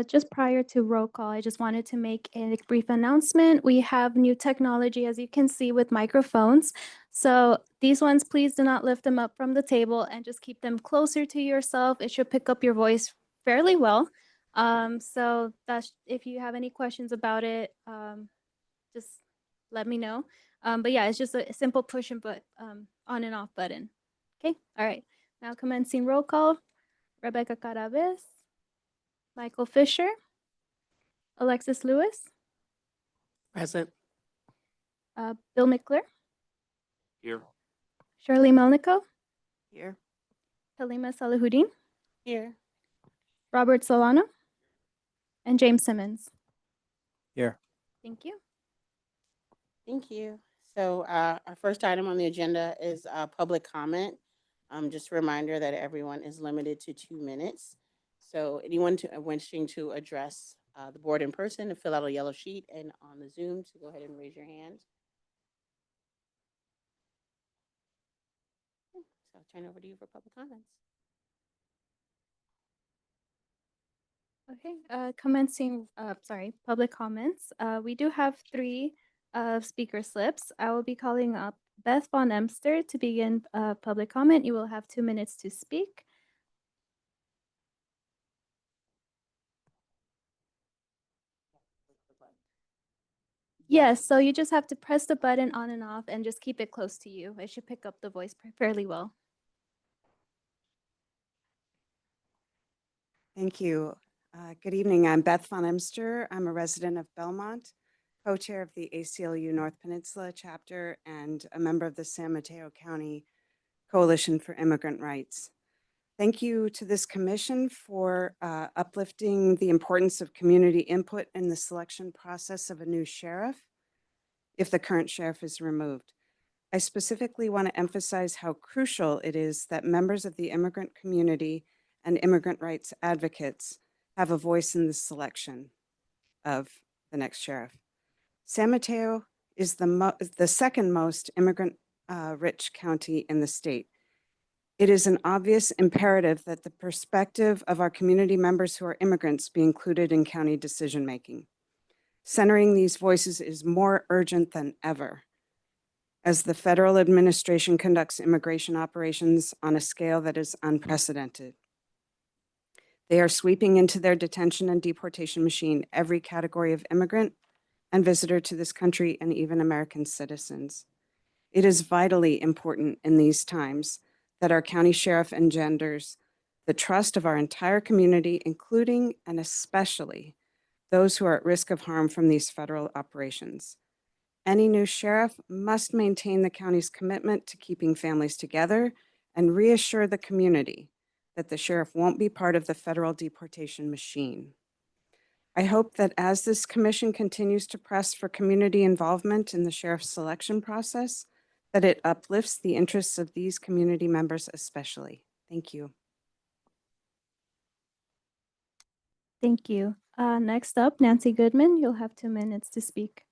Just prior to roll call, I just wanted to make a brief announcement. We have new technology, as you can see, with microphones. So these ones, please do not lift them up from the table and just keep them closer to yourself. It should pick up your voice fairly well. So that's if you have any questions about it, just let me know. But yeah, it's just a simple push and on and off button. Okay, all right. Now commencing roll call. Rebecca Caraves, Michael Fisher, Alexis Lewis, Present. Bill Mickler, Here. Shirley Melnico, Here. Halima Salahuddin, Here. Robert Solano, and James Simmons. Here. Thank you. Thank you. So our first item on the agenda is public comment. Just a reminder that everyone is limited to 2 minutes. So anyone wishing to address the board in person, to fill out a yellow sheet, and on the Zoom to go ahead and raise your hand. So I'll turn it over to you for public comments. Okay, public comments. We do have 3 speaker slips. I will be calling up Beth Von Emster to begin public comment. You will have 2 minutes to speak. Yes, so you just have to press the button on and off and just keep it close to you. It should pick up the voice fairly well. Thank you. Good evening. I'm Beth Von Emster. I'm a resident of Belmont, co-chair of the ACLU North Peninsula chapter, and a member of the San Mateo County Coalition for Immigrant Rights. Thank you to this commission for uplifting the importance of community input in the selection process of a new sheriff if the current sheriff is removed. I specifically want to emphasize how crucial it is that members of the immigrant community and immigrant rights advocates have a voice in the selection of the next sheriff. San Mateo is the second most immigrant rich county in the state. It is an obvious imperative that the perspective of our community members who are immigrants be included in county decision-making. Centering these voices is more urgent than ever, as the federal administration conducts immigration operations on a scale that is unprecedented. They are sweeping into their detention and deportation machine every category of immigrant and visitor to this country, and even American citizens. It is vitally important in these times that our county sheriff engenders the trust of our entire community, including and especially those who are at risk of harm from these federal operations. Any new sheriff must maintain the county's commitment to keeping families together and reassure the community that the sheriff won't be part of the federal deportation machine. I hope that as this commission continues to press for community involvement in the sheriff's selection process, that it uplifts the interests of these community members especially. Thank you. Thank you. Next up, Nancy Goodman. You'll have 2 minutes to speak.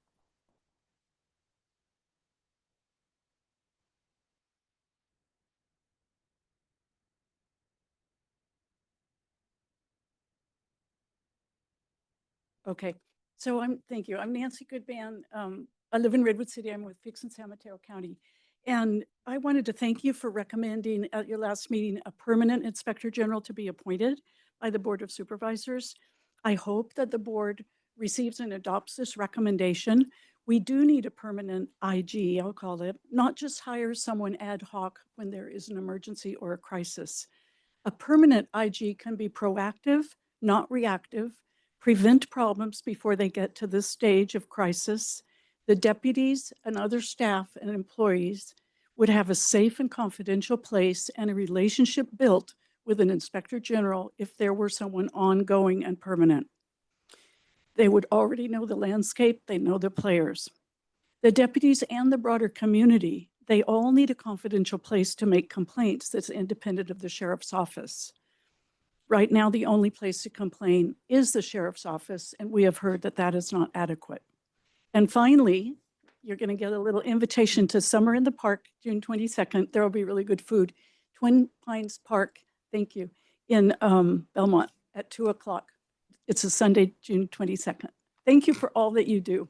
Okay, so thank you. I'm Nancy Goodman. I live in Redwood City. I'm with Fix in San Mateo County. And I wanted to thank you for recommending at your last meeting a permanent inspector general to be appointed by the Board of Supervisors. I hope that the board receives and adopts this recommendation. We do need a permanent IG, I'll call it, not just hire someone ad hoc when there is an emergency or a crisis. A permanent IG can be proactive, not reactive, prevent problems before they get to this stage of crisis. The deputies and other staff and employees would have a safe and confidential place and a relationship built with an inspector general if there were someone ongoing and permanent. They would already know the landscape, they know the players. The deputies and the broader community, they all need a confidential place to make complaints that's independent of the sheriff's office. Right now, the only place to complain is the sheriff's office, and we have heard that that is not adequate. And finally, you're going to get a little invitation to Summer in the Park, June 22nd. There will be really good food. Twin Pines Park, thank you, in Belmont at 2 o'clock. It's a Sunday, June 22nd. Thank you for all that you do.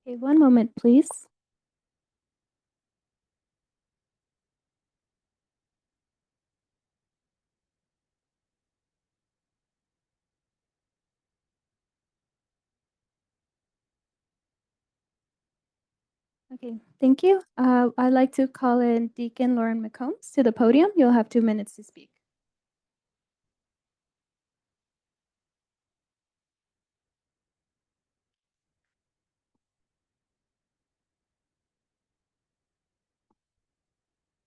Okay, one moment, please. Okay, thank you. I'd like to call in Deacon Lauren McCombs to the podium. You'll have 2 minutes to speak.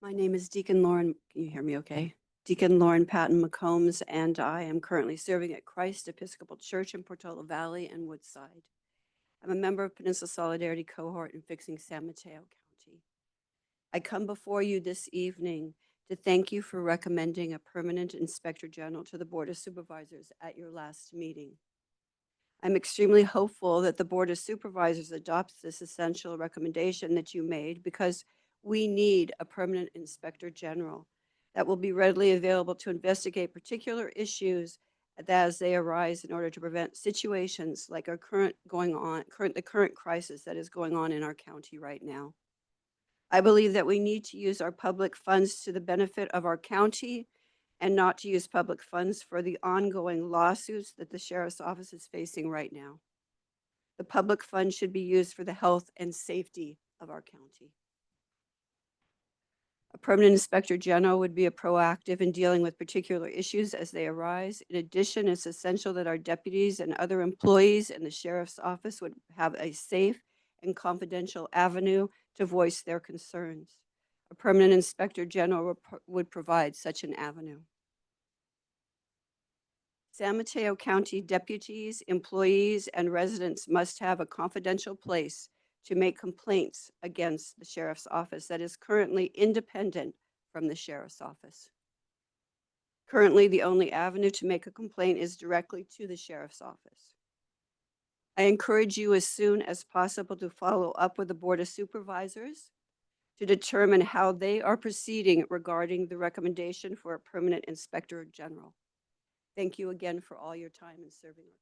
My name is Deacon Lauren, can you hear me okay? Deacon Lauren Patton McCombs, and I am currently serving at Christ Episcopal Church in Portola Valley and Woodside. I'm a member of Peninsula Solidarity Cohort in Fixing San Mateo County. I come before you this evening to thank you for recommending a permanent Inspector General to the Board of Supervisors at your last meeting. I'm extremely hopeful that the Board of Supervisors adopts this essential recommendation that you made because we need a permanent Inspector General that will be readily available to investigate particular issues as they arise in order to prevent situations like our the current crisis that is going on in our county right now. I believe that we need to use our public funds to the benefit of our county and not to use public funds for the ongoing lawsuits that the Sheriff's Office is facing right now. The public funds should be used for the health and safety of our county. A permanent Inspector General would be proactive in dealing with particular issues as they arise. In addition, it's essential that our deputies and other employees in the Sheriff's Office would have a safe and confidential avenue to voice their concerns. A permanent Inspector General would provide such an avenue. San Mateo County deputies, employees, and residents must have a confidential place to make complaints against the Sheriff's Office that is currently independent from the Sheriff's Office. Currently, the only avenue to make a complaint is directly to the Sheriff's Office. I encourage you as soon as possible to follow up with the Board of Supervisors to determine how they are proceeding regarding the recommendation for a permanent Inspector General. Thank you again for all your time in serving our county.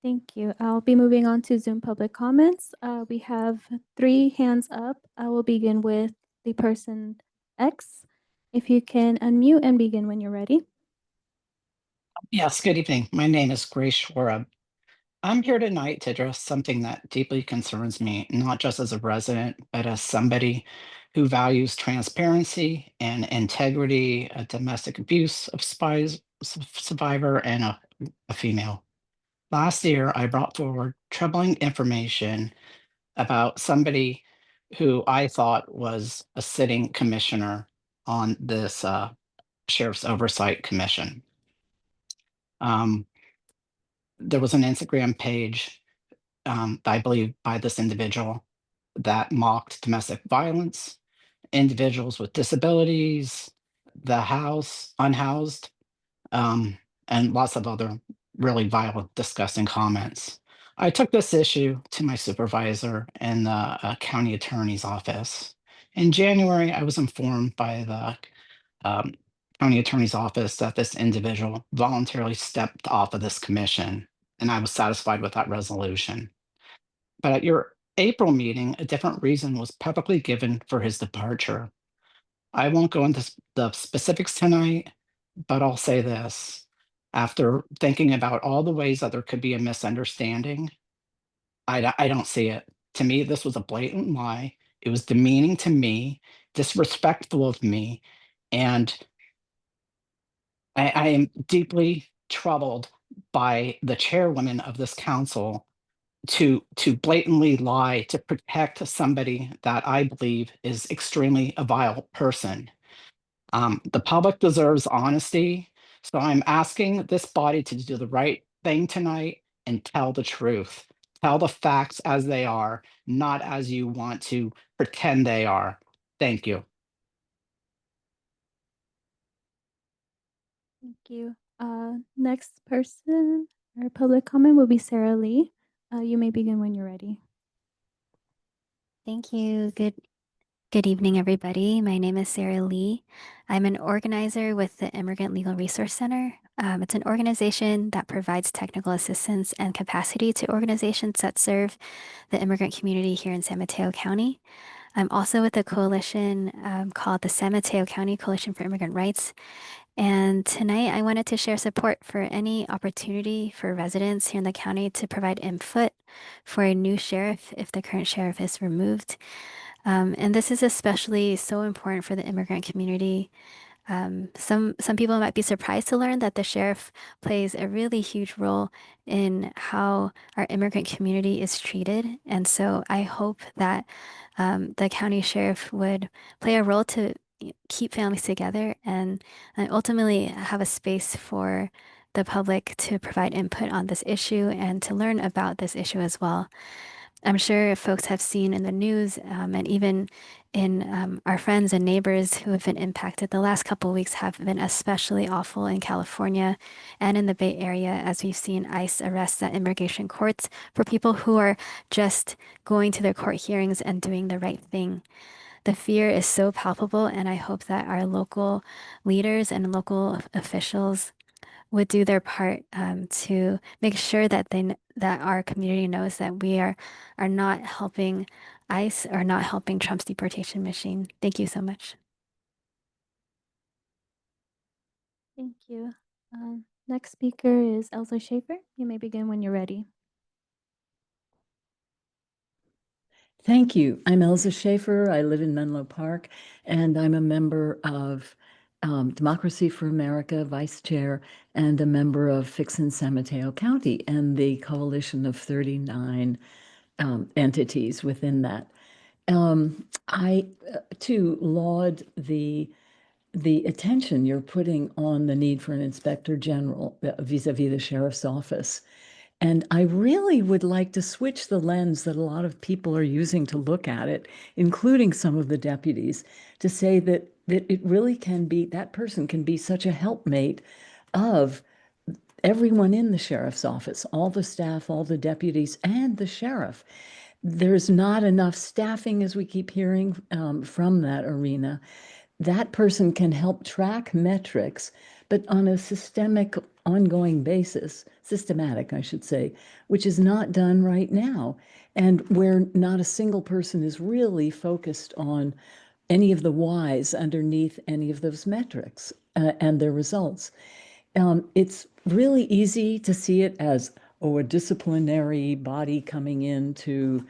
Thank you. I'll be moving on to Zoom public comments. We have 3 hands up. I will begin with the person X. If you can unmute and begin when you're ready. Yes, good evening. My name is Grace Schwarab. I'm here tonight to address something that deeply concerns me, not just as a resident, but as somebody who values transparency and integrity, a domestic abuse of survivor, and a female. Last year, I brought forward troubling information about somebody who I thought was a sitting commissioner on this Sheriff's Oversight Commission. There was an Instagram page, I believe, by this individual that mocked domestic violence, individuals with disabilities, the house, unhoused, and lots of other really violent, disgusting comments. I took this issue to my supervisor in the county attorney's office. In January, I was informed by the county attorney's office that this individual voluntarily stepped off of this commission, and I was satisfied with that resolution. But at your April meeting, a different reason was publicly given for his departure. I won't go into the specifics tonight, but I'll say this. After thinking about all the ways that there could be a misunderstanding, I don't see it. To me, this was a blatant lie. It was demeaning to me, disrespectful of me, and I am deeply troubled by the chairwoman of this council to blatantly lie to protect somebody that I believe is extremely a vile person. The public deserves honesty, so I'm asking this body to do the right thing tonight and tell the truth. Tell the facts as they are, not as you want to pretend they are. Thank you. Thank you. Next person or public comment will be Sarah Lee. You may begin when you're ready. Thank you. Good evening, everybody. My name is Sarah Lee. I'm an organizer with the Immigrant Legal Resource Center. It's an organization that provides technical assistance and capacity to organizations that serve the immigrant community here in San Mateo County. I'm also with a coalition called the San Mateo County Coalition for Immigrant Rights. And tonight I wanted to share support for any opportunity for residents here in the county to provide input for a new sheriff if the current sheriff is removed. And this is especially so important for the immigrant community. Some people might be surprised to learn that the sheriff plays a really huge role in how our immigrant community is treated. And so I hope that the county sheriff would play a role to keep families together and ultimately have a space for the public to provide input on this issue and to learn about this issue as well. I'm sure folks have seen in the news and even in our friends and neighbors who have been impacted. The last couple of weeks have been especially awful in California and in the Bay Area as we've seen ICE arrests at immigration courts for people who are just going to their court hearings and doing the right thing. The fear is so palpable, and I hope that our local leaders and local officials would do their part to make sure that that our community knows that we are not helping ICE or not helping Trump's deportation machine. Thank you so much. Thank you. Next speaker is Elsa Schaefer. You may begin when you're ready. Thank you. I'm Elsa Schaefer. I live in Menlo Park, and I'm a member of Democracy for America, vice chair, and a member of Fix in San Mateo County and the coalition of 39 entities within that. I too laud the attention you're putting on the need for an inspector general vis-a-vis the sheriff's office. And I really would like to switch the lens that a lot of people are using to look at it, including some of the deputies, to say that it really can be, that person can be such a helpmate of everyone in the sheriff's office, all the staff, all the deputies, and the sheriff. There's not enough staffing, as we keep hearing from that arena. That person can help track metrics, but on a systemic, ongoing basis, systematic, I should say, which is not done right now, and where not a single person is really focused on any of the whys underneath any of those metrics and their results. It's really easy to see it as, oh, a disciplinary body coming in to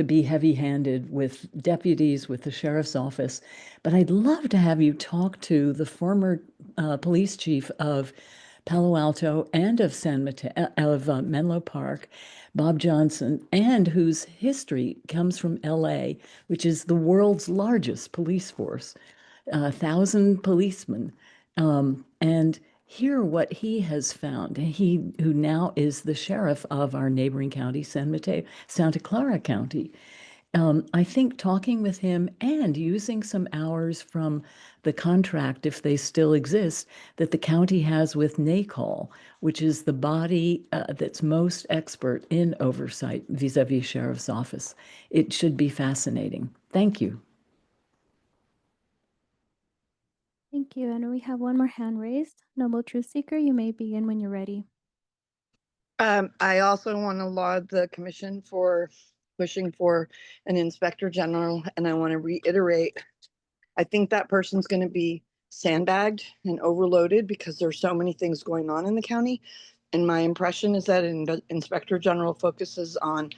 be heavy-handed with deputies, with the sheriff's office. But I'd love to have you talk to the former police chief of Palo Alto and of San Mateo, of Menlo Park, Bob Johnson, and whose history comes from LA, which is the world's largest police force, 1,000 policemen, and hear what he has found. He who now is the sheriff of our neighboring county, San Mateo, Santa Clara County. I think talking with him and using some hours from the contract, if they still exist, that the county has with NACOL, which is the body that's most expert in oversight vis-a-vis sheriff's office. It should be fascinating. Thank you. Thank you. And we have one more hand raised. Noble Truth Seeker, you may begin when you're ready. I also want to laud the commission for pushing for an inspector general, and I want to reiterate, I think that person's going to be sandbagged and overloaded because there's so many things going on in the county. And my impression is that an inspector general focuses on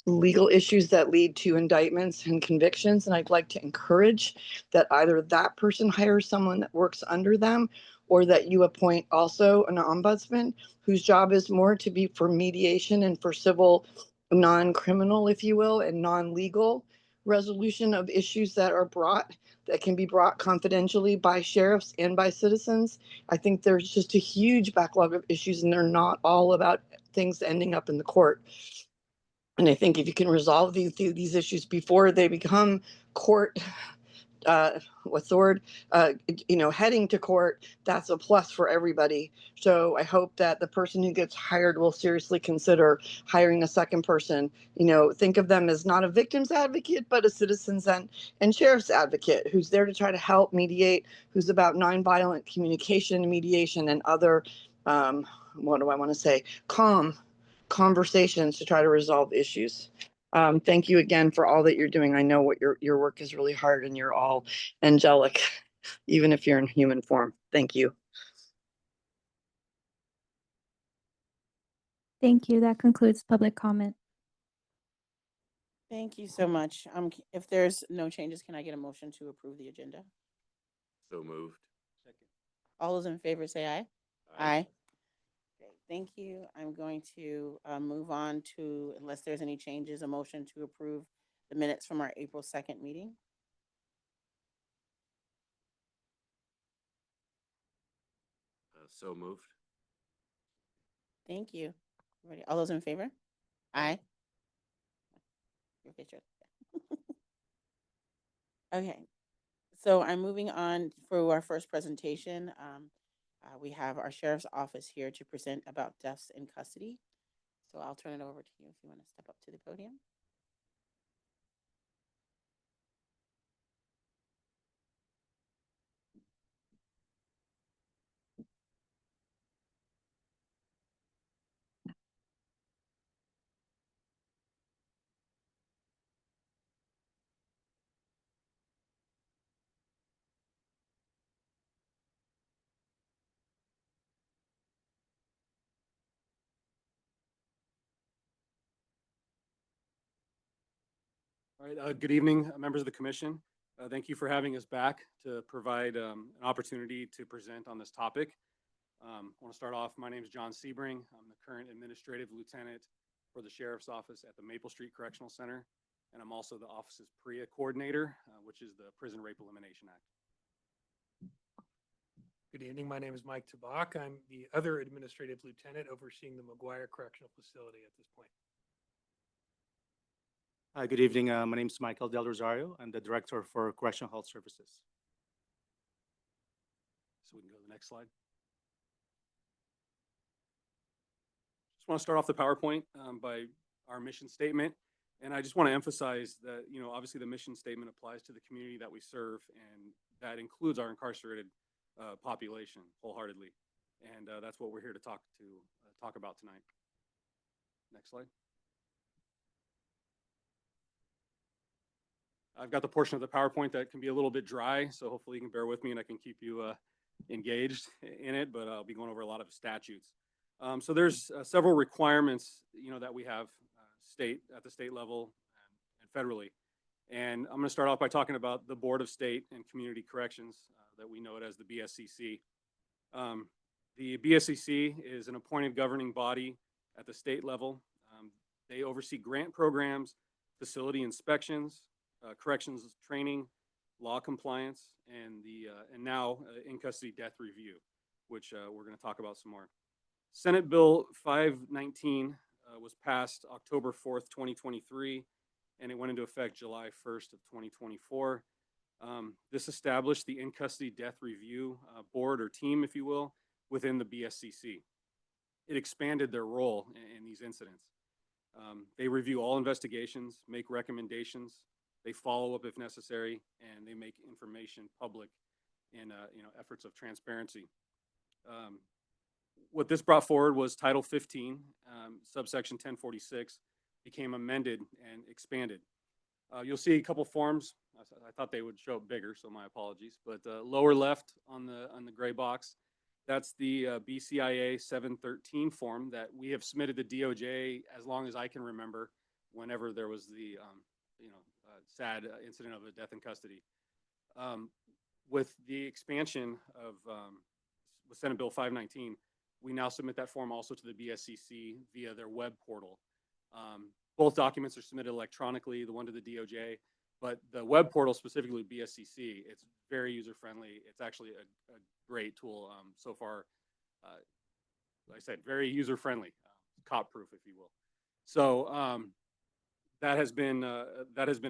legal issues that lead to indictments and convictions. And I'd like to encourage that either that person hires someone that works under them, or that you appoint also an ombudsman whose job is more to be for mediation and for civil, non-criminal, if you will, and non-legal resolution of issues that are brought, that can be brought confidentially by sheriffs and by citizens. I think there's just a huge backlog of issues, and they're not all about things ending up in the court. And I think if you can resolve these issues before they become court what's the word? Heading to court, that's a plus for everybody. So I hope that the person who gets hired will seriously consider hiring a second person. Think of them as not a victim's advocate, but a citizens and sheriff's advocate who's there to try to help mediate, who's about nonviolent communication, mediation, and other, what do I want to say, calm conversations to try to resolve issues. Thank you again for all that you're doing. I know what your work is really hard, and you're all angelic, even if you're in human form. Thank you. Thank you. That concludes public comment. Thank you so much. If there's no changes, can I get a motion to approve the agenda? So moved. Second. All those in favor say aye. Aye. Okay, thank you. I'm going to move on to, unless there's any changes, a motion to approve the minutes from our April 2nd meeting. So moved. Thank you. Ready? All those in favor? Aye. Your picture. Okay, so I'm moving on for our first presentation. We have our sheriff's office here to present about deaths in custody. So I'll turn it over to you if you want to step up to the podium. All right, good evening, members of the commission. Thank you for having us back to provide an opportunity to present on this topic. I want to start off, my name is John Sebring. I'm the current administrative lieutenant for the sheriff's office at the Maple Street Correctional Center, and I'm also the office's PREA coordinator, which is the Prison Rape Elimination Act. Good evening. My name is Mike Tabak. I'm the other administrative lieutenant overseeing the McGuire Correctional Facility at this point. Hi, good evening. My name is Michael Del Rosario. I'm the Director for Correctional Health Services. So we can go to the next slide. Just want to start off the PowerPoint by our mission statement. And I just want to emphasize that, obviously the mission statement applies to the community that we serve, and that includes our incarcerated population wholeheartedly. And that's what we're here to talk about tonight. Next slide. I've got the portion of the PowerPoint that can be a little bit dry, so hopefully you can bear with me and I can keep you engaged in it, but I'll be going over a lot of statutes. So there's several requirements, that we have at the state level and federally. And I'm going to start off by talking about the Board of State and Community Corrections that we know it as the BSCC. The BSCC is an appointed governing body at the state level. They oversee grant programs, facility inspections, corrections training, law compliance, and now in custody death review, which we're going to talk about some more. Senate Bill 519 was passed October 4th, 2023, and it went into effect July 1st of 2024. This established the in custody death review board or team, if you will, within the BSCC. It expanded their role in these incidents. They review all investigations, make recommendations, they follow up if necessary, and they make information public in efforts of transparency. What this brought forward was Title 15, subsection 1046, became amended and expanded. You'll see a couple forms. I thought they would show up bigger, so my apologies. But lower left on the gray box, that's the BCIA 713 form that we have submitted to DOJ as long as I can remember, whenever there was the sad incident of a death in custody. With the expansion of with Senate Bill 519, we now submit that form also to the BSCC via their web portal. Both documents are submitted electronically, the one to the DOJ, but the web portal, specifically BSCC, it's very user-friendly. It's actually a great tool so far. Like I said, very user-friendly, cop-proof, if you will. So that has been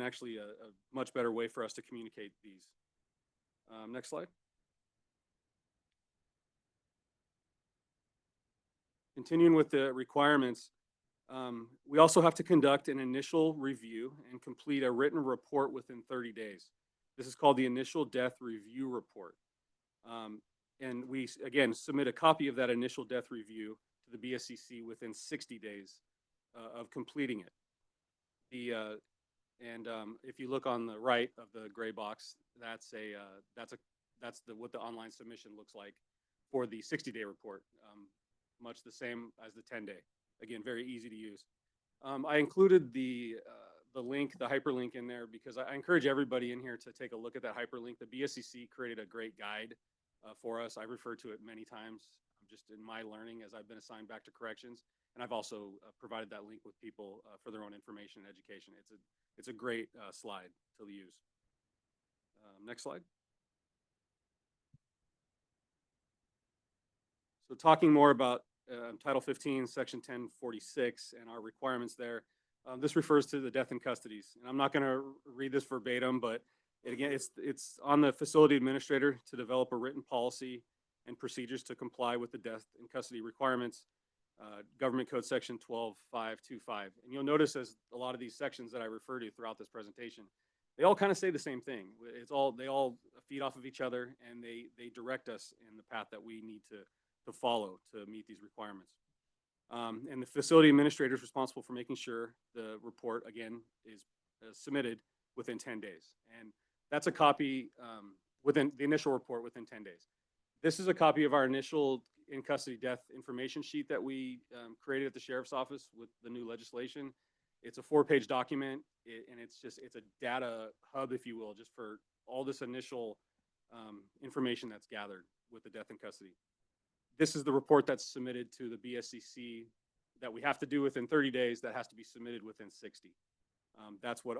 actually a much better way for us to communicate these Next slide. Continuing with the requirements, we also have to conduct an initial review and complete a written report within 30 days. This is called the initial death review report. And we, again, submit a copy of that initial death review to the BSCC within 60 days of completing it. If you look on the right of the gray box, that's what the online submission looks like for the 60-day report. Much the same as the 10-day. Again, very easy to use. I included the link, the hyperlink in there because I encourage everybody in here to take a look at that hyperlink. The BSCC created a great guide for us. I've referred to it many times just in my learning as I've been assigned back to corrections. And I've also provided that link with people for their own information and education. It's a great slide to use. Next slide. So talking more about Title 15, Section 1046 and our requirements there. This refers to the death in custodies. And I'm not going to read this verbatim, but again, it's on the facility administrator to develop a written policy and procedures to comply with the death in custody requirements, Government Code Section 12525. And you'll notice as a lot of these sections that I refer to throughout this presentation, they all kind of say the same thing. They all feed off of each other, and they direct us in the path that we need to follow to meet these requirements. And the facility administrator is responsible for making sure the report, again, is submitted within 10 days. And that's a copy within the initial report within 10 days. This is a copy of our initial in custody death information sheet that we created at the sheriff's office with the new legislation. It's a 4-page document, and it's a data hub, if you will, just for all this initial information that's gathered with the death in custody. This is the report that's submitted to the BSCC that we have to do within 30 days. That has to be submitted within 60. That's what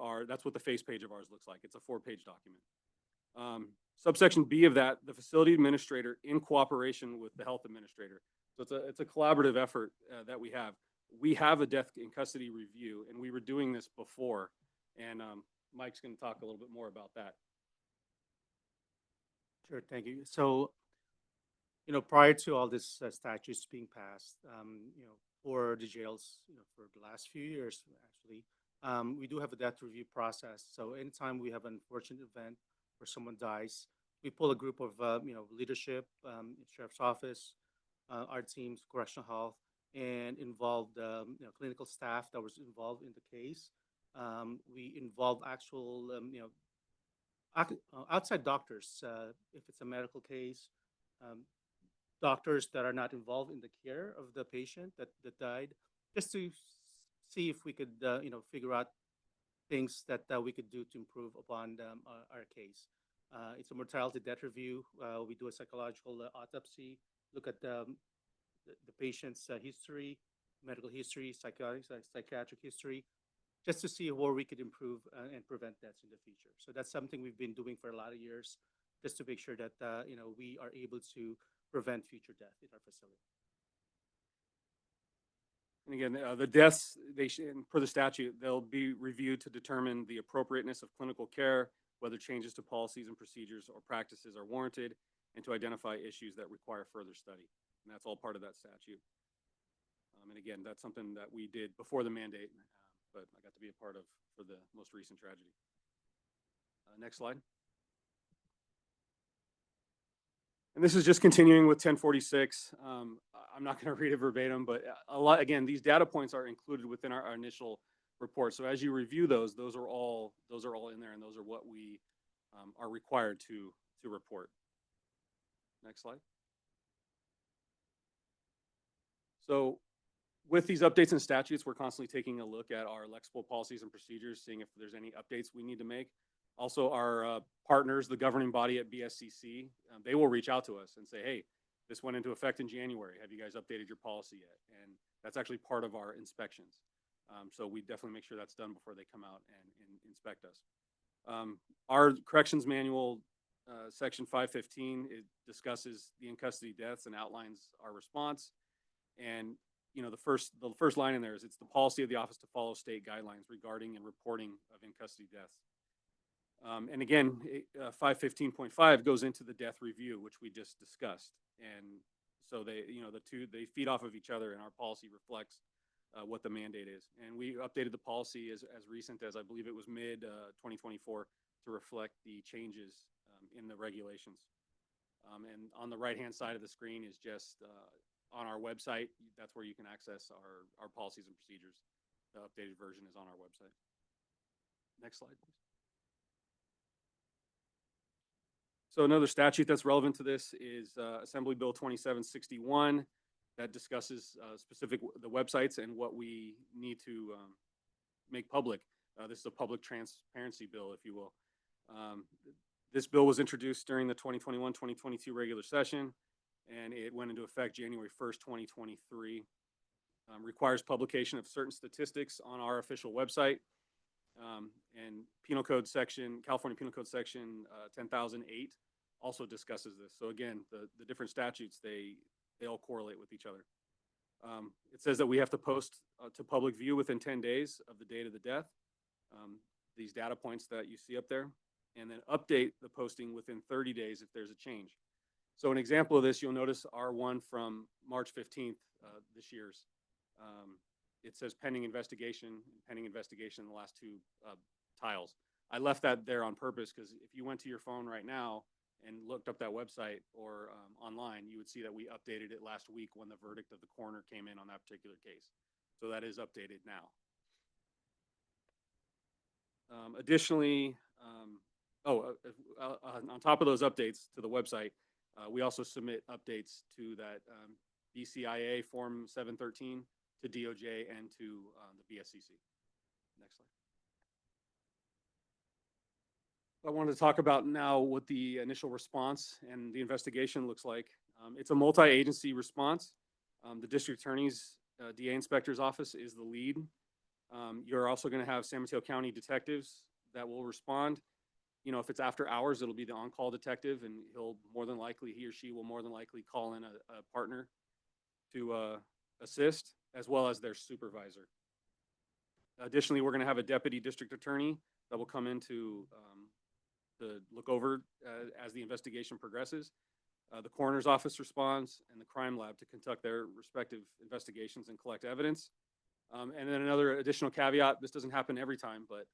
the face page of ours looks like. It's a 4-page document. Subsection B of that, the facility administrator in cooperation with the health administrator. So it's a collaborative effort that we have. We have a death in custody review, and we were doing this before. And Mike's going to talk a little bit more about that. Sure, thank you. So, prior to all this statutes being passed, for the jails, for the last few years, actually, we do have a death review process. So anytime we have an unfortunate event where someone dies, we pull a group of, leadership, sheriff's office, our teams, correctional health, and involved, clinical staff that was involved in the case. We involve actual, outside doctors, if it's a medical case, doctors that are not involved in the care of the patient that died, just to see if we could, figure out things that we could do to improve upon our case. It's a mortality death review. We do a psychological autopsy, look at the patient's history, medical history, psychiatric history, just to see where we could improve and prevent deaths in the future. So that's something we've been doing for a lot of years, just to make sure that we are able to prevent future death in our facility. And again, the deaths, per the statute, they'll be reviewed to determine the appropriateness of clinical care, whether changes to policies and procedures or practices are warranted, and to identify issues that require further study. And that's all part of that statute. And again, that's something that we did before the mandate, but I got to be a part of for the most recent tragedy. Next slide. And this is just continuing with 1046. I'm not going to read it verbatim, but again, these data points are included within our initial report. So as you review those are all in there, and those are what we are required to report. Next slide. So with these updates and statutes, we're constantly taking a look at our Lexipol policies and procedures, seeing if there's any updates we need to make. Also, our partners, the governing body at BSCC, they will reach out to us and say, hey, this went into effect in January. Have you guys updated your policy yet? And that's actually part of our inspections. So we definitely make sure that's done before they come out and inspect us. Our corrections manual, section 515, it discusses the in-custody deaths and outlines our response. And the first line in there is, it's the policy of the office to follow state guidelines regarding and reporting of in-custody deaths. And again, 515.5 goes into the death review, which we just discussed. And so they, they feed off of each other, and our policy reflects what the mandate is. And we updated the policy as recent as I believe it was mid 2024 to reflect the changes in the regulations. And on the right-hand side of the screen is just on our website. That's where you can access our policies and procedures. The updated version is on our website. Next slide, please. So another statute that's relevant to this is Assembly Bill 2761 that discusses the websites and what we need to make public. This is a public transparency bill, if you will. This bill was introduced during the 2021-2022 regular session, and it went into effect January 1st, 2023. Requires publication of certain statistics on our official website. And California Penal Code Section 10,008 also discusses this. So again, the different statutes, they all correlate with each other. It says that we have to post to public view within 10 days of the date of the death. These data points that you see up there, and then update the posting within 30 days if there's a change. So an example of this, you'll notice R1 from March 15th, this year's. It says pending investigation in the last two tiles. I left that there on purpose because if you went to your phone right now and looked up that website or online, you would see that we updated it last week when the verdict of the coroner came in on that particular case. So that is updated now. Additionally, on top of those updates to the website, we also submit updates to that BCIA Form 713 to DOJ and to the BSCC. Next slide. I wanted to talk about now what the initial response and the investigation looks like. It's a multi-agency response. The district attorney's DA inspector's office is the lead. You're also going to have San Mateo County detectives that will respond. If it's after hours, it'll be the on-call detective, and he or she will more than likely call in a partner to assist, as well as their supervisor. Additionally, we're going to have a deputy district attorney that will come in to look over as the investigation progresses. The coroner's office responds, and the crime lab to conduct their respective investigations and collect evidence. And then another additional caveat, this doesn't happen every time, but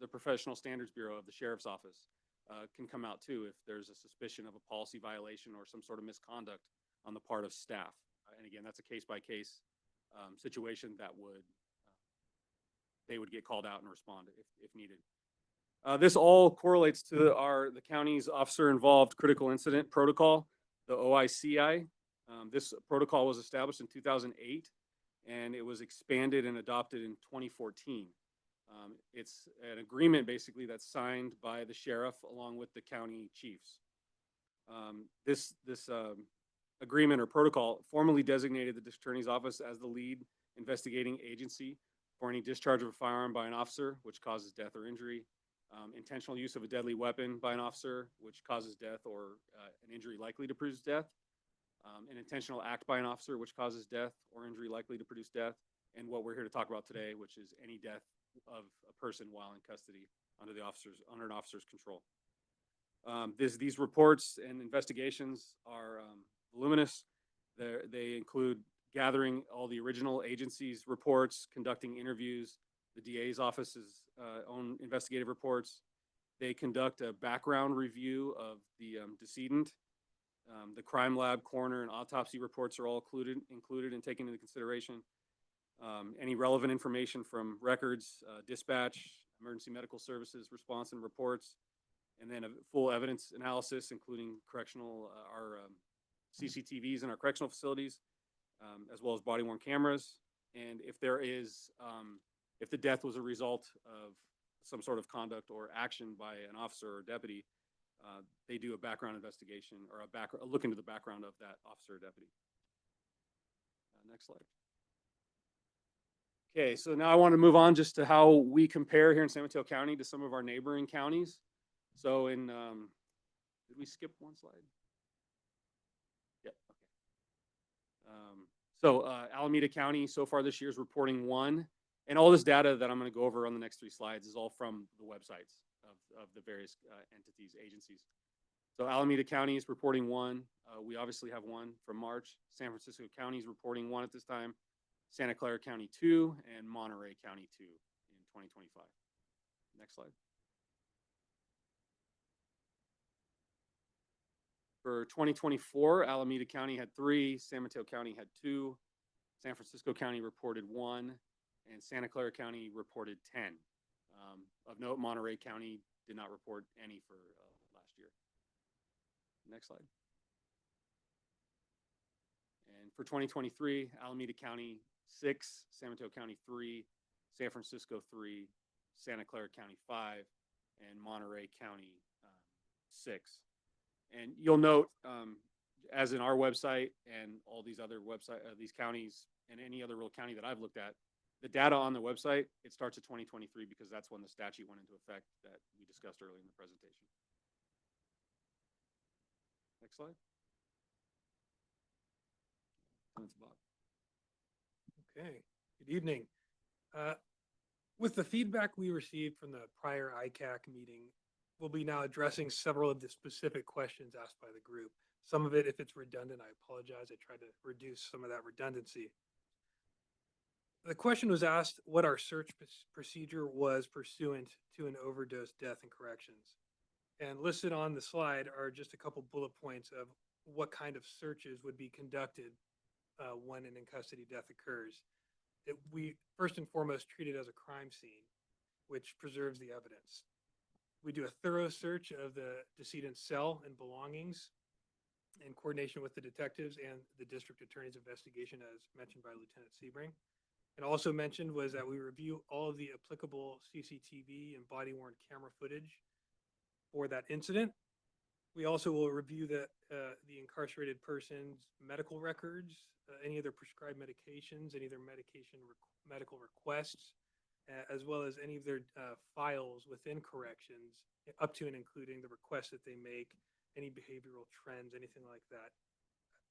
the Professional Standards Bureau of the Sheriff's Office can come out too if there's a suspicion of a policy violation or some sort of misconduct on the part of staff. And again, that's a case-by-case situation that they would get called out and respond if needed. This all correlates to the county's officer-involved critical incident protocol, the OICI. This protocol was established in 2008, and it was expanded and adopted in 2014. It's an agreement basically that's signed by the sheriff along with the county chiefs. This agreement or protocol formally designated the district attorney's office as the lead investigating agency for any discharge of a firearm by an officer which causes death or injury, intentional use of a deadly weapon by an officer which causes death or an injury likely to produce death, an intentional act by an officer which causes death or injury likely to produce death, and what we're here to talk about today, which is any death of a person while in custody under an officer's control. These reports and investigations are voluminous. They include gathering all the original agency's reports, conducting interviews, the DA's office's own investigative reports. They conduct a background review of the decedent. The crime lab, coroner, and autopsy reports are all included and taken into consideration. Any relevant information from records, dispatch, emergency medical services response and reports, and then a full evidence analysis, including our CCTVs in our correctional facilities, as well as body-worn cameras. And if the death was a result of some sort of conduct or action by an officer or deputy, they do a background investigation or a look into the background of that officer or deputy. Next slide. Okay, so now I want to move on just to how we compare here in San Mateo County to some of our neighboring counties. So did we skip one slide? Yep, okay. Alameda County so far this year is reporting 1, and all this data that I'm going to go over on the next 3 slides is all from the websites of the various entities, agencies. So Alameda County is reporting one. We obviously have one from March. San Francisco County is reporting one at this time. Santa Clara County 2, and Monterey County 2 in 2025. Next slide. For 2024, Alameda County had 3, San Mateo County had 2, San Francisco County reported 1, and Santa Clara County reported 10. Of note, Monterey County did not report any for last year. Next slide. And for 2023, Alameda County 6, San Mateo County 3, San Francisco 3, Santa Clara County 5, and Monterey County 6. And you'll note, as in our website and all these other these counties and any other rural county that I've looked at, the data on the website, it starts at 2023 because that's when the statute went into effect that we discussed earlier in the presentation. Next slide. That's Bob. Okay, good evening. With the feedback we received from the prior ICAC meeting, we'll be now addressing several of the specific questions asked by the group. Some of it, if it's redundant, I apologize. I tried to reduce some of that redundancy. The question was asked what our search procedure was pursuant to an overdose death in corrections. And listed on the slide are just a couple bullet points of what kind of searches would be conducted when an in-custody death occurs. We first and foremost treat it as a crime scene, which preserves the evidence. We do a thorough search of the decedent's cell and belongings in coordination with the detectives and the district attorney's investigation, as mentioned by Lieutenant Sebring. And also mentioned was that we review all of the applicable CCTV and body-worn camera footage for that incident. We also will review the incarcerated person's medical records, any of their prescribed medications, any of their medical requests, as well as any of their files within corrections, up to and including the requests that they make, any behavioral trends, anything like that.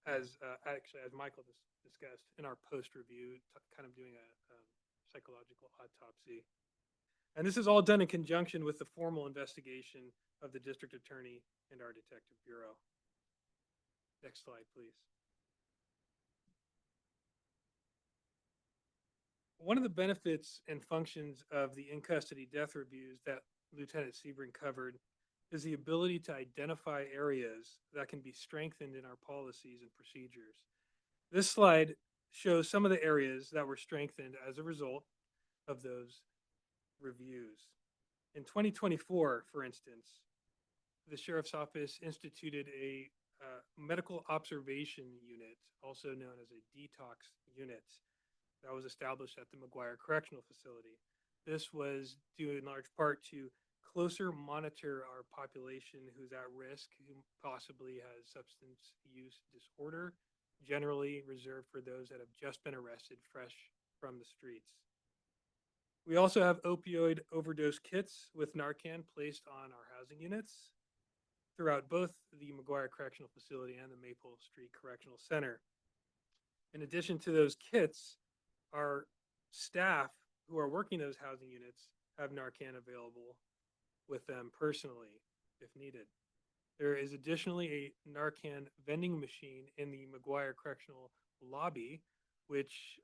As actually, as Michael discussed in our post review, kind of doing a psychological autopsy. And this is all done in conjunction with the formal investigation of the district attorney and our detective bureau. Next slide, please. One of the benefits and functions of the in-custody death reviews that Lieutenant Sebring covered is the ability to identify areas that can be strengthened in our policies and procedures. This slide shows some of the areas that were strengthened as a result of those reviews. In 2024, for instance, the Sheriff's Office instituted a medical observation unit, also known as a detox unit, that was established at the McGuire Correctional Facility. This was due in large part to closer monitor our population who's at risk, who possibly has substance use disorder, generally reserved for those that have just been arrested fresh from the streets. We also have opioid overdose kits with Narcan placed on our housing units throughout both the McGuire Correctional Facility and the Maple Street Correctional Center. In addition to those kits, our staff who are working those housing units have Narcan available with them personally if needed. There is additionally a Narcan vending machine in the McGuire Correctional lobby, which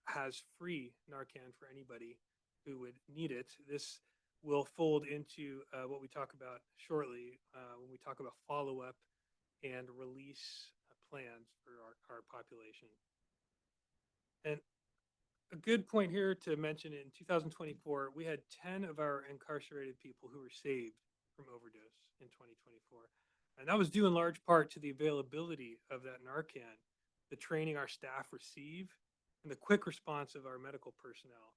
has free Narcan for anybody who would need it. This will fold into what we talk about shortly when we talk about follow-up and release plans for our population. And a good point here to mention, in 2024, we had 10 of our incarcerated people who were saved from overdose in 2024. And that was due in large part to the availability of that Narcan, the training our staff receive, and the quick response of our medical personnel.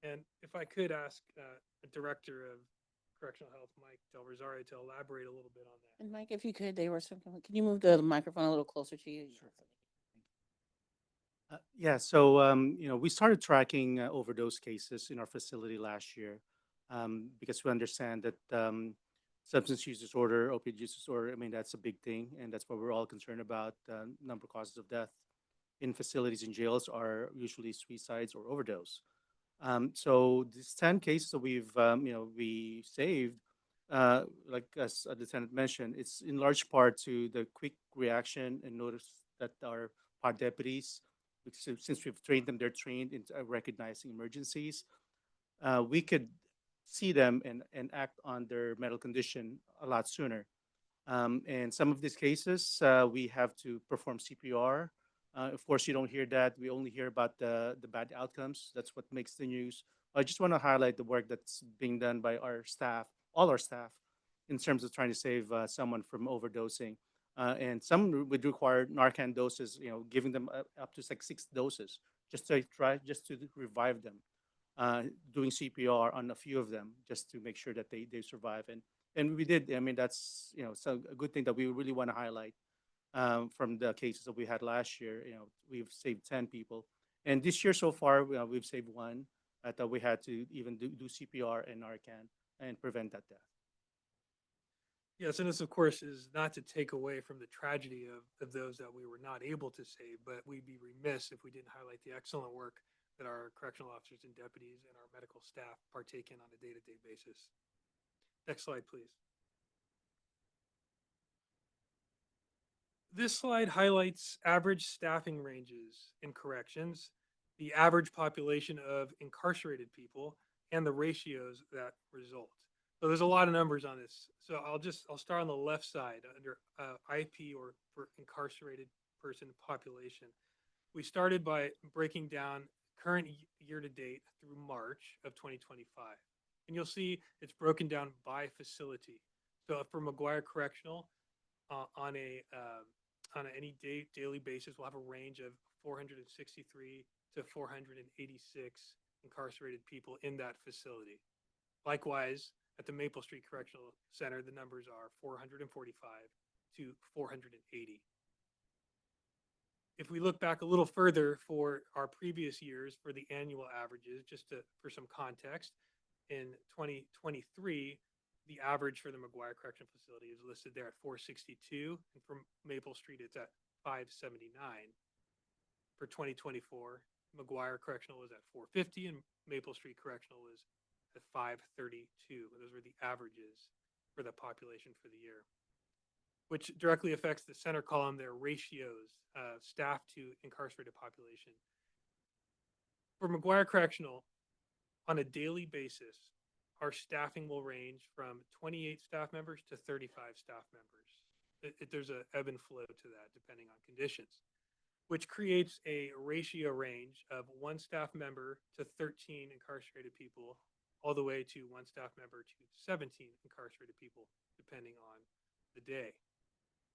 And if I could ask the Director of Correctional Health, Mike Del Rosario, to elaborate a little bit on that. And Mike, if you could, can you move the microphone a little closer to you? Sure. Yeah, so we started tracking overdose cases in our facility last year because we understand that substance use disorder, opioid use disorder, I mean, that's a big thing, and that's what we're all concerned about. Number of causes of death in facilities and jails are usually suicides or overdose. So these 10 cases that we saved, like as the lieutenant mentioned, it's in large part to the quick reaction and notice that our deputies, since we've trained them, they're trained in recognizing emergencies. We could see them and act on their medical condition a lot sooner. And some of these cases, we have to perform CPR. Of course, you don't hear that. We only hear about the bad outcomes. That's what makes the news. I just want to highlight the work that's being done by our staff, all our staff, in terms of trying to save someone from overdosing. And some would require Narcan doses, giving them up to like 6 doses just to revive them. Doing CPR on a few of them just to make sure that they survive. And we did. I mean, that's so a good thing that we really want to highlight from the cases that we had last year. We've saved 10 people, and this year so far we've saved one that we had to even do CPR and Narcan and prevent that death. Yes, and this, of course, is not to take away from the tragedy of those that we were not able to save, but we'd be remiss if we didn't highlight the excellent work that our correctional officers and deputies and our medical staff partake in on a day-to-day basis. Next slide, please. This slide highlights average staffing ranges in corrections, the average population of incarcerated people, and the ratios that result. So there's a lot of numbers on this. So I'll start on the left side under IP, or for incarcerated person population. We started by breaking down current year to date through March of 2025. And you'll see it's broken down by facility. So for McGuire Correctional, on any daily basis, we'll have a range of 463 to 486 incarcerated people in that facility. Likewise, at the Maple Street Correctional Center, the numbers are 445 to 480. If we look back a little further for our previous years for the annual averages, for some context, in 2023, the average for the McGuire Correctional Facility is listed there at 462, and from Maple Street, it's at 579. For 2024, McGuire Correctional was at 450, and Maple Street Correctional was at 532. Those were the averages for the population for the year, which directly affects the center column, their ratios of staff to incarcerated population. For McGuire Correctional, on a daily basis, our staffing will range from 28 staff members to 35 staff members. There's an ebb and flow to that depending on conditions, which creates a ratio range of 1 staff member to 13 incarcerated people, all the way to 1 staff member to 17 incarcerated people, depending on the day.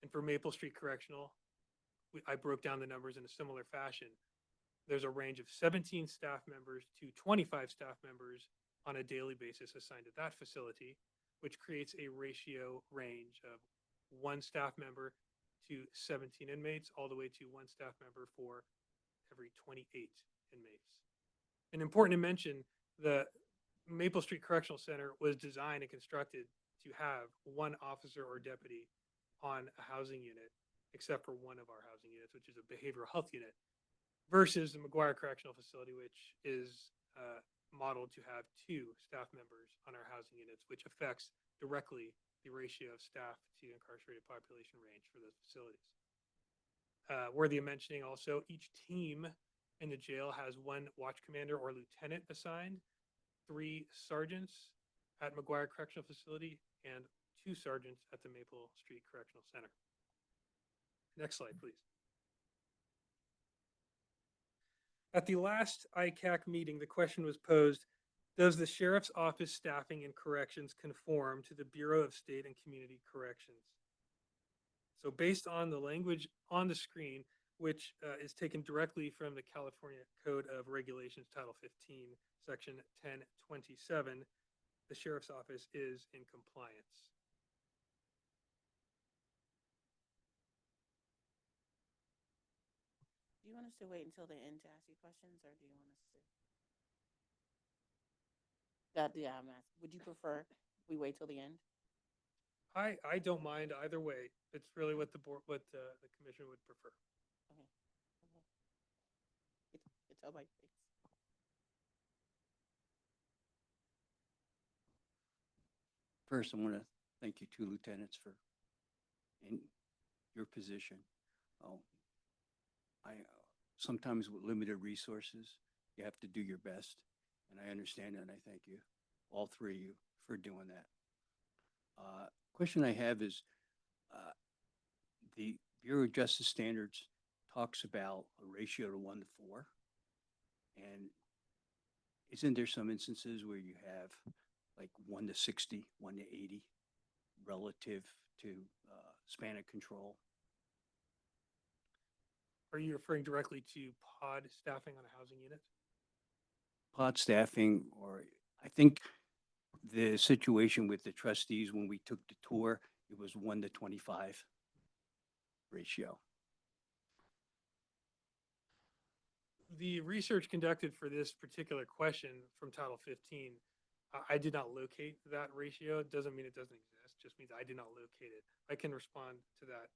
And for Maple Street Correctional, I broke down the numbers in a similar fashion. There's a range of 17 staff members to 25 staff members on a daily basis assigned at that facility, which creates a ratio range of 1 staff member to 17 inmates, all the way to 1 staff member for every 28 inmates. And important to mention, the Maple Street Correctional Center was designed and constructed to have 1 officer or deputy on a housing unit, except for one of our housing units, which is a behavioral health unit, versus the McGuire Correctional Facility, which is modeled to have 2 staff members on our housing units, which affects directly the ratio of staff to incarcerated population range for those facilities. Worthy of mentioning also, each team in the jail has 1 watch commander or lieutenant assigned, 3 sergeants at McGuire Correctional Facility, and 2 sergeants at the Maple Street Correctional Center. Next slide, please. At the last ICAC meeting, the question was posed, does the Sheriff's Office staffing in corrections conform to the Bureau of State and Community Corrections? So based on the language on the screen, which is taken directly from the California Code of Regulations, Title 15, Section 1027, the Sheriff's Office is in compliance. Do you want us to wait until the end to ask you questions, or do you want us to? Yeah, I'm asking. Would you prefer we wait till the end? I don't mind either way. It's really what the commission would prefer. Okay. It's all right. First, I want to thank you two lieutenants for in your position. Oh, sometimes with limited resources, you have to do your best, and I understand that, and I thank you, all three of you, for doing that. Question I have is, the Bureau of Justice Standards talks about a ratio to 1 to 4, and isn't there some instances where you have like 1 to 60, 1 to 80 relative to span of control? Are you referring directly to pod staffing on a housing unit? Pod staffing, or I think the situation with the trustees when we took the tour, it was 1 to 25 ratio. The research conducted for this particular question from Title 15, I did not locate that ratio. It doesn't mean it doesn't exist, just means I did not locate it. I can respond to that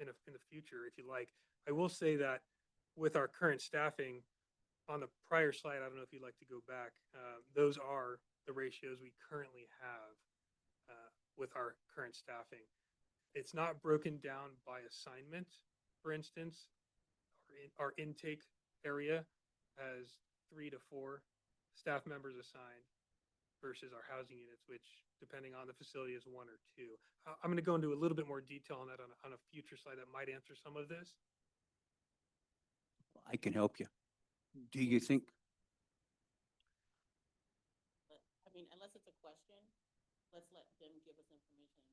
in the future if you like. I will say that with our current staffing, on the prior slide, I don't know if you'd like to go back, those are the ratios we currently have with our current staffing. It's not broken down by assignment, for instance. Our intake area has 3 to 4 staff members assigned versus our housing units, which depending on the facility is 1 or 2. I'm going to go into a little bit more detail on that on a future slide that might answer some of this. I can help you. Do you think, I mean, unless it's a question, let's let them give us information.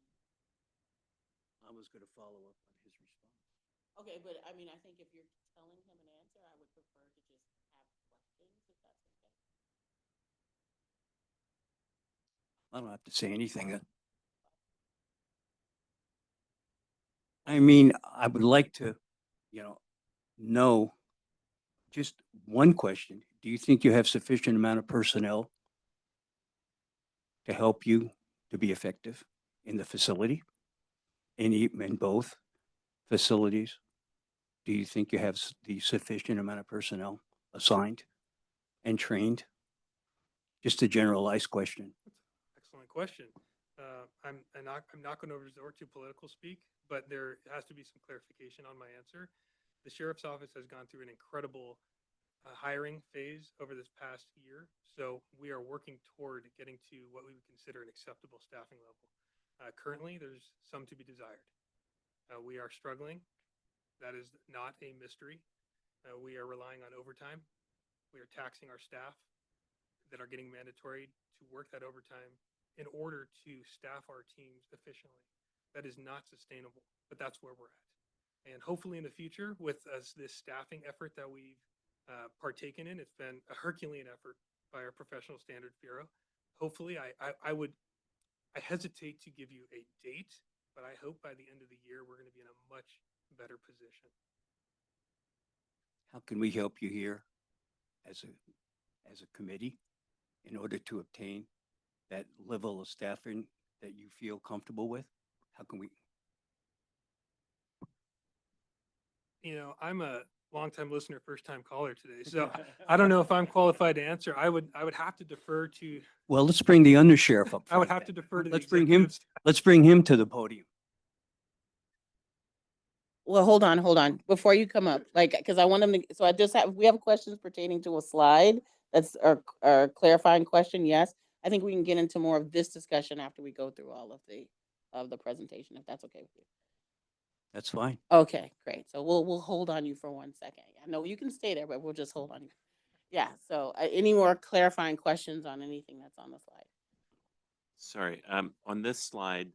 I was going to follow up on his response. Okay, but I mean, I think if you're telling him an answer, I would prefer to just have questions, if that's okay. I don't have to say anything. I mean, I would like to, know just one question. Do you think you have sufficient amount of personnel to help you to be effective in the facility? In both facilities? Do you think you have the sufficient amount of personnel assigned and trained? Just a generalized question. Excellent question. I'm not going to resort to political speak, but there has to be some clarification on my answer. The sheriff's office has gone through an incredible hiring phase over this past year, so we are working toward getting to what we would consider an acceptable staffing level. Currently, there's some to be desired. We are struggling. That is not a mystery. We are relying on overtime. We are taxing our staff that are getting mandatory to work that overtime in order to staff our teams efficiently. That is not sustainable, but that's where we're at. And hopefully in the future, with this staffing effort that we've partaken in, it's been a Herculean effort by our Professional Standards Bureau. Hopefully, I hesitate to give you a date, but I hope by the end of the year, we're going to be in a much better position. How can we help you here as a committee in order to obtain that level of staffing that you feel comfortable with? How can we? I'm a longtime listener, first time caller today, so I don't know if I'm qualified to answer. I would have to defer to. Well, let's bring the undersheriff up. I would front have to then. defer to. Let's the bring him. executives. Let's bring him to the podium. Well, hold on, before you come up, because I want them to, so we have questions pertaining to a slide, that's our clarifying question, yes. I think we can get into more of this discussion after we go through all of the presentation, if that's okay with you. That's fine. Okay, great. So we'll hold on you for 1 second. I know you can stay there, but we'll just hold on you. Yeah, so any more clarifying questions on anything that's on the slide? Sorry, on this slide,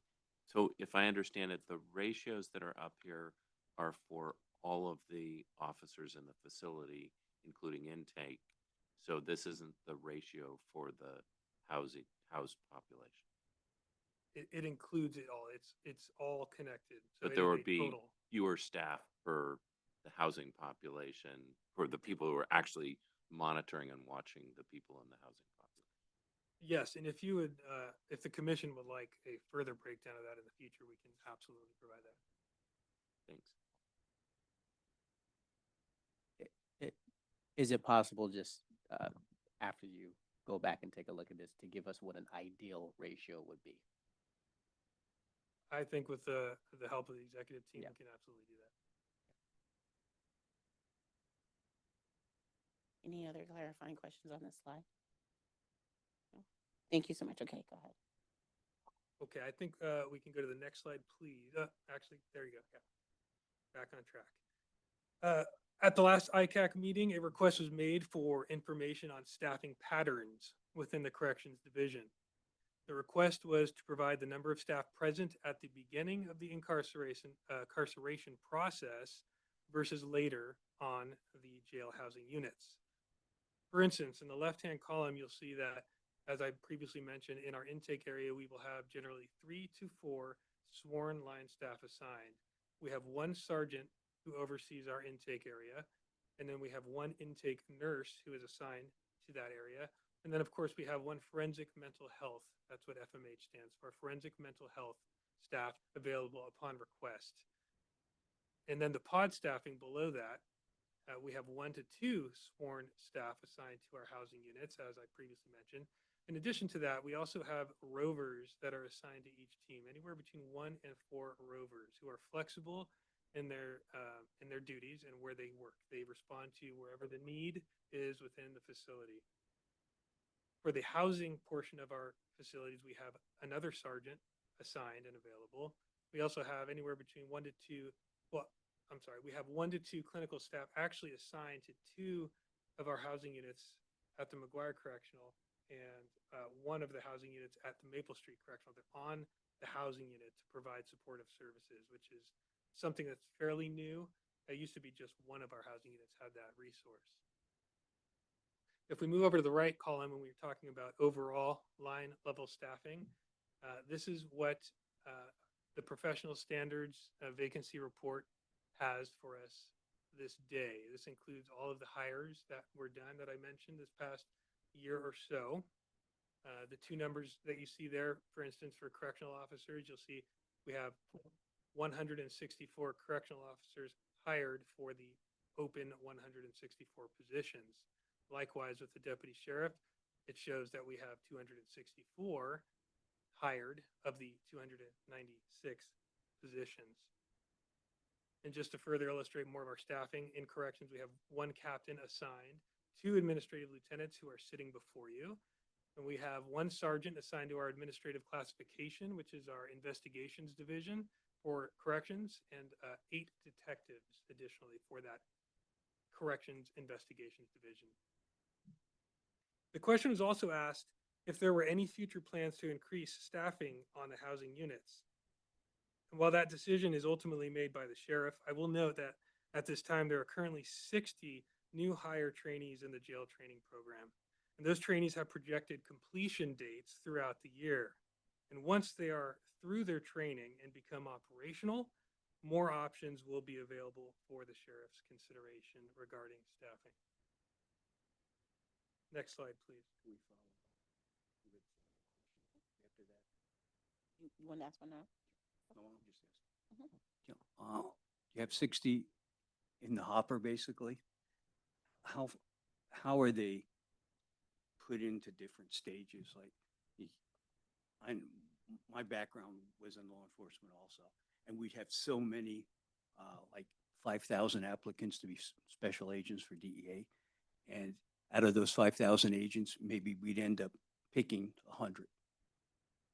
so if I understand it, the ratios that are up here are for all of the officers in the facility, including intake. So this isn't the ratio for the housed population. It includes it all. It's all connected. So But it there is would a be total. fewer staff for the housing population, for the people who are actually monitoring and watching the people in the housing population. Yes, and if you would, if the commission would like a further breakdown of that in the future, we can absolutely provide that. Thanks. Is it possible just after you go back and take a look at this to give us what an ideal ratio would be? I think with the help of the executive team, Yeah. we can absolutely do that. Any other clarifying questions on this slide? No? Thank you so much. Okay, go ahead. Okay, I think we can go to the next slide, please. Actually, there you go. Yeah. Back on track. At the last ICAC meeting, a request was made for information on staffing patterns within the Corrections Division. The request was to provide the number of staff present at the beginning of the incarceration process versus later on the jail housing units. For instance, in the left-hand column, you'll see that, as I previously mentioned, in our intake area, we will have generally 3 to 4 sworn line staff assigned. We have one sergeant who oversees our intake area, and then we have one intake nurse who is assigned to that area. And then, of course, we have one forensic mental health. That's what FMH stands for, forensic mental health staff available upon request. And then the pod staffing below that, we have 1 to 2 sworn staff assigned to our housing units, as I previously mentioned. In addition to that, we also have rovers that are assigned to each team, anywhere between 1 and 4 rovers who are flexible in their duties and where they work. They respond to wherever the need is within the facility. For the housing portion of our facilities, we have another sergeant assigned and available. We also have anywhere between 1 to 2, we have 1 to 2 clinical staff actually assigned to 2 of our housing units at the McGuire Correctional and 1 of the housing units at the Maple Street Correctional. They're on the housing unit to provide supportive services, which is something that's fairly new. It used to be just 1 of our housing units had that resource. If we move over to the right column, when we're talking about overall line level staffing, this is what the professional standards vacancy report has for us this day. This includes all of the hires that were done that I mentioned this past year or so. The 2 numbers that you see there, for instance, for correctional officers, you'll see we have 164 correctional officers hired for the open 164 positions. Likewise, with the deputy sheriff, it shows that we have 264 hired of the 296 positions. And just to further illustrate more of our staffing in corrections, we have 1 captain assigned, 2 administrative lieutenants who are sitting before you. And we have 1 sergeant assigned to our administrative classification, which is our investigations division for corrections, and 8 detectives additionally for that corrections investigations division. The question was also asked if there were any future plans to increase staffing on the housing units. And while that decision is ultimately made by the sheriff, I will note that at this time there are currently 60 new hire trainees in the jail training program. And those trainees have projected completion dates throughout the year. And once they are through their training and become operational, more options will be available for the sheriff's consideration regarding staffing. Next slide, please. You want to ask one now? No, I'm just asking. You have 60 in the hopper, basically. How are they put into different stages? Like, my background was in law enforcement also, and we'd have so many, like 5,000 applicants to be special agents for DEA, and out of those 5,000 agents, maybe we'd end up picking 100.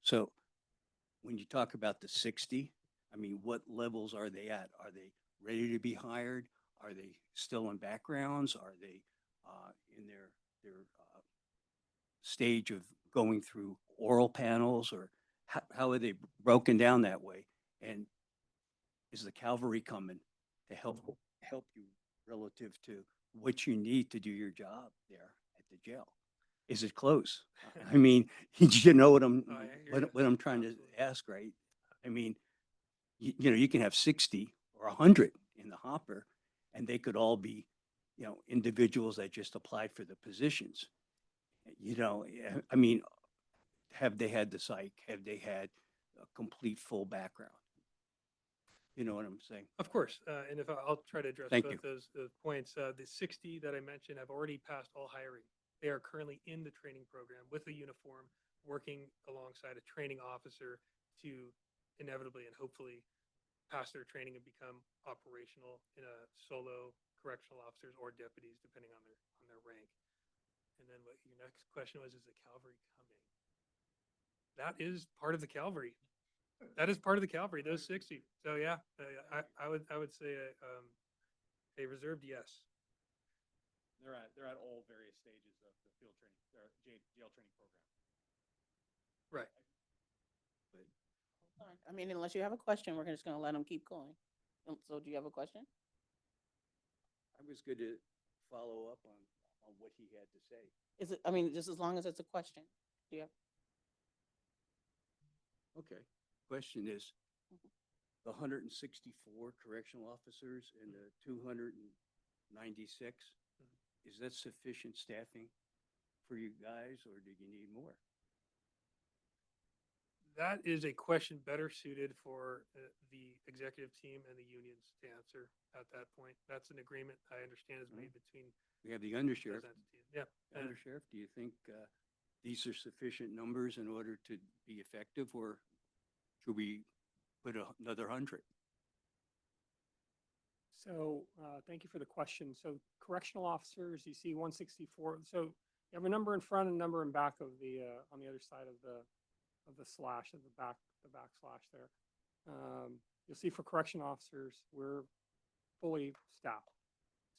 So when you talk about the 60, I mean, what levels are they at? Are they ready to be hired? Are they still in backgrounds? Are they in their stage of going through oral panels, or how are they broken down that way? And is the cavalry coming to help you relative to what you need to do your job there at the jail? Is it close? I mean, you know what I'm trying to ask, right? I mean, you know, you can have 60 or 100 in the hopper, and they could all be, you know, individuals that just applied for the positions. You know, I mean, have they had the psych? Have they had a complete full background? You know what I'm saying? Of course, and if I'll try to address Thank both you. those points. The 60 that I mentioned have already passed all hiring. They are currently in the training program with a uniform, working alongside a training officer to inevitably and hopefully pass their training and become operational in a solo correctional officers or deputies, depending on their rank. And then what your next question was, is the cavalry coming? That is part of the cavalry. That is part of the cavalry, those 60. So yeah, I would say a reserved yes. They're at all various stages of the field training, or jail training program. Right. I mean, unless you have a question, we're just gonna let them keep going. So do you have a question? I was going to follow up on what he had to say. Is it, I mean, just as long as it's a question. Do you have? Okay. Question is, Mhm. the 164 correctional officers and the 296, is that sufficient staffing for you guys, or do you need more? That is a question better suited for the executive team and the unions to answer at that point. That's an agreement I understand is made between We have the those undersheriff. entities. Yeah. Undersheriff, do you think these are sufficient numbers in order to be effective, or should we put another 100? So thank you for the question. So correctional officers, you see 164. So you have a number in front and a number in back of the on the other side of the slash of the backslash there. You'll see for correction officers, we're fully staffed.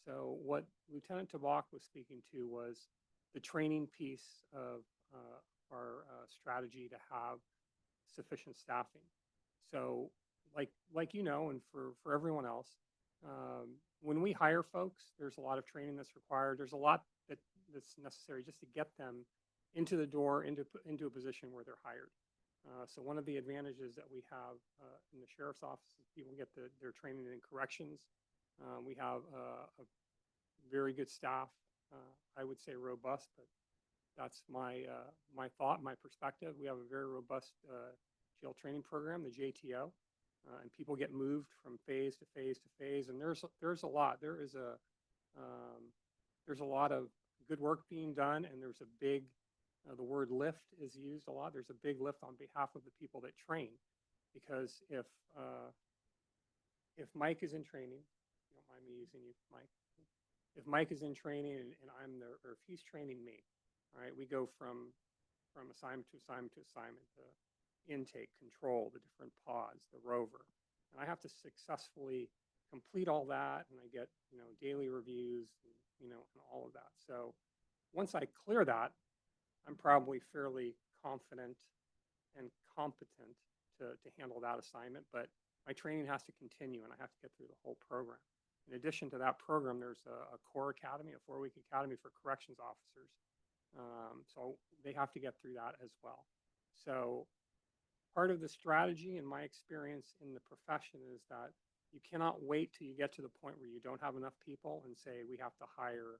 So what Lieutenant Tabak was speaking to was the training piece of our strategy to have sufficient staffing. So like you know, and for everyone else, when we hire folks, there's a lot of training that's required. There's a lot that's necessary just to get them into the door, into a position where they're hired. So one of the advantages that we have in the sheriff's office is people get their training in corrections. We have a very good staff. I would say robust, but that's my thought, my perspective. We have a very robust jail training program, the JTO, and people get moved from phase to phase to phase. And there's a lot. There's a lot of good work being done, and there's a big the word lift is used a lot. There's a big lift on behalf of the people that train, because if Mike is in training, you don't mind me using you, Mike. If Mike is in training and I'm there, or if he's training me, all right, we go from assignment to assignment to assignment, the intake, control, the different pods, the rover, and I have to successfully complete all that, and I get daily reviews, and all of that. So once I clear that, I'm probably fairly confident and competent to handle that assignment, but my training has to continue and I have to get through the whole program. In addition to that program, there's a core academy, a 4-week academy for corrections officers. So they have to get through that as well. So part of the strategy, in my experience in the profession, is that you cannot wait till you get to the point where you don't have enough people and say we have to hire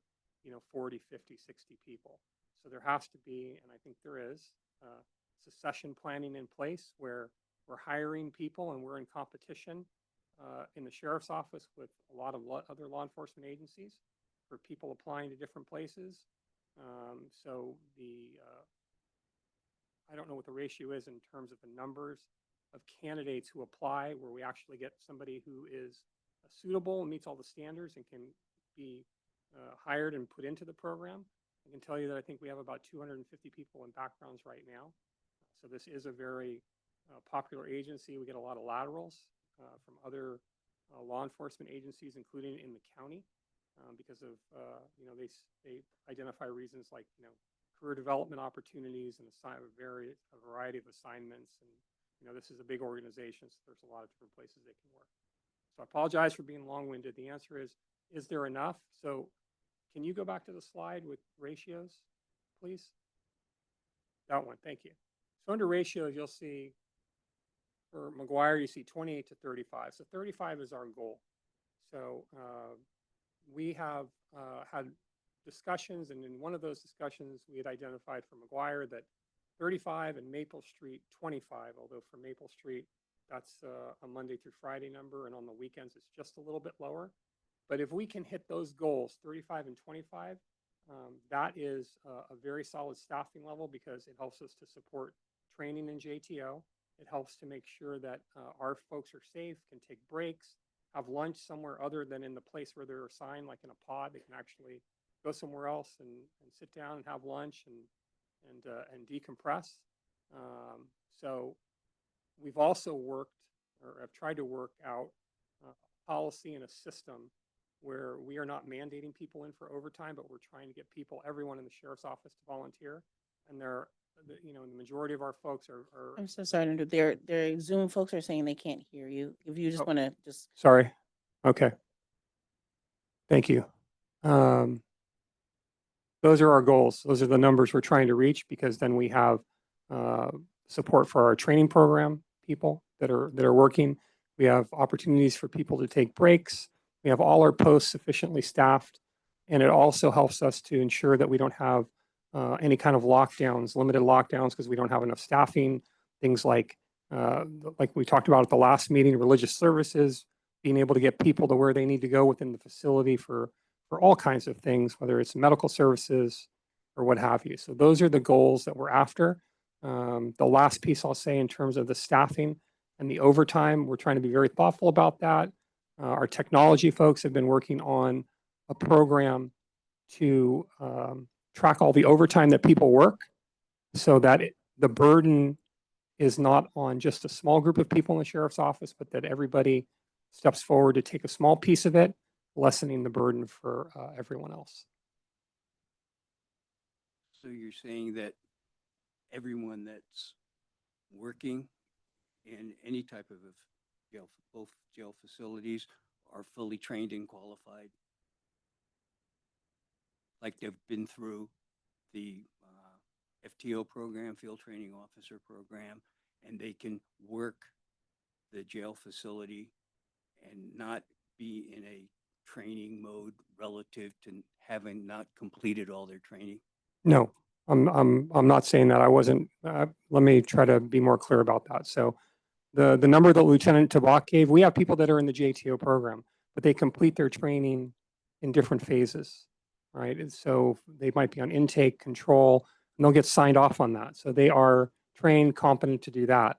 40, 50, 60 people. So there has to be, and I think there is, succession planning in place where we're hiring people and we're in competition in the sheriff's office with a lot of other law enforcement agencies for people applying to different places. So I don't know what the ratio is in terms of the numbers of candidates who apply, where we actually get somebody who is suitable and meets all the standards and can be hired and put into the program. I can tell you that I think we have about 250 people in backgrounds right now. So this is a very popular agency. We get a lot of laterals from other law enforcement agencies, including in the county, because of, they identify reasons like, career development opportunities and a variety of assignments. And, this is a big organization, so there's a lot of different places they can work. So I apologize for being long-winded. The answer is there enough? So can you go back to the slide with ratios, please? That one, thank you. So under ratios, you'll see for McGuire, you see 28 to 35. So 35 is our goal. So we have had discussions, and in one of those discussions, we had identified for McGuire that 35 and Maple Street 25, although for Maple Street, that's a Monday through Friday number, and on the weekends, it's just a little bit lower. But if we can hit those goals, 35 and 25, that is a very solid staffing level, because it helps us to support training in JTO. It helps to make sure that our folks are safe, can take breaks, have lunch somewhere other than in the place where they're assigned, like in a pod. They can actually go somewhere else and sit down and have lunch and decompress. So we've also worked or have tried to work out a policy and a system where we are not mandating people in for overtime, but we're trying to get people, everyone in the sheriff's office to volunteer. And the majority of our folks are. I'm so sorry, their Zoom folks are saying they can't hear you. If you just Oh. want to just. Sorry. Okay. Thank you. Those are our goals. Those are the numbers we're trying to reach, because then we have support for our training program people that are working. We have opportunities for people to take breaks. We have all our posts sufficiently staffed, and it also helps us to ensure that we don't have any kind of lockdowns, limited lockdowns, because we don't have enough staffing. Things like we talked about at the last meeting, religious services, being able to get people to where they need to go within the facility for all kinds of things, whether it's medical services or what have you. So those are the goals that we're after. The last piece I'll say in terms of the staffing and the overtime, we're trying to be very thoughtful about that. Our technology folks have been working on a program to track all the overtime that people work, so that the burden is not on just a small group of people in the sheriff's office, but that everybody steps forward to take a small piece of it, lessening the burden for everyone else. So you're saying that everyone that's working in any type of jail, both jail facilities, are fully trained and qualified? Like they've been through the FTO program, Field Training Officer program, and they can work the jail facility and not be in a training mode relative to having not completed all their training? No, I'm not saying that. I wasn't. Let me try to be more clear about that. So the number that Lieutenant Tabak gave, we have people that are in the JTO program, but they complete their training in different phases, right? And so they might be on intake, control, and they'll get signed off on that. So they are trained, competent to do that.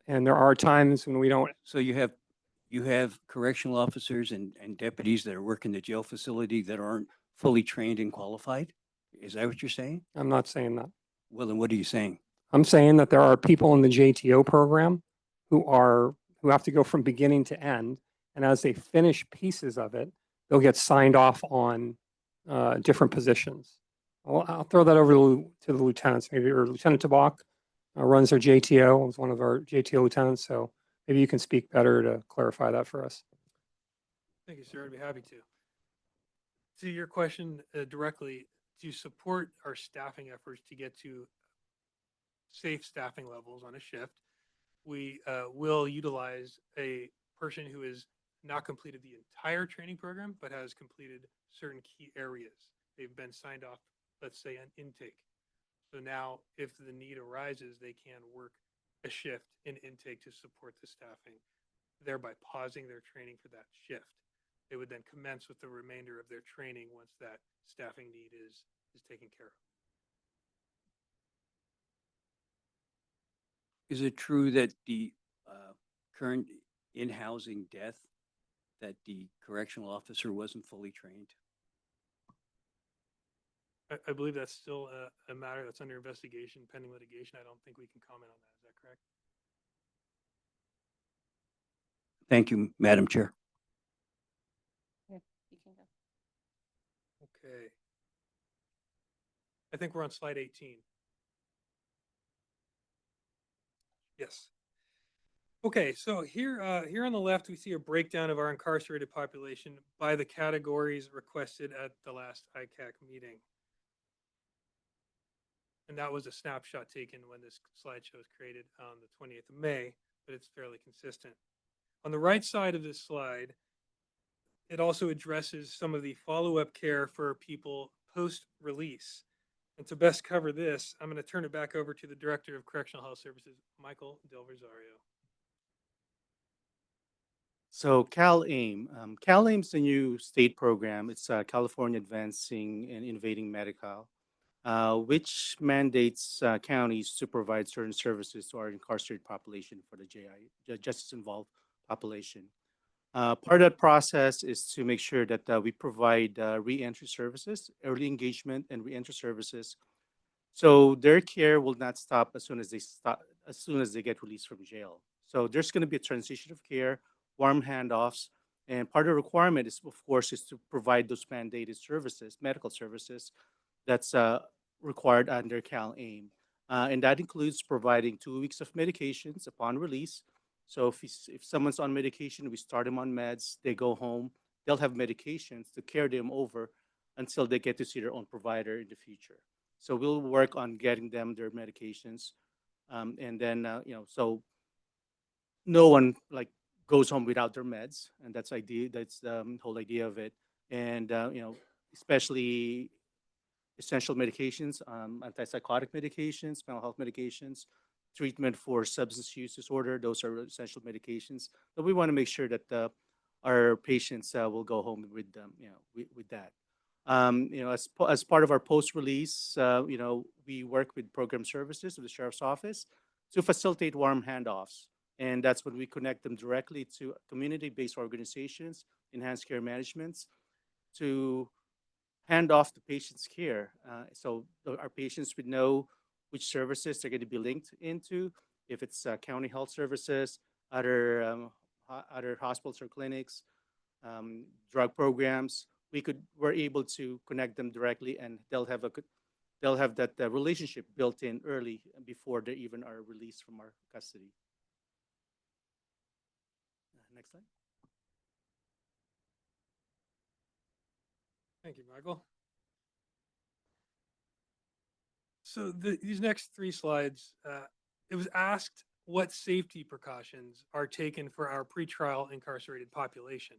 And there are times when we don't. So you have correctional officers and deputies that are working the jail facility that aren't fully trained and qualified? Is that what you're saying? I'm not saying that. Well, then what are you saying? I'm saying that there are people in the JTO program who have to go from beginning to end. And as they finish pieces of it, they'll get signed off on different positions. I'll throw that over to the lieutenants, maybe, or Lieutenant Tabak runs our JTO, was one of our JTO lieutenants. So maybe you can speak better to clarify that for us. Thank you, sir. I'd be happy to. To your question directly, to support our staffing efforts to get to safe staffing levels on a shift, we will utilize a person who has not completed the entire training program, but has completed certain key areas. They've been signed off, let's say, on intake. So now, if the need arises, they can work a shift in intake to support the staffing, thereby pausing their training for that shift. They would then commence with the remainder of their training once that staffing need is taken care of. Is it true that the current in-housing death, that the correctional officer wasn't fully trained? I believe that's still a matter that's under investigation, pending litigation. I don't think we can comment on that. Is that correct? Thank you, Madam Chair. You can go. Okay. I think we're on slide 18. Yes. Okay, so here on the left, we see a breakdown of our incarcerated population by the categories requested at the last ICAC meeting. And that was a snapshot taken when this slideshow was created on the 20th of May, but it's fairly consistent. On the right side of this slide, it also addresses some of the follow-up care for people post-release. And to best cover this, I'm going to turn it back over to the Director of Correctional Health Services, Michael Del Rosario. So CalAIM is a new state program. It's California Advancing and Innovating Medical. which mandates counties to provide certain services to our incarcerated population for the justice involved population. Part of that process is to make sure that we provide reentry services, early engagement, and reentry services, so their care will not stop as soon as they get released from jail. So there's going to be a transition of care, warm handoffs, and part of the requirement is, of course, is to provide those mandated services, medical services, that's required under CalAIM. And that includes providing 2 weeks of medications upon release. So if someone's on medication, we start them on meds, they go home, they'll have medications to carry them over until they get to see their own provider in the future. So we'll work on getting them their medications. And then, so no one like goes home without their meds. And that's idea. That's the whole idea of it. And, especially essential medications, antipsychotic medications, mental health medications, treatment for substance use disorder. Those are essential medications. But we want to make sure that our patients will go home with them, with that. As part of our post-release, we work with program services of the sheriff's office to facilitate warm handoffs. And that's when we connect them directly to community-based organizations, enhanced care managements, to hand off the patient's care. So our patients would know which services they're going to be linked into, if it's county health services, other hospitals or clinics, drug programs. We're able to connect them directly, and they'll have that relationship built in early before they even are released from our custody. Next slide. Thank you, Michael. So these next 3 slides, it was asked what safety precautions are taken for our pretrial incarcerated population.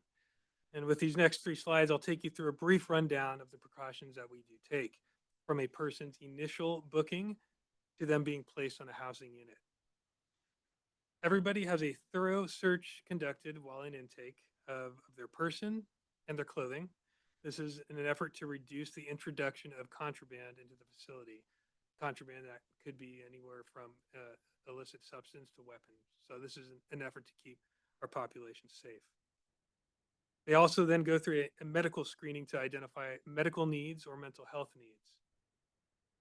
And with these next 3 slides, I'll take you through a brief rundown of the precautions that we do take, from a person's initial booking to them being placed on a housing unit. Everybody has a thorough search conducted while in intake of their person and their clothing. This is in an effort to reduce the introduction of contraband into the facility. Contraband that could be anywhere from illicit substance to weapons. So this is an effort to keep our population safe. They also then go through a medical screening to identify medical needs or mental health needs.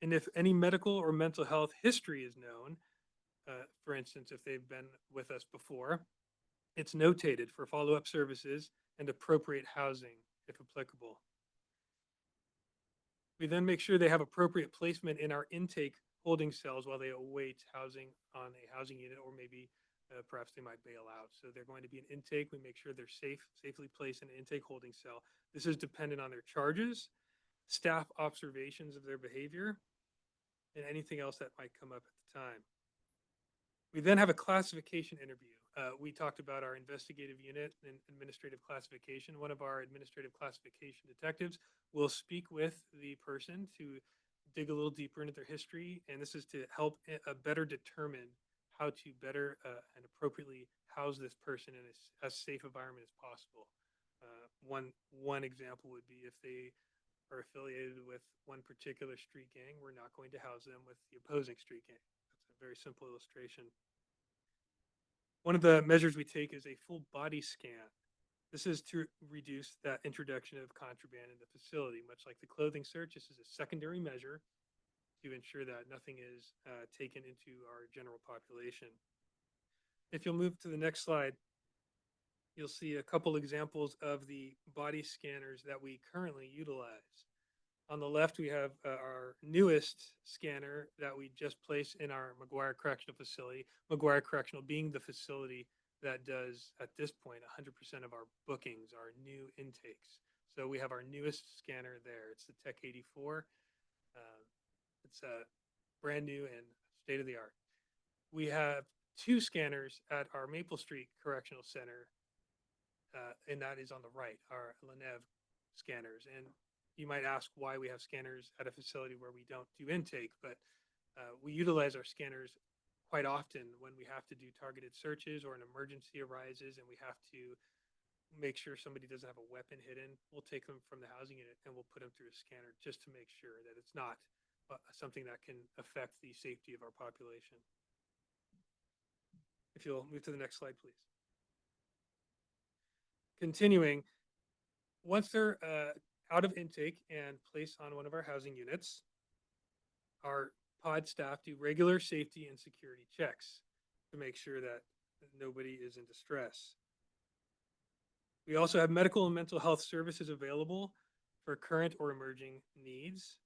And if any medical or mental health history is known, for instance, if they've been with us before, it's notated for follow-up services and appropriate housing, if applicable. We then make sure they have appropriate placement in our intake holding cells while they await housing on a housing unit, or maybe perhaps they might bail out. So they're going to be in intake. We make sure they're safely placed in an intake holding cell. This is dependent on their charges, staff observations of their behavior, and anything else that might come up at the time. We then have a classification interview. We talked about our investigative unit and administrative classification. One of our administrative classification detectives will speak with the person to dig a little deeper into their history, and this is to help better determine how to better and appropriately house this person in as safe environment as possible. One example would be if they are affiliated with one particular street gang, we're not going to house them with the opposing street gang. That's a very simple illustration. One of the measures we take is a full body scan. This is to reduce that introduction of contraband in the facility. Much like the clothing search, this is a secondary measure to ensure that nothing is taken into our general population. If you'll move to the next slide, you'll see a couple examples of the body scanners that we currently utilize. On the left, we have our newest scanner that we just placed in our McGuire Correctional Facility. McGuire Correctional being the facility that does, at this point, 100% of our bookings, our new intakes. So we have our newest scanner there. It's the Tech 84. It's brand new and state of the art. We have 2 scanners at our Maple Street Correctional Center, and that is on the right, our Lenev scanners. And you might ask why we have scanners at a facility where we don't do intake, but we utilize our scanners quite often when we have to do targeted searches or an emergency arises and we have to make sure somebody doesn't have a weapon hidden. We'll take them from the housing unit and we'll put them through a scanner just to make sure that it's not something that can affect the safety of our population. If you'll move to the next slide, please. Continuing, once they're out of intake and placed on one of our housing units, our pod staff do regular safety and security checks to make sure that nobody is in distress. We also have medical and mental health services available for current or emerging needs.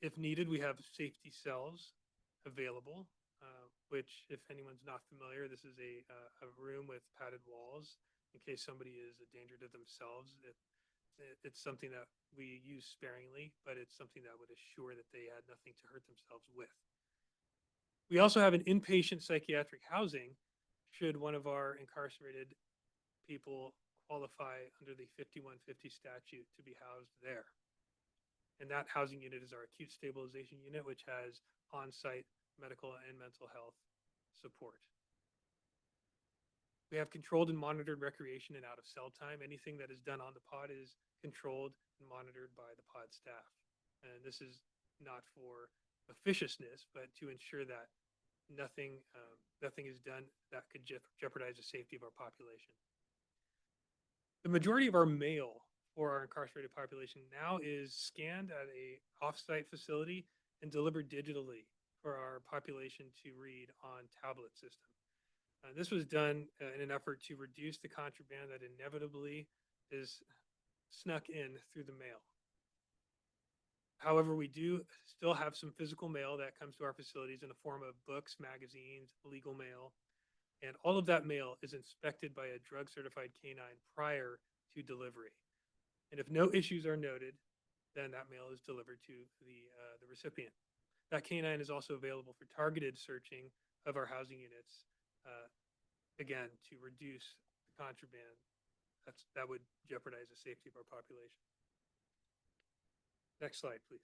If needed, we have safety cells available, which, if anyone's not familiar, this is a room with padded walls in case somebody is a danger to themselves. It's something that we use sparingly, but it's something that would assure that they had nothing to hurt themselves with. We also have an inpatient psychiatric housing should one of our incarcerated people qualify under the 5150 statute to be housed there. And that housing unit is our acute stabilization unit, which has on-site medical and mental health support. We have controlled and monitored recreation and out of cell time. Anything that is done on the pod is controlled and monitored by the pod staff. And this is not for officiousness, but to ensure that nothing is done that could jeopardize the safety of our population. The majority of our mail for our incarcerated population now is scanned at a off-site facility and delivered digitally for our population to read on tablet system. This was done in an effort to reduce the contraband that inevitably is snuck in through the mail. However, we do still have some physical mail that comes to our facilities in the form of books, magazines, legal mail, and all of that mail is inspected by a drug-certified canine prior to delivery. And if no issues are noted, then that mail is delivered to the recipient. That canine is also available for targeted searching of our housing units, again, to reduce the contraband that would jeopardize the safety of our population. Next slide, please.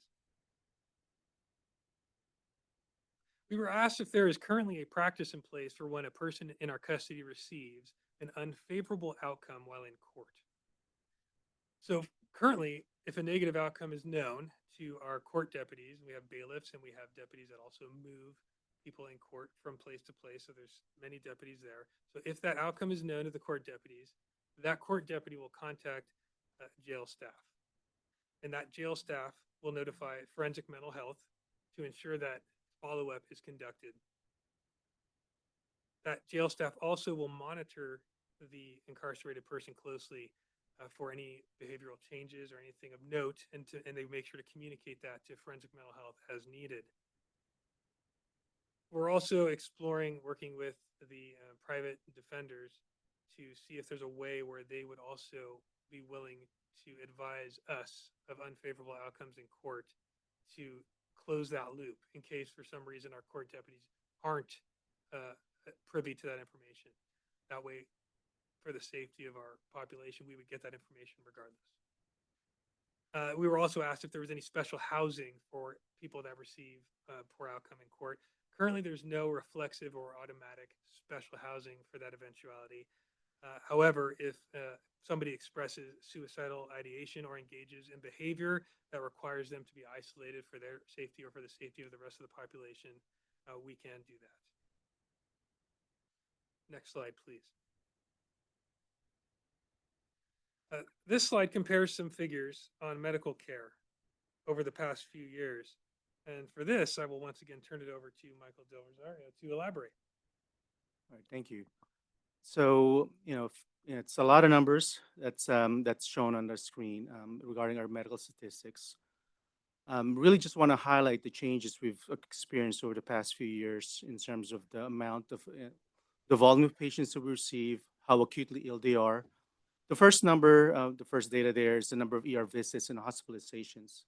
We were asked if there is currently a practice in place for when a person in our custody receives an unfavorable outcome while in court. So currently, if a negative outcome is known to our court deputies, we have bailiffs and we have deputies that also move people in court from place to place. So there's many deputies there. So if that outcome is known to the court deputies, that court deputy will contact jail staff. And that jail staff will notify forensic mental health to ensure that follow-up is conducted. That jail staff also will monitor the incarcerated person closely for any behavioral changes or anything of note, and they make sure to communicate that to forensic mental health as needed. We're also exploring working with the private defenders to see if there's a way where they would also be willing to advise us of unfavorable outcomes in court to close that loop in case for some reason our court deputies aren't privy to that information. That way, for the safety of our population, we would get that information regardless. We were also asked if there was any special housing for people that receive poor outcome in court. Currently, there's no reflexive or automatic special housing for that eventuality. However, if somebody expresses suicidal ideation or engages in behavior that requires them to be isolated for their safety or for the safety of the rest of the population, we can do that. Next slide, please. This slide compares some figures on medical care over the past few years. And for this, I will once again turn it over to Michael Del Rosario to elaborate. All right, thank you. So, it's a lot of numbers that's shown on the screen regarding our medical statistics. Really just want to highlight the changes we've experienced over the past few years in terms of the amount of the volume of patients that we receive, how acutely ill they are. The first number, the first data there is the number of ER visits and hospitalizations.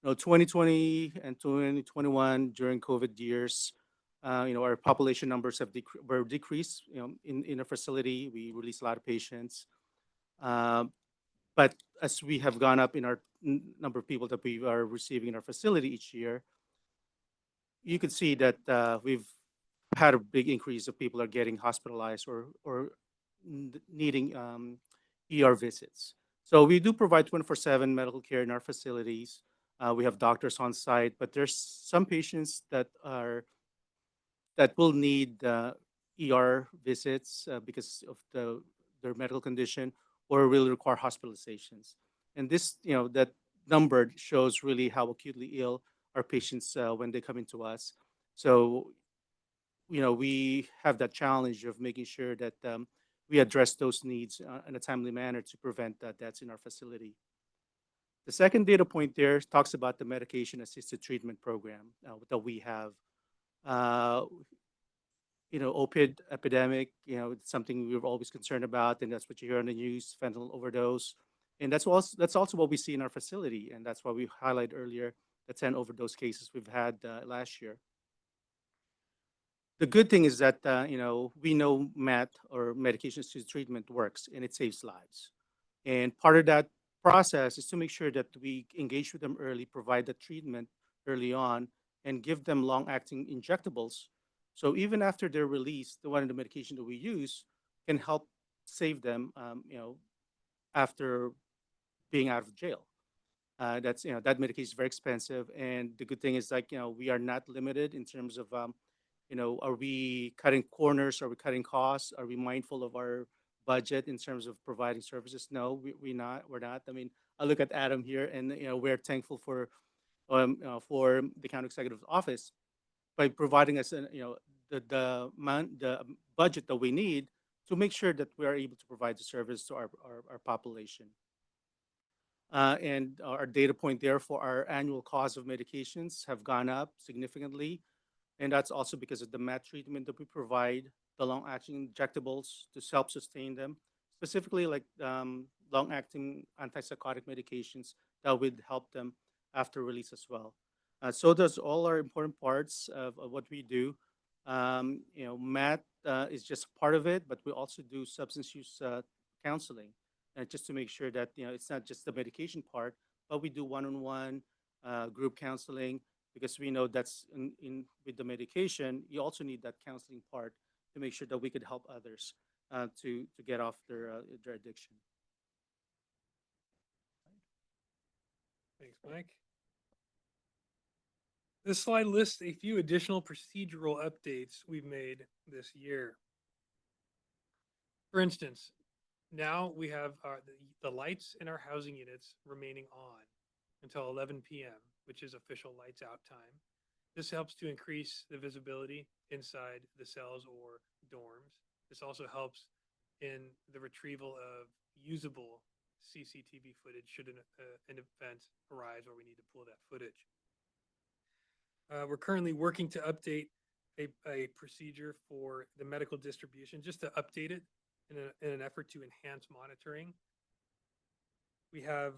2020 and 2021 during COVID years, our population numbers were decreased. In a facility, we released a lot of patients. But as we have gone up in our number of people that we are receiving in our facility each year, you can see that we've had a big increase of people are getting hospitalized or needing ER visits. So we do provide 24/7 medical care in our facilities. We have doctors on site, but there's some patients that will need ER visits because of their medical condition, or will require hospitalizations. And this, that number shows really how acutely ill our patients when they come into us. So, we have that challenge of making sure that we address those needs in a timely manner to prevent deaths in our facility. The second data point there talks about the medication assisted treatment program that we have. Uh, Opioid epidemic, it's something we were always concerned about, and that's what you hear on the news, fentanyl overdose. And that's also what we see in our facility, and that's why we highlighted earlier the 10 overdose cases we've had last year. The good thing is that, we know MAT, or medication assisted treatment, works and it saves lives. And part of that process is to make sure that we engage with them early, provide the treatment early on, and give them long-acting injectables. So even after they're released, the one of the medication that we use can help save them, after being out of jail. That medication is very expensive, and the good thing is, like, we are not limited in terms of, are we cutting corners? Are we cutting costs? Are we mindful of our budget in terms of providing services? No, we're not. We're not. I mean, I look at Adam here, and we're thankful for the county executive's office by providing us, the budget that we need to make sure that we are able to provide the service to our population. And our data point there for our annual cost of medications have gone up significantly. And that's also because of the MAT treatment that we provide, the long-acting injectables to help sustain them, specifically like long-acting antipsychotic medications that would help them after release as well. So those all are important parts of what we do. MAT is just part of it, but we also do substance use counseling, and just to make sure that it's not just the medication part, but we do one-on-one group counseling, because we know that's in with the medication, you also need that counseling part to make sure that we could help others to get off their addiction. Thanks, Mike. This slide lists a few additional procedural updates we've made this year. For instance, now we have the lights in our housing units remaining on until 11 p.m., which is official lights out time. This helps to increase the visibility inside the cells or dorms. This also helps in the retrieval of usable CCTV footage should an event arise where we need to pull that footage. We're currently working to update a procedure for the medical distribution, just to update it in an effort to enhance monitoring. We have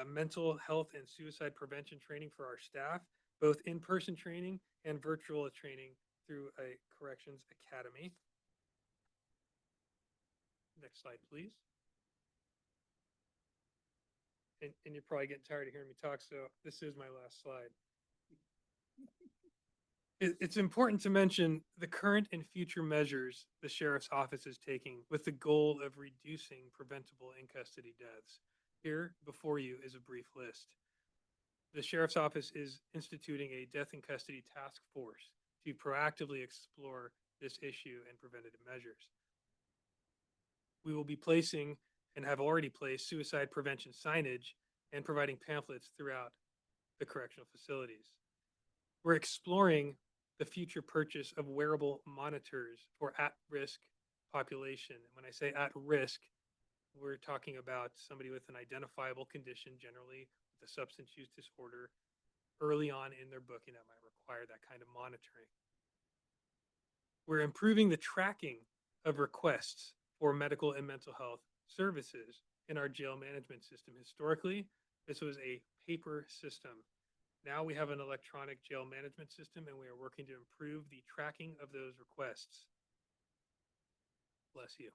mental health and suicide prevention training for our staff, both in-person training and virtual training through a corrections academy. Next slide, please. And you're probably getting tired of hearing me talk, so this is my last slide. It's important to mention the current and future measures the Sheriff's Office is taking with the goal of reducing preventable in-custody deaths. Here before you is a brief list. The Sheriff's Office is instituting a death in custody task force to proactively explore this issue and preventative measures. We will be placing and have already placed suicide prevention signage and providing pamphlets throughout the correctional facilities. We're exploring the future purchase of wearable monitors for at-risk population. And when I say at risk, we're talking about somebody with an identifiable condition, generally with a substance use disorder, early on in their booking that might require that kind of monitoring. We're improving the tracking of requests for medical and mental health services in our jail management system. Historically, this was a paper system. Now we have an electronic jail management system, and we are working to improve the tracking of those requests. Bless you.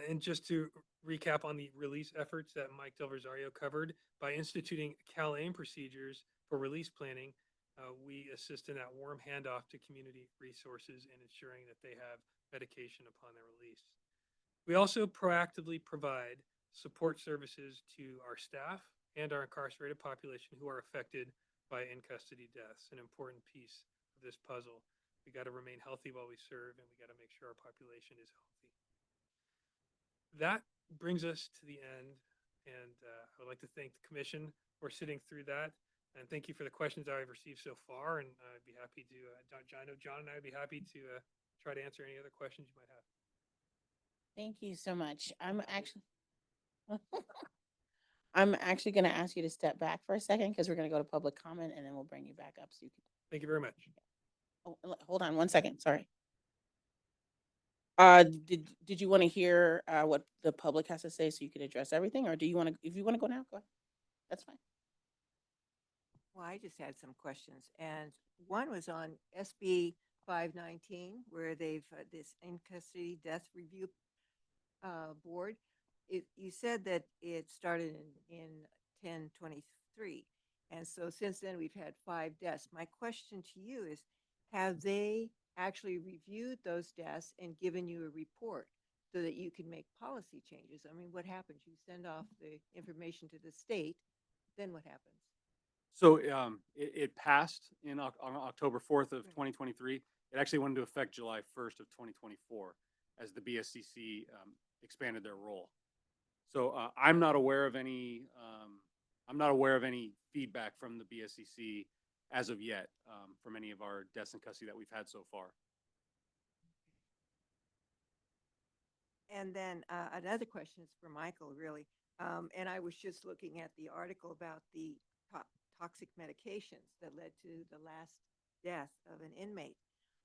And just to recap on the release efforts that Mike Del Rosario covered, by instituting CalAIM procedures for release planning, we assist in that warm handoff to community resources and ensuring that they have medication upon their release. We also proactively provide support services to our staff and our incarcerated population who are affected by in-custody deaths, an important piece of this puzzle. We got to remain healthy while we serve, and we got to make sure our population is healthy. That brings us to the end, and I would like to thank the commission for sitting through that, and thank you for the questions I've received so far, and I'd be happy to, I know John and I would be happy to try to answer any other questions you might have. Thank you so much. I'm actually going to ask you to step back for a second because we're going to go to public comment and then we'll bring you back up so you can. Thank you very much. Oh, hold on 1 second. Sorry. Did you want to hear what the public has to say so you could address everything, or do you want to? If you want to go now, go ahead. That's fine. Well, I just had some questions, and one was on SB 519, where they've this in custody death review board. You said that it started in 1023, and so since then we've had 5 deaths. My question to you is, have they actually reviewed those deaths and given you a report so that you can make policy changes? I mean, what happens? You send off the information to the state, then what happens? So it passed on October 4th of 2023. It actually went into effect July 1st of 2024 as the BSCC expanded their role. So I'm not aware of any feedback from the BSCC as of yet from any of our deaths in custody that we've had so far. And then another question is for Michael, really. And I was just looking at the article about the toxic medications that led to the last death of an inmate.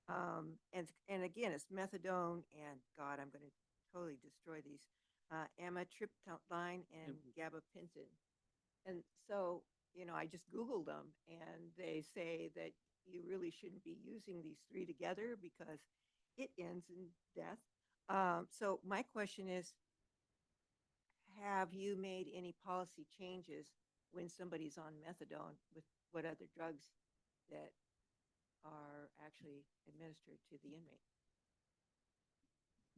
And again, it's methadone and, God, I'm going to totally destroy these, amitriptyline and gabapentin. And so, you know, I just Googled them, and they say that you really shouldn't be using these 3 together because it ends in death. So my question is, have you made any policy changes when somebody's on methadone with what other drugs that are actually administered to the inmate?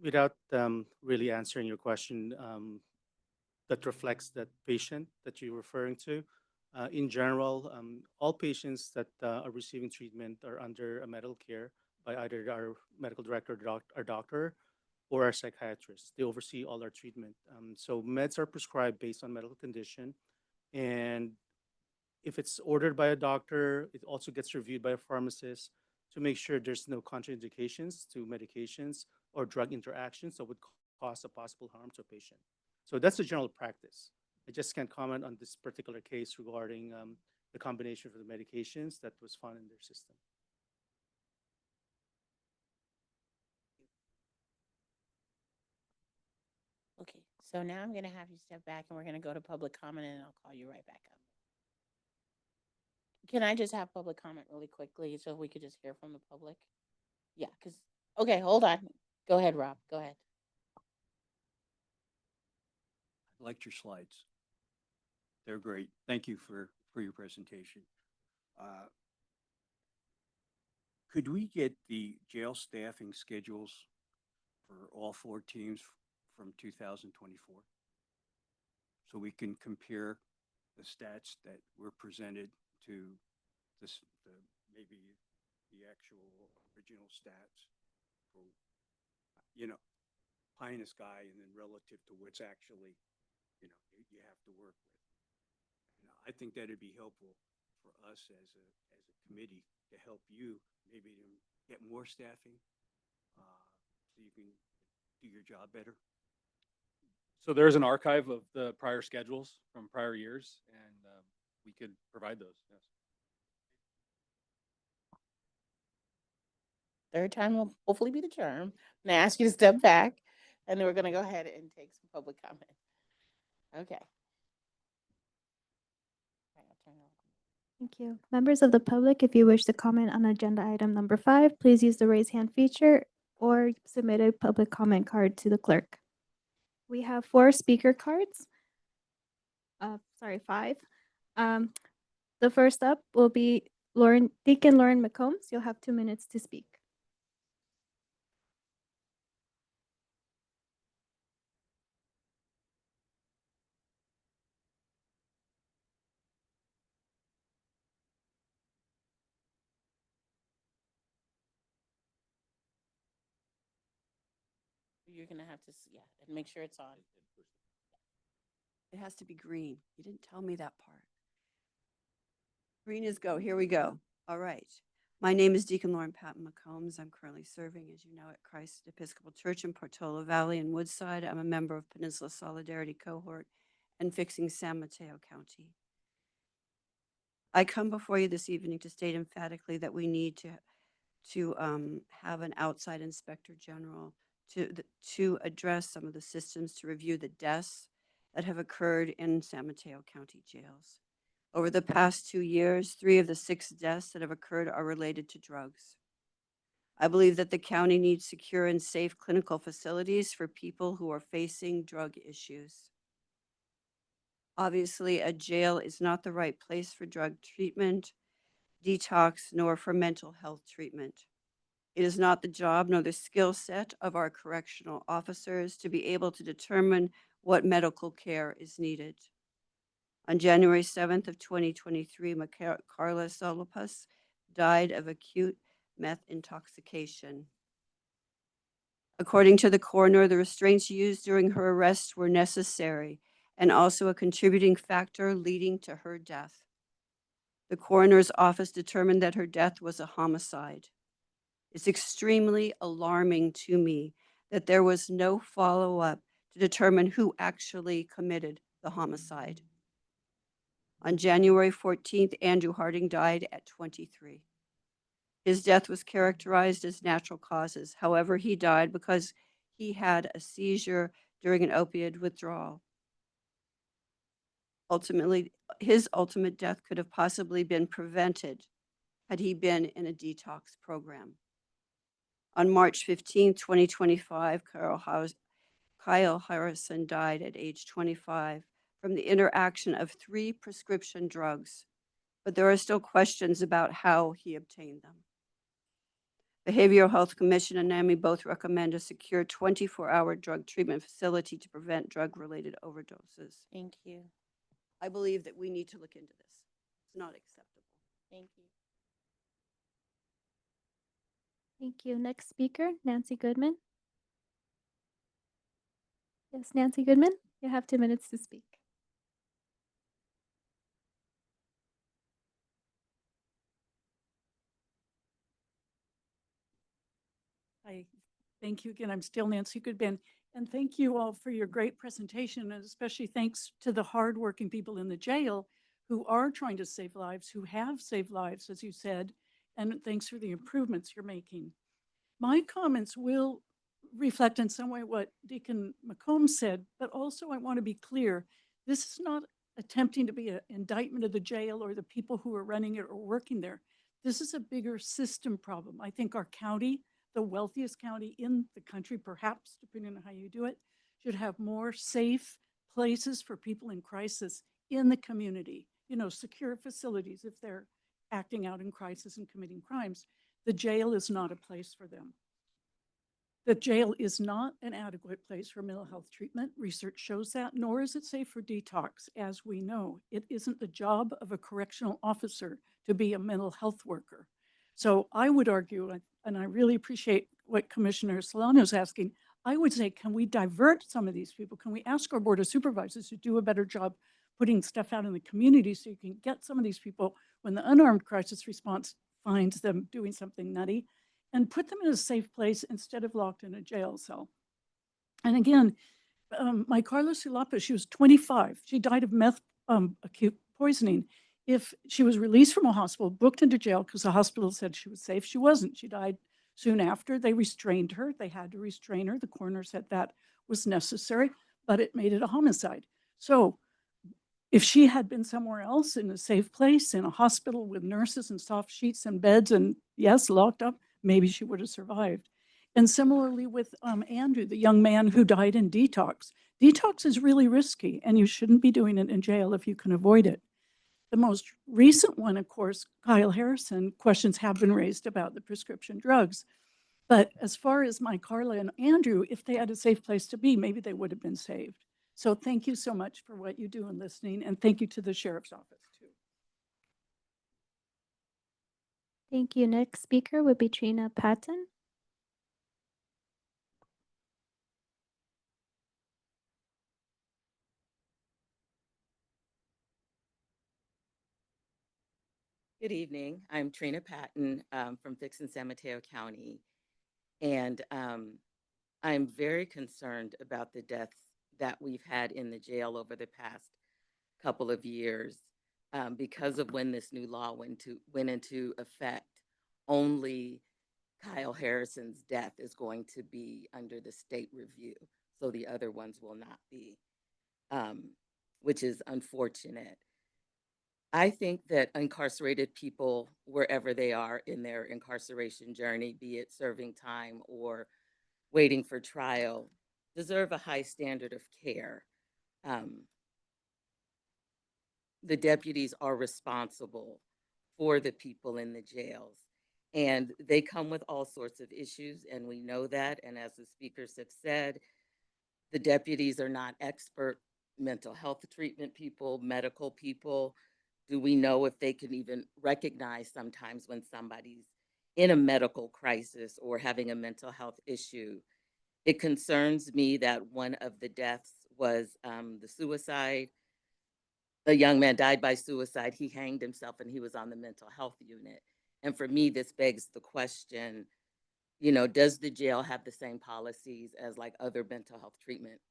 Without really answering your question, that reflects that patient that you're referring to. In general, all patients that are receiving treatment are under a medical care by either our medical director, our doctor, or our psychiatrist. They oversee all our treatment. So meds are prescribed based on medical condition. And if it's ordered by a doctor, it also gets reviewed by a pharmacist to make sure there's no contraindications to medications or drug interactions that would cause a possible harm to a patient. So that's the general practice. I just can't comment on this particular case regarding the combination of the medications that was found in their system. Okay, so now I'm going to have you step back and we're going to go to public comment and I'll call you right back up. Can I just have public comment really quickly so we could just hear from the public? Yeah, because, okay, hold on. Go ahead, Rob. Go ahead. I liked your slides. They're great. Thank you for your presentation. Could we get the jail staffing schedules for all 4 teams from 2024? So we can compare the stats that were presented to maybe the actual original stats for, you know, pie in the sky, and then relative to what's actually, you know, you have to work with. And I think that'd be helpful for us as a committee to help you maybe to get more staffing so you can do your job better. So there's an archive of the prior schedules from prior years, and we could provide those. Yes. Third time will hopefully be the charm. I'm going to ask you to step back, and then we're going to go ahead and take some public comment. Okay. Thank you. Members of the public, if you wish to comment on agenda item number 5, please use the raise hand feature or submit a public comment card to the clerk. We have 4 speaker cards. 5. The first up will be Deacon Lauren McCombs. You'll have 2 minutes to speak. You're gonna have to, yeah, and make sure it's on. It has to be green. You didn't tell me that part. Green is go. Here we go. All right. My name is Deacon Lauren Patton McCombs. I'm currently serving, as you know, at Christ Episcopal Church in Portola Valley and Woodside. I'm a member of Peninsula Solidarity Cohort and Fixing San Mateo County. I come before you this evening to state emphatically that we need to have an outside inspector general to address some of the systems, to review the deaths that have occurred in San Mateo County jails. Over the past 2 years, 3 of the 6 deaths that have occurred are related to drugs. I believe that the county needs secure and safe clinical facilities for people who are facing drug issues. Obviously, a jail is not the right place for drug treatment, detox, nor for mental health treatment. It is not the job nor the skill set of our correctional officers to be able to determine what medical care is needed. On January 7th of 2023, Carla Solopas died of acute meth intoxication. According to the coroner, the restraints used during her arrest were necessary and also a contributing factor leading to her death. The coroner's office determined that her death was a homicide. It's extremely alarming to me that there was no follow-up to determine who actually committed the homicide. On January 14th, Andrew Harding died at 23. His death was characterized as natural causes. However, he died because he had a seizure during an opioid withdrawal. Ultimately, his ultimate death could have possibly been prevented had he been in a detox program. On March 15, 2025, Kyle Harrison died at age 25 from the interaction of 3 prescription drugs, but there are still questions about how he obtained them. Behavioral Health Commission and NAMI both recommend a secure 24-hour drug treatment facility to prevent drug-related overdoses. Thank you. I believe that we need to look into this. It's not acceptable. Thank you. Thank you. Next speaker, Nancy Goodman. Yes, Nancy Goodman, you have 2 minutes to speak. Hi, thank you again. I'm still Nancy Goodman. And thank you all for your great presentation, and especially thanks to the hardworking people in the jail who are trying to save lives, who have saved lives, as you said, and thanks for the improvements you're making. My comments will reflect in some way what Deacon McComb said, but also I want to be clear, this is not attempting to be an indictment of the jail or the people who are running it or working there. This is a bigger system problem. I think our county, the wealthiest county in the country, perhaps, depending on how you do it, should have more safe places for people in crisis in the community, you know, secure facilities if they're acting out in crisis and committing crimes. The jail is not a place for them. The jail is not an adequate place for mental health treatment. Research shows that, nor is it safe for detox. As we know, it isn't the job of a correctional officer to be a mental health worker. So I would argue, and I really appreciate what Commissioner Solano is asking, I would say, can we divert some of these people? Can we ask our Board of Supervisors to do a better job putting stuff out in the community so you can get some of these people when the unarmed crisis response finds them doing something nutty, and put them in a safe place instead of locked in a jail cell. And again, my Carla Sulapa, she was 25. She died of meth acute poisoning. If she was released from a hospital, booked into jail because the hospital said she was safe, she wasn't. She died soon after. They restrained her. They had to restrain her. The coroner said that was necessary, but it made it a homicide. So if she had been somewhere else in a safe place, in a hospital with nurses and soft sheets and beds and, yes, locked up, maybe she would have survived. And similarly with Andrew, the young man who died in detox. Detox is really risky, and you shouldn't be doing it in jail if you can avoid it. The most recent one, of course, Kyle Harrison, questions have been raised about the prescription drugs. But as far as my Carla and Andrew, if they had a safe place to be, maybe they would have been saved. So thank you so much for what you do in listening, and thank you to the Sheriff's Office too. Thank you. Next speaker would be Trina Patton. Good evening. I'm Trina Patton from Dixon San Mateo County. And I'm very concerned about the deaths that we've had in the jail over the past couple of years because of when this new law went into effect. Only Kyle Harrison's death is going to be under the state review, so the other ones will not be, which is unfortunate. I think that incarcerated people, wherever they are in their incarceration journey, be it serving time or waiting for trial, deserve a high standard of care. The deputies are responsible for the people in the jails, and they come with all sorts of issues, and we know that. And as the speakers have said, the deputies are not expert mental health treatment people, medical people. Do we know if they can even recognize sometimes when somebody's in a medical crisis or having a mental health issue? It concerns me that one of the deaths was the suicide. A young man died by suicide. He hanged himself and he was on the mental health unit. And for me, this begs the question, does the jail have the same policies as like other mental health treatment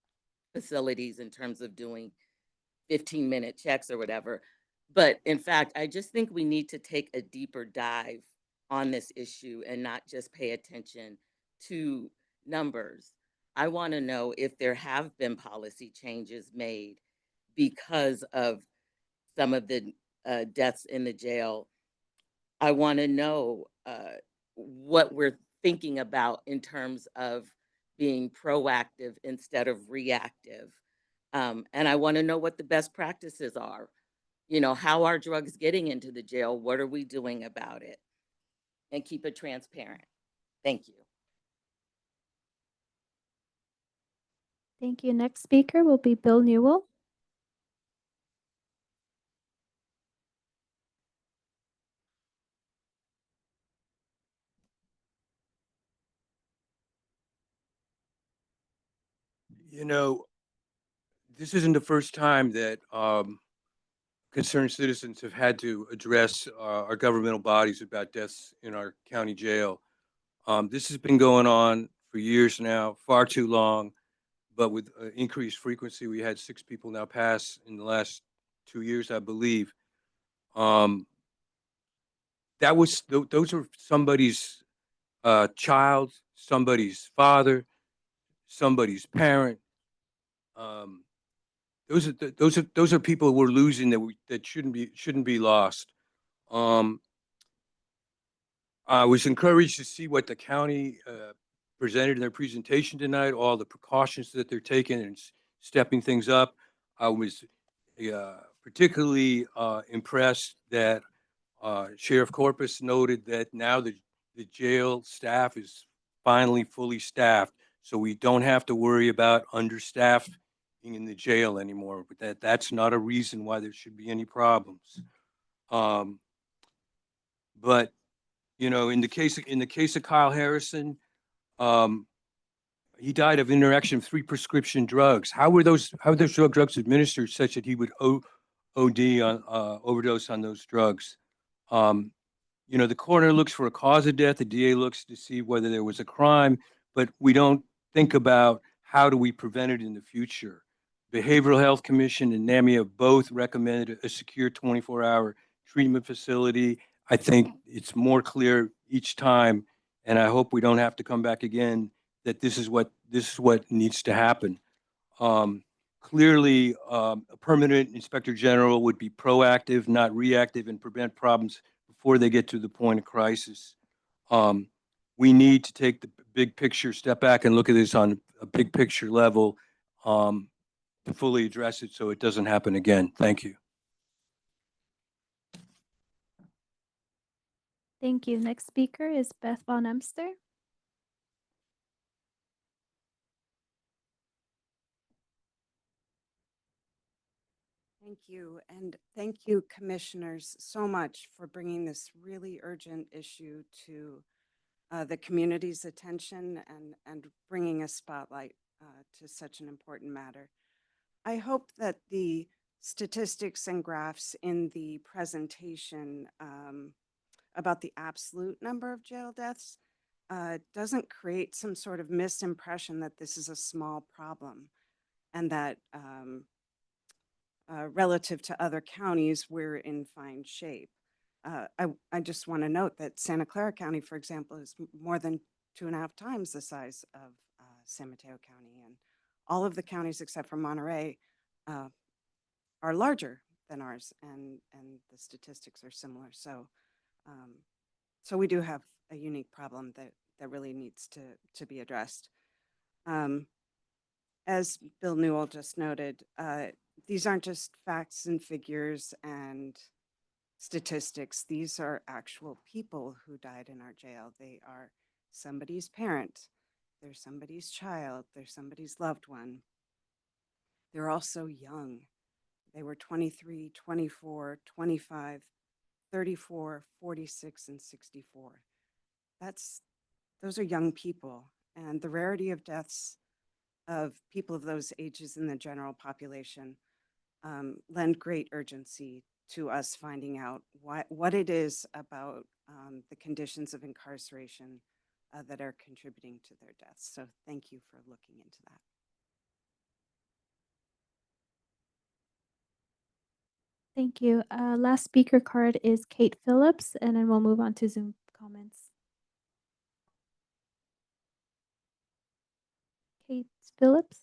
facilities in terms of doing 15-minute checks or whatever? But in fact, I just think we need to take a deeper dive on this issue and not just pay attention to numbers. I want to know if there have been policy changes made because of some of the deaths in the jail. I want to know what we're thinking about in terms of being proactive instead of reactive. And I want to know what the best practices are. How are drugs getting into the jail? What are we doing about it? And keep it transparent. Thank you. Thank you. Next speaker will be Bill Newell. You know, this isn't the first time that concerned citizens have had to address our governmental bodies about deaths in our county jail. This has been going on for years now, far too long, but with increased frequency. We had 6 people now pass in the last 2 years, I believe. Those are somebody's child, somebody's father, somebody's parent. Those are people we're losing that shouldn't be lost. I was encouraged to see what the county presented in their presentation tonight, all the precautions that they're taking and stepping things up. I was particularly impressed that Sheriff Corpus noted that now the jail staff is finally fully staffed, so we don't have to worry about understaffed in the jail anymore. But that's not a reason why there should be any problems. But in the case of Kyle Harrison, he died of interaction of 3 prescription drugs. How were those drugs administered such that he would OD on overdose on those drugs? The coroner looks for a cause of death. The DA looks to see whether there was a crime, but we don't think about how do we prevent it in the future. Behavioral Health Commission and NAMI have both recommended a secure 24-hour treatment facility. I think it's more clear each time, and I hope we don't have to come back again, that this is what needs to happen. Clearly, a permanent inspector general would be proactive, not reactive, and prevent problems before they get to the point of crisis. We need to take the big picture, step back and look at this on a big picture level to fully address it so it doesn't happen again. Thank you. Thank you. Next speaker is Beth Von Emster. Thank you. And thank you, commissioners, so much for bringing this really urgent issue to the community's attention and bringing a spotlight to such an important matter. I hope that the statistics and graphs in the presentation about the absolute number of jail deaths doesn't create some sort of misimpression that this is a small problem and that relative to other counties, we're in fine shape. I just want to note that Santa Clara County, for example, is more than 2.5 times the size of San Mateo County, and all of the counties except for Monterey are larger than ours, and the statistics are similar. So, so we do have a unique problem that really needs to be addressed. As Bill Newell just noted, these aren't just facts and figures and statistics. These are actual people who died in our jail. They are somebody's parent, they're somebody's child, they're somebody's loved one. They're also young. They were 23, 24, 25, 34, 46, and 64. Those are young people, and the rarity of deaths of people of those ages in the general population lend great urgency to us finding out what it is about the conditions of incarceration that are contributing to their deaths. So thank you for looking into that. Thank you. Last speaker card is Kate Phillips, and then we'll move on to Zoom comments. Kate Phillips.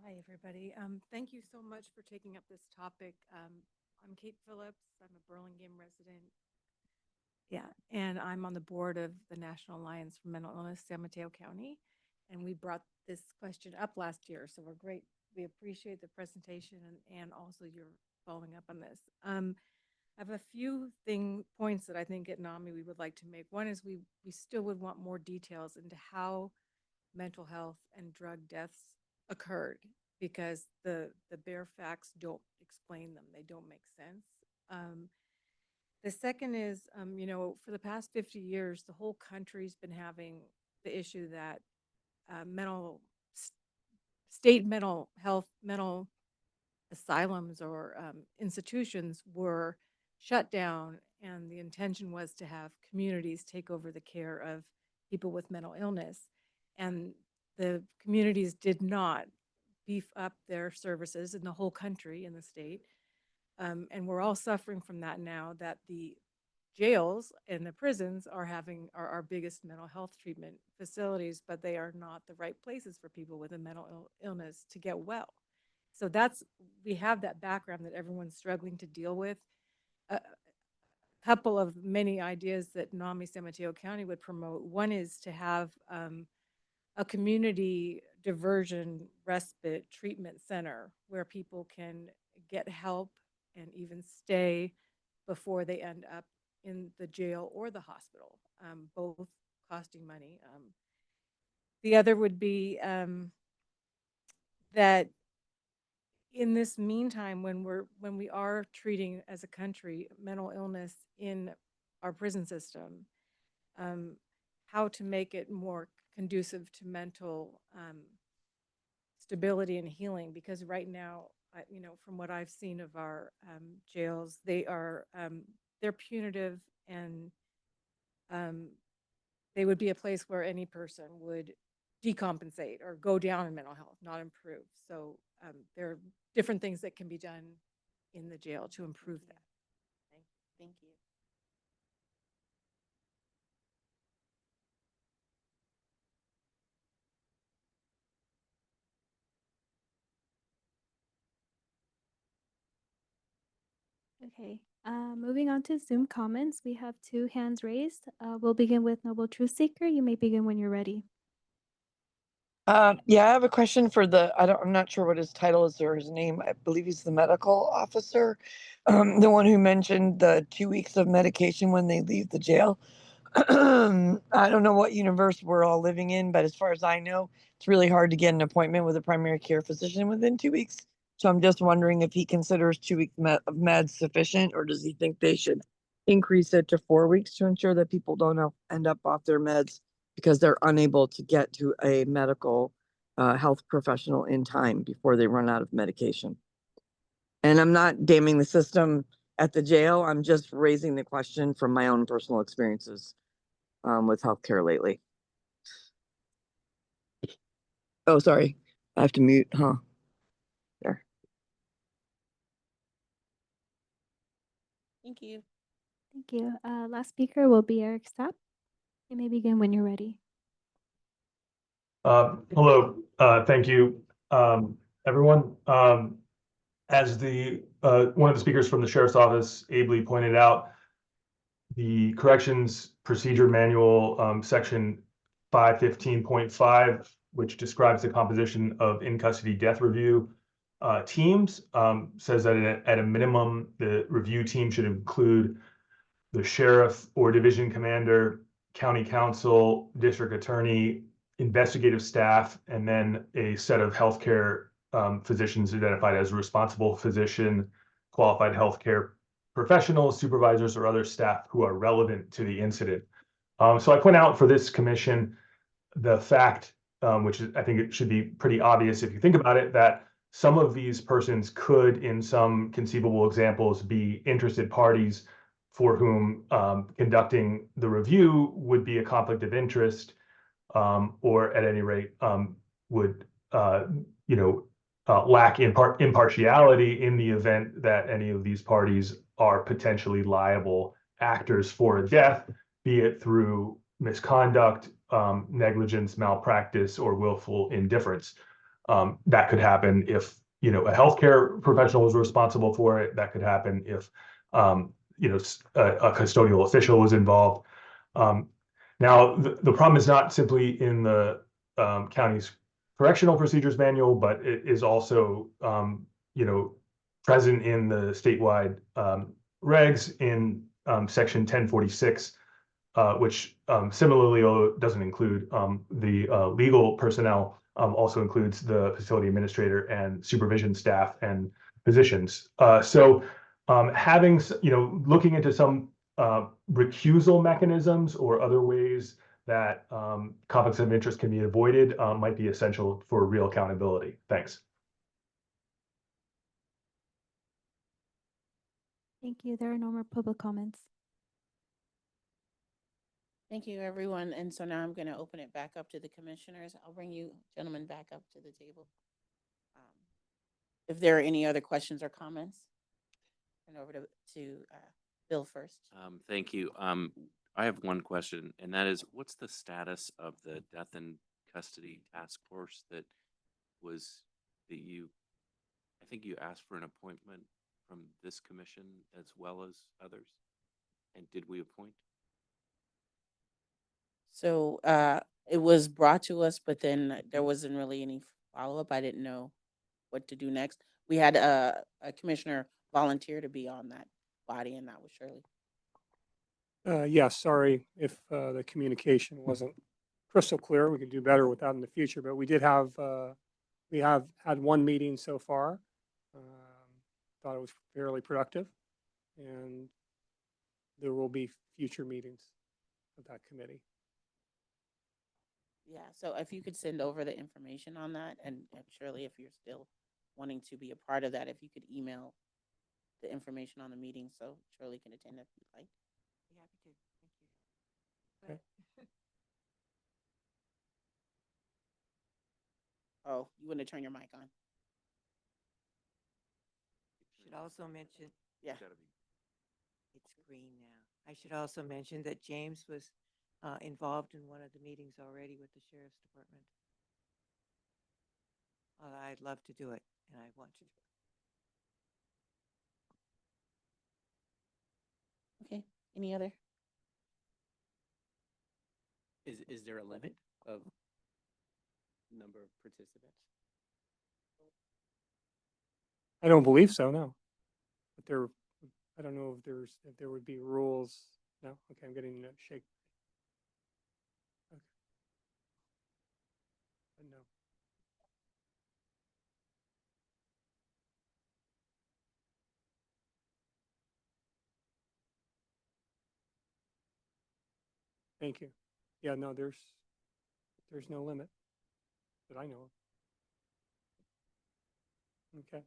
Hi, everybody. Thank you so much for taking up this topic. I'm Kate Phillips. I'm a Burlingame resident. Yeah, and I'm on the board of the National Alliance for Mental Illness, San Mateo County. And we brought this question up last year, so we're great. We appreciate the presentation and also your following up on this. I have a few points that I think at NAMI we would like to make. One is we still would want more details into how mental health and drug deaths occurred, because the bare facts don't explain them. They don't make sense. The second is, you know, for the past 50 years, the whole country's been having the issue that state mental health, mental asylums or institutions were shut down, and the intention was to have communities take over the care of people with mental illness. And the communities did not beef up their services in the whole country, in the state. And we're all suffering from that now, that the jails and the prisons are our biggest mental health treatment facilities, but they are not the right places for people with a mental illness to get well. So we have that background that everyone's struggling to deal with. A couple of many ideas that NAMI San Mateo County would promote. One is to have a community diversion respite treatment center where people can get help and even stay before they end up in the jail or the hospital, both costing money. The other would be that in this meantime, when we are treating as a country mental illness in our prison system, how to make it more conducive to mental stability and healing, because right now, you know, from what I've seen of our jails, they're punitive, and they would be a place where any person would decompensate or go down in mental health, not improve. So there are different things that can be done in the jail to improve that. Thank you. Okay, moving on to Zoom comments. We have 2 hands raised. We'll begin with Noble Truth Seeker. You may begin when you're ready. Yeah, I have a question for I'm not sure what his title is or his name. I believe he's the medical officer, the one who mentioned the 2 weeks of medication when they leave the jail. I don't know what universe we're all living in, but as far as I know, it's really hard to get an appointment with a primary care physician within 2 weeks. So I'm just wondering if he considers 2 weeks of meds sufficient, or does he think they should increase it to 4 weeks to ensure that people don't end up off their meds because they're unable to get to a medical health professional in time before they run out of medication. And I'm not damning the system at the jail. I'm just raising the question from my own personal experiences with healthcare lately. Oh, sorry. I have to mute, huh? There. Thank you. Thank you. Last speaker will be Eric Stapp. You may begin when you're ready. Hello, thank you, everyone. As one of the speakers from the Sheriff's Office ably pointed out, the Corrections Procedure Manual, Section 515.5, which describes the composition of in-custody death review teams, says that at a minimum, the review team should include the sheriff or division commander, county counsel, district attorney, investigative staff, and then a set of healthcare physicians identified as responsible physician, qualified healthcare professionals, supervisors, or other staff who are relevant to the incident. So I point out for this commission the fact, which I think it should be pretty obvious if you think about it, that some of these persons could, in some conceivable examples, be interested parties for whom conducting the review would be a conflict of interest, or at any rate would lack impartiality in the event that any of these parties are potentially liable actors for a death, be it through misconduct, negligence, malpractice, or willful indifference. That could happen if a healthcare professional was responsible for it. That could happen if a custodial official was involved. Now, the problem is not simply in the county's correctional procedures manual, but it is also, present in the statewide regs in section 1046, which similarly, although it doesn't include the legal personnel, also includes the facility administrator and supervision staff and physicians. So looking into some recusal mechanisms or other ways that conflicts of interest can be avoided might be essential for real accountability. Thanks. Thank you. There are no more public comments. Thank you, everyone. And so now I'm going to open it back up to the commissioners. I'll bring you gentlemen back up to the table. If there are any other questions or comments, turn over to Bill first. Thank you. I have one question, and that is, what's the status of the death and custody task force I think you asked for an appointment from this commission as well as others, and did we appoint? So it was brought to us, but then there wasn't really any follow-up. I didn't know what to do next. We had a commissioner volunteer to be on that body, and that was Shirley. Yes, sorry if the communication wasn't crystal clear. We could do better with that in the future, but we have had one meeting so far. Thought it was fairly productive, and there will be future meetings of that committee. Yeah, so if you could send over the information on that, and Shirley, if you're still wanting to be a part of that, if you could email the information on the meeting so Shirley can attend if you'd like. Be happy to. Thank you. Okay. Oh, you want to turn your mic on? Should also mention, Yeah. it's green now. I should also mention that James was involved in one of the meetings already with the Sheriff's Department. I'd love to do it, and I want to do it. Okay, any other? Is there a limit of number of participants? I don't believe so, no. But I don't know if there would be rules. No? Okay, I'm getting a shake. Okay. No. Thank you. Yeah, no, there's There's no limit that I know of. Okay.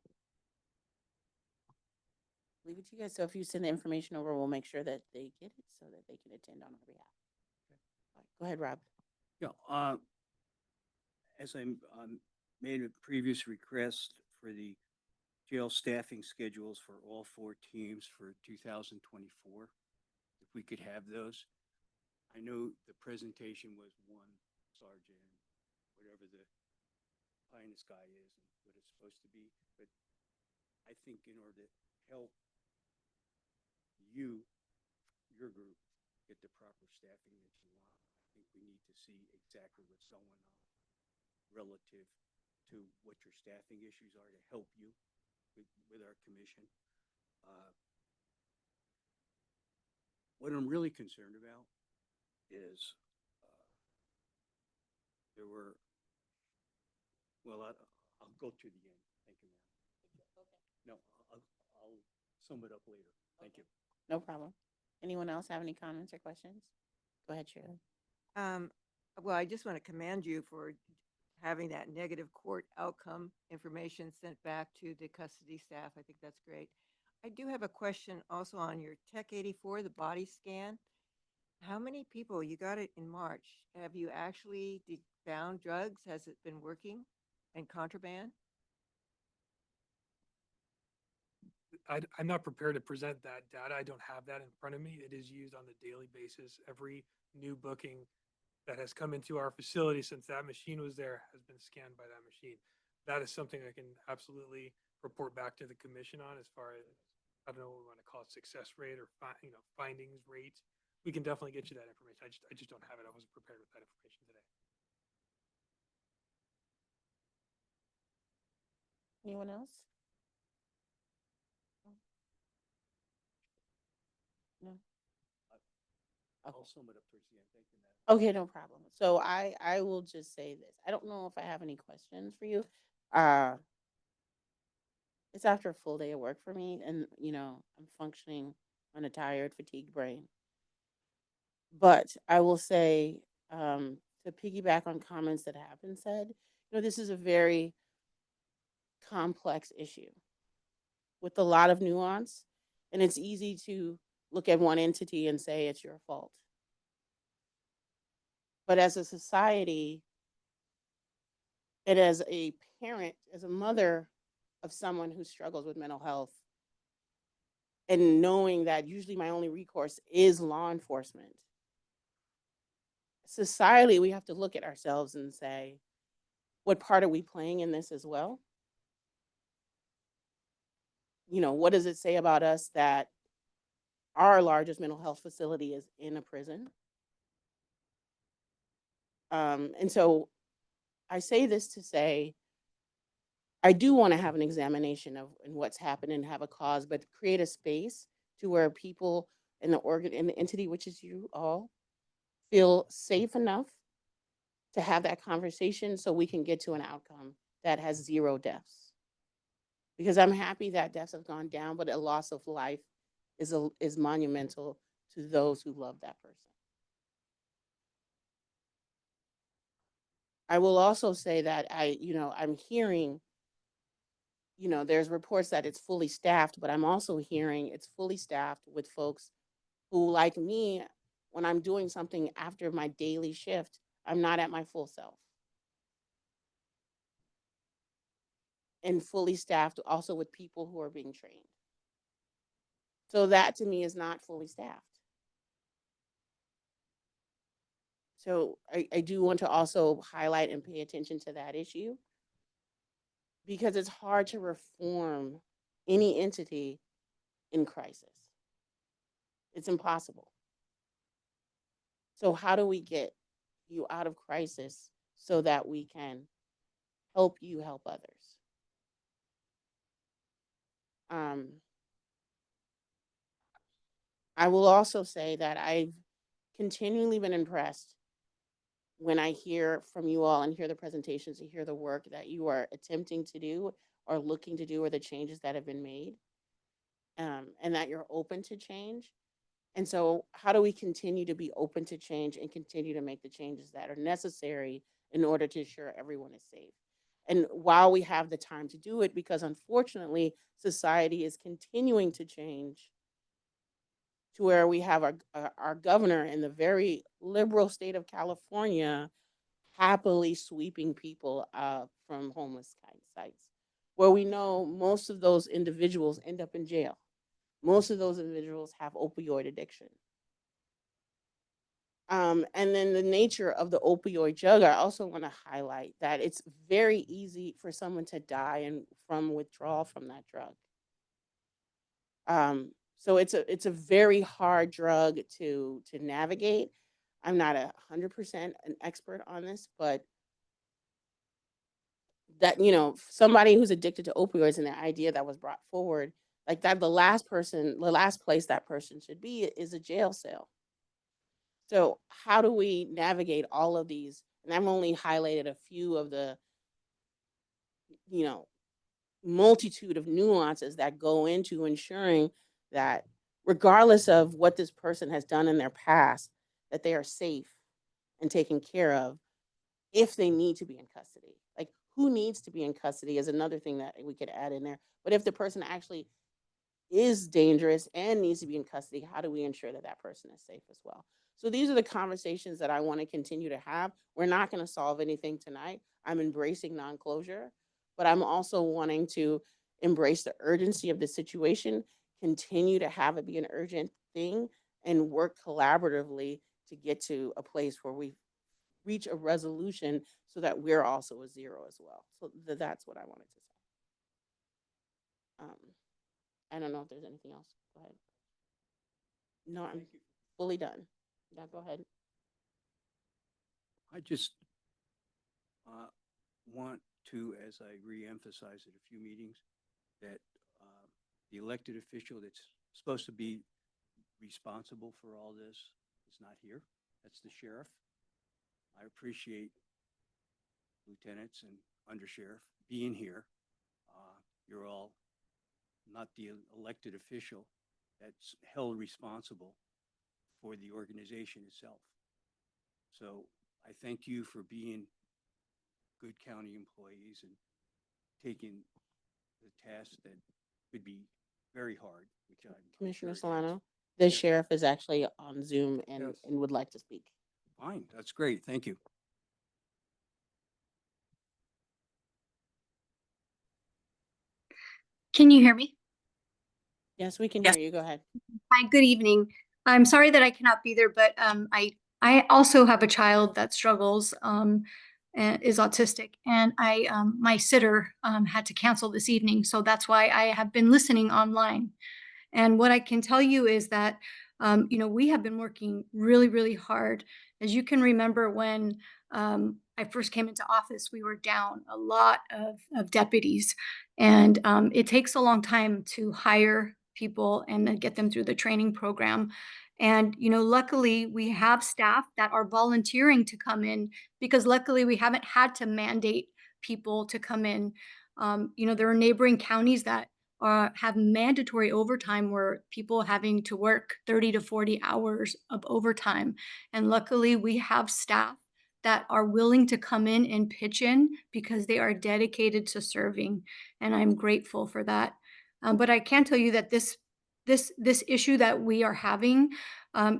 Leave it to you guys. So if you send the information over, we'll make sure that they get it so that they can attend on our behalf. All right, go ahead, Rob. Yeah, as made a previous request for the jail staffing schedules for all 4 teams for 2024, if we could have those. I know the presentation was 1 sergeant, whatever the pie in the sky is and what it's supposed to be, but I think in order to help your group, get the proper staffing that you want, I think we need to see exactly what's going on relative to what your staffing issues are to help you with our commission. What I'm really concerned about is there were, well, I'll go to the end. Thank you, ma'am. No, I'll sum it up later. Thank you. No problem. Anyone else have any comments or questions? Go ahead, Shirley. Well, I just want to commend you for having that negative court outcome information sent back to the custody staff. I think that's great. I do have a question also on your Tech 84, the body scan. How many people, you got it in March, have you actually found drugs? Has it been working and contraband? I'm not prepared to present that data. I don't have that in front of me. It is used on a daily basis. Every new booking that has come into our facility since that machine was there has been scanned by that machine. That is something I can absolutely report back to the commission on as far as, I don't know what we want to call it, success rate or findings rate. We can definitely get you that information. I just don't have it. I wasn't prepared with that information today. Anyone else? No. I'll sum it up towards the end. Thank you, ma'am. Okay, no problem. So I will just say this. I don't know if I have any questions for you. It's after a full day of work for me, and I'm functioning on a tired, fatigued brain. But I will say, to piggyback on comments that have been said, this is a very complex issue with a lot of nuance, and it's easy to look at one entity and say it's your fault. But as a society, and as a parent, as a mother of someone who struggles with mental health, and knowing that usually my only recourse is law enforcement, societally, we have to look at ourselves and say, what part are we playing in this as well? What does it say about us that our largest mental health facility is in a prison? And so I say this to say, I do want to have an examination of what's happened and have a cause, but create a space to where people in the entity, which is you all, feel safe enough to have that conversation so we can get to an outcome that has 0 deaths. Because I'm happy that deaths have gone down, but a loss of life is monumental to those who love that person. I will also say that I'm hearing, there's reports that it's fully staffed, but I'm also hearing it's fully staffed with folks who, like me, when I'm doing something after my daily shift, I'm not at my full self. And fully staffed also with people who are being trained. So that to me is not fully staffed. So I do want to also highlight and pay attention to that issue, because it's hard to reform any entity in crisis. It's impossible. So how do we get you out of crisis so that we can help you help others? I will also say that I've continually been impressed when I hear from you all and hear the presentations and hear the work that you are attempting to do or looking to do, or the changes that have been made, and that you're open to change. And so how do we continue to be open to change and continue to make the changes that are necessary in order to ensure everyone is safe? And while we have the time to do it, because unfortunately society is continuing to change to where we have our governor in the very liberal state of California happily sweeping people from homeless kind sites, where we know most of those individuals end up in jail. Most of those individuals have opioid addiction. And then the nature of the opioid drug, I also want to highlight that it's very easy for someone to die and from withdrawal from that drug. So it's a very hard drug to navigate. I'm not 100% an expert on this, but that, you know, somebody who's addicted to opioids and the idea that was brought forward, like that, the last place that person should be is a jail cell. So how do we navigate all of these? And I've only highlighted a few of the, you know, multitude of nuances that go into ensuring that regardless of what this person has done in their past, that they are safe and taken care of if they need to be in custody. Like, who needs to be in custody is another thing that we could add in there. But if the person actually is dangerous and needs to be in custody, how do we ensure that that person is safe as well? So these are the conversations that I want to continue to have. We're not going to solve anything tonight. I'm embracing non-closure, but I'm also wanting to embrace the urgency of the situation, continue to have it be an urgent thing, and work collaboratively to get to a place where we reach a resolution so that we're also a zero as well. So that's what I wanted to say. I don't know if there's anything else. Go ahead. No, I'm fully done. Yeah, go ahead. I just want to, as I re-emphasize at a few meetings, that the elected official that's supposed to be responsible for all this is not here. That's the sheriff. I appreciate lieutenants and undersheriff being here. You're all not the elected official that's held responsible for the organization itself. So I thank you for being good county employees and taking the task that could be very hard, which I'm Commissioner sure it is. Solano, the sheriff is actually on Zoom and would like to speak. Fine, that's great. Thank you. Can you hear me? Yes, we can hear you. Go ahead. Hi, good evening. I'm sorry that I cannot be there, but I also have a child that struggles and is autistic, and my sitter had to cancel this evening, so that's why I have been listening online. And what I can tell you is that you know, we have been working really, really hard. As you can remember, when I first came into office, we were down a lot of deputies, and it takes a long time to hire people and then get them through the training program. And, you know, luckily we have staff that are volunteering to come in because luckily we haven't had to mandate people to come in. You know, there are neighboring counties that have mandatory overtime where people are having to work 30 to 40 hours of overtime. And luckily we have staff that are willing to come in and pitch in because they are dedicated to serving. And I'm grateful for that. But I can tell you that this issue that we are having,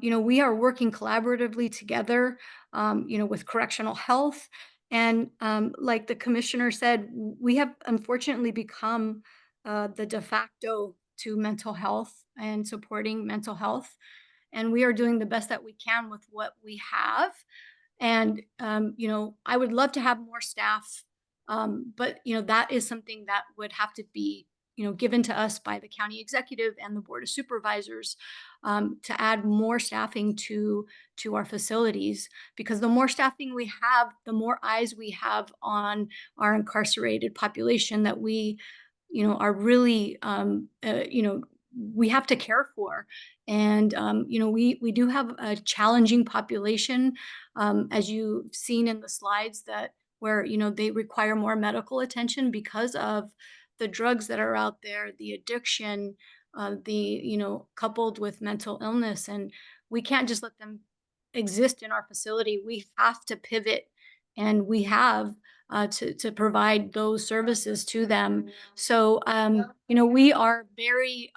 you know, we are working collaboratively together, you know, with correctional health. And like the commissioner said, we have unfortunately become the de facto to mental health and supporting mental health. And we are doing the best that we can with what we have. And, you know, I would love to have more staff, but, you know, that is something that would have to be, you know, given to us by the county executive and the board of supervisors to add more staffing to our facilities. Because the more staffing we have, the more eyes we have on our incarcerated population that we, you know, are really, you know, we have to care for. And, you know, we do have a challenging population, as you've seen in the slides, that where, you know, they require more medical attention because of the drugs that are out there, the addiction, coupled with mental illness. And we can't just let them exist in our facility. We have to pivot, and we have to provide those services to them. So, we are very,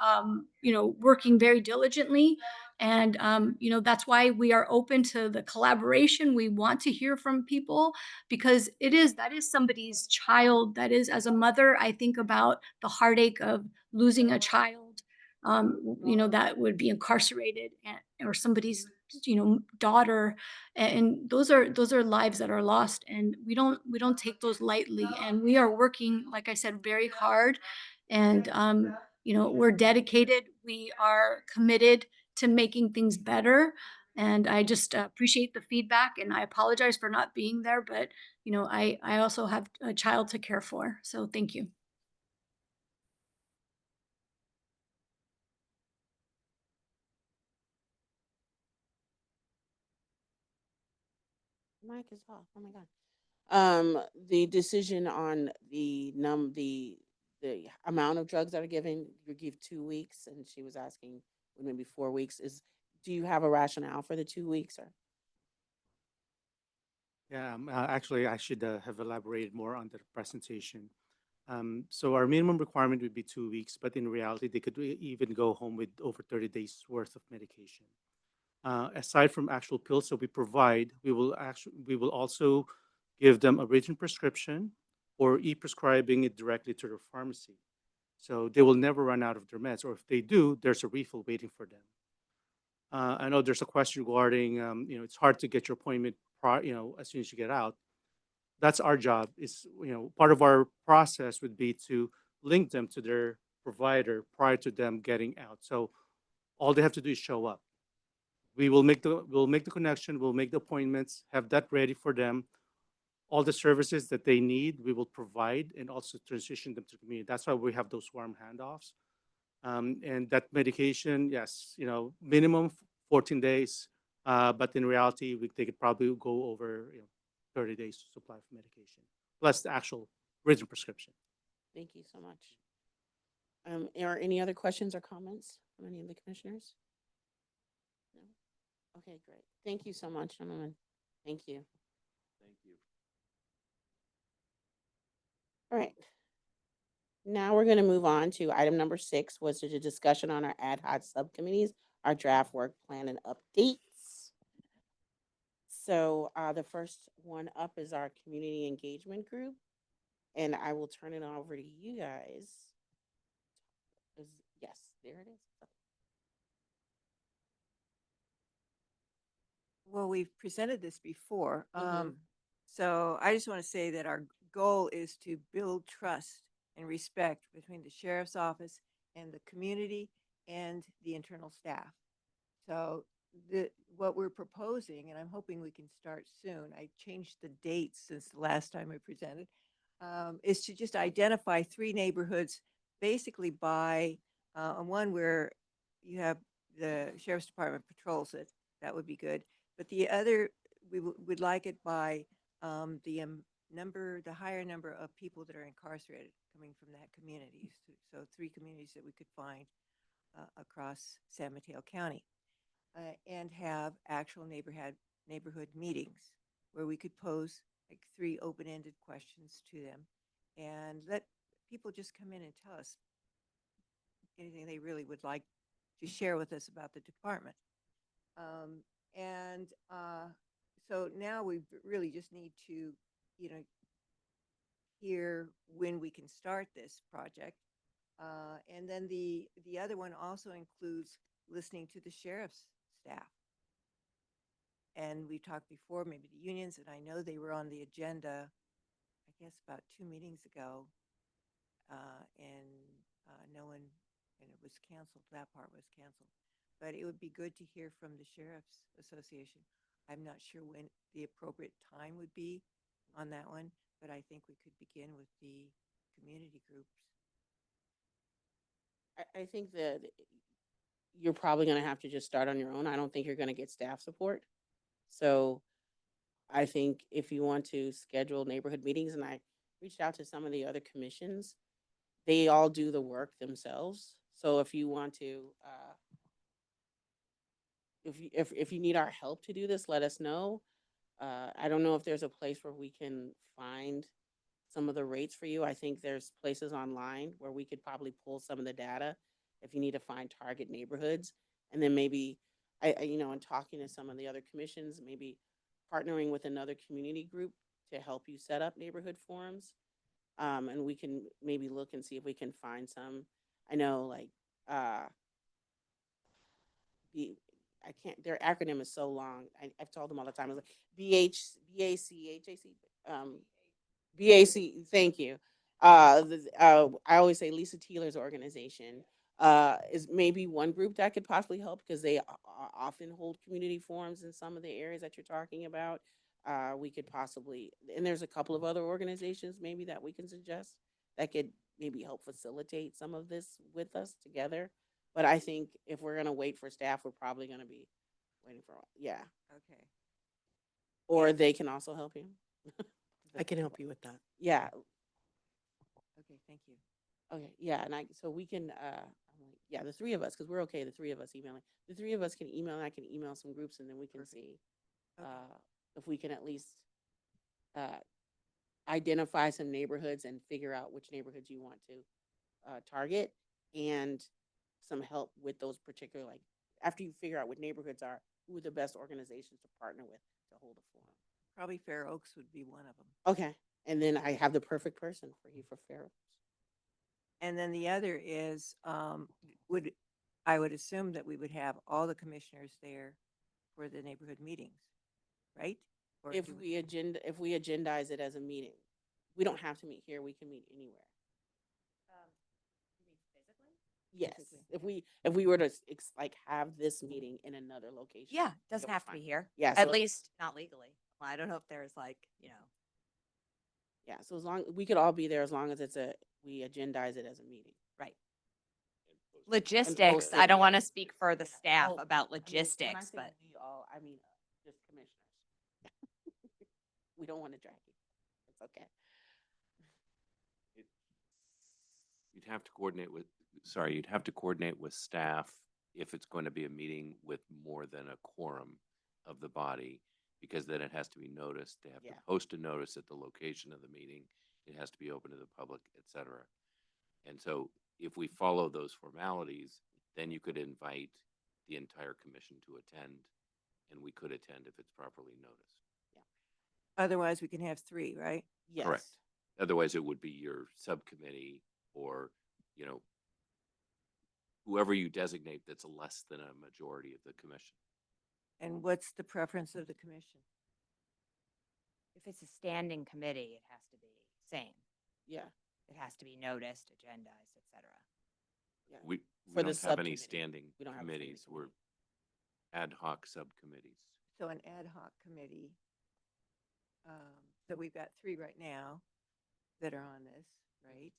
working very diligently. And, that's why we are open to the collaboration. We want to hear from people because that is somebody's child. That is, as a mother, I think about the heartache of losing a child, that would be incarcerated, or somebody's, daughter. And those are lives that are lost, and we don't take those lightly. And we are working, like I said, very hard. And, we're dedicated. We are committed to making things better. And I just appreciate the feedback, and I apologize for not being there, but, I also have a child to care for. So thank you. Mic is off. Oh my God. The decision on the amount of drugs that are given, you give 2 weeks, and she was asking maybe 4 weeks. Do you have a rationale for the 2 weeks, or? Yeah, actually, I should have elaborated more on the presentation. So our minimum requirement would be 2 weeks, but in reality, they could even go home with over 30 days worth of medication. Aside from actual pills that we provide, we will also give them a written prescription or e-prescribing it directly to their pharmacy. So they will never run out of their meds, or if they do, there's a refill waiting for them. I know there's a question regarding, it's hard to get your appointment, as soon as you get out. That's our job. Part of our process would be to link them to their provider prior to them getting out. So all they have to do is show up. We'll make the connection, we'll make the appointments, have that ready for them. All the services that they need, we will provide, and also transition them to the community. That's why we have those warm handoffs. And that medication, yes, minimum 14 days, but in reality, they could probably go over 30 days to supply of medication, plus the actual written prescription. Thank you so much. Are any other questions or comments from any of the commissioners? No? Okay, great. Thank you so much, gentlemen. Thank you. Thank you. All right. Now we're going to move on to item number 6, was the discussion on our ad hoc subcommittees, our draft work plan and updates. So the first one up is our community engagement group, and I will turn it over to you guys. Yes, there it is. Well, we've presented this before. So I just want to say that our goal is to build trust and respect between the sheriff's office and the community and the internal staff. So what we're proposing, and I'm hoping we can start soon, I changed the dates since the last time I presented, is to just identify 3 neighborhoods, basically by one where you have the sheriff's department patrols it. That would be good. But the other, we would like it by the higher number of people that are incarcerated coming from that community. So 3 communities that we could find across San Mateo County, and have actual neighborhood meetings where we could pose like 3 open-ended questions to them and let people just come in and tell us anything they really would like to share with us about the department. So now we really just need to, hear when we can start this project. And then the other one also includes listening to the sheriff's staff. And we talked before, maybe the unions, and I know they were on the agenda, I guess about 2 meetings ago. No one, and it was canceled, that part was canceled. But it would be good to hear from the Sheriff's Association. I'm not sure when the appropriate time would be on that one, but I think we could begin with the community groups. I think that you're probably going to have to just start on your own. I don't think you're going to get staff support. So I think if you want to schedule neighborhood meetings, and I reached out to some of the other commissions, they all do the work themselves. So if you want to, if you need our help to do this, let us know. I don't know if there's a place where we can find some of the rates for you. I think there's places online where we could probably pull some of the data if you need to find target neighborhoods. And then maybe, in talking to some of the other commissions, maybe partnering with another community group to help you set up neighborhood forums. And we can maybe look and see if we can find some. I know like, I can't, their acronym is so long. I've told them all the time. It's like BAC, thank you. I always say Lisa Teeler's organization is maybe one group that could possibly help because they often hold community forums in some of the areas that you're talking about. We could possibly, and there's a couple of other organizations maybe that we can suggest that could maybe help facilitate some of this with us together. But I think if we're gonna wait for staff, we're probably gonna be waiting for, yeah. Okay. Or they can also help you. I can help you with that. Yeah, Okay, thank you. okay, yeah, and so we can, yeah, the three of us, because we're okay, the three of us emailing. The three of us can email, and I can email some groups, and then we can see if we can at least identify some neighborhoods and figure out which neighborhoods you want to target, and some help with those particular, like, after you figure out what neighborhoods are, who are the best organizations to partner with to hold a forum. Probably Fair Oaks would be one of them. Okay, and then I have the perfect person for you for Fair Oaks. And then the other is, I would assume that we would have all the commissioners there for the neighborhood meetings, right? Or If do we agendize it as a meeting, we don't have to meet here, we can meet anywhere. Yes, Physically. if we were to like have this meeting in another location. Yeah, doesn't that have was to be fine. here. Yeah, At so- least not legally. Well, I don't know if there's like, Yeah, so as long, we could all be there as long as we agendize it as a meeting. right. post Logistics, it, I don't yeah. want to speak for the staff Oh, about I mean, when I logistics, say but we all, I mean, just commissioners. We don't want to drag you. It's okay. You'd have to coordinate with staff if it's going to be a meeting with more than a quorum of the body, because then it has to be noticed. They have to Yeah. post a notice at the location of the meeting. It has to be open to the public, et cetera. And so if we follow those formalities, then you could invite the entire commission to attend, and we could attend if it's properly noticed. Otherwise, we can have three, right? Yes. Correct. Otherwise, it would be your subcommittee or, whoever you designate that's less than a majority of the commission. And what's the preference of the commission? if it's a standing committee, it has to be same. Yeah. It has to be noticed, agendized, et cetera. Yeah. We For the don't have any subcommittee. standing We don't have a committees. standing We're ad hoc subcommittees. So an ad hoc committee, so we've got three right now that are on this, right?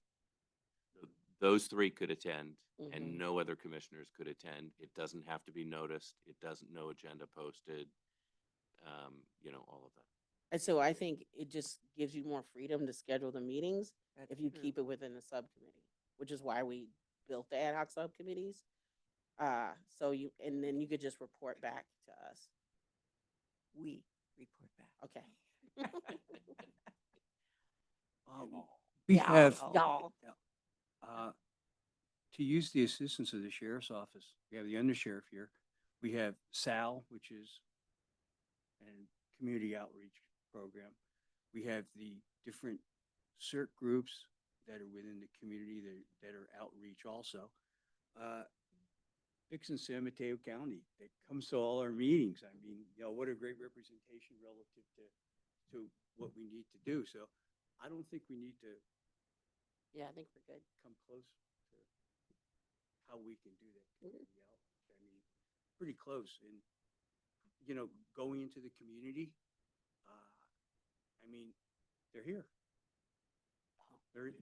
Those three could attend Mhm. and no other commissioners could attend. It doesn't have to be noticed. It doesn't, no agenda posted, all of that. And so I think it just gives you more freedom to schedule the meetings That's if you true. keep it within the subcommittee, which is why we built the ad hoc subcommittees. And then you could just report back to us. We report back. Okay. We Y'all, have, y'all. to use the assistance of the sheriff's office, we have the undersheriff here. We have Sal, which is a community outreach program. We have the different CERT groups that are within the community that are outreach also. Dixon San Mateo County that comes to all our meetings. I mean, what a great representation relative to what we need to do. So I don't think we need to Yeah, I think we're good. come close to how we can do that. community outreach. I mean, pretty close. And, going into the community, they're here.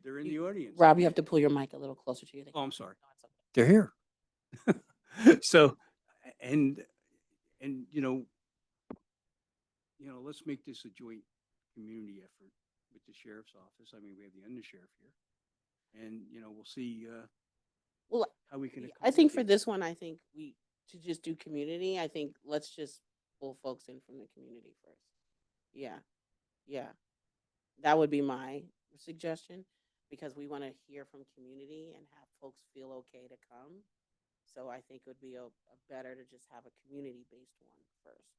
They're in the audience. Rob, you have to pull your mic a little closer to you. Oh, I'm sorry. No, it's okay. They're here. So, and, let's make this a joint community effort with the sheriff's office. I mean, we have the undersheriff here. And, we'll see Well, how we can. I think for accommodate- this one, I think we to just do community. I think let's just pull folks in from the community first. Yeah, yeah, that would be my suggestion because we want to hear from community and have folks feel okay to come. So I think it would be a better to just have a community based one first.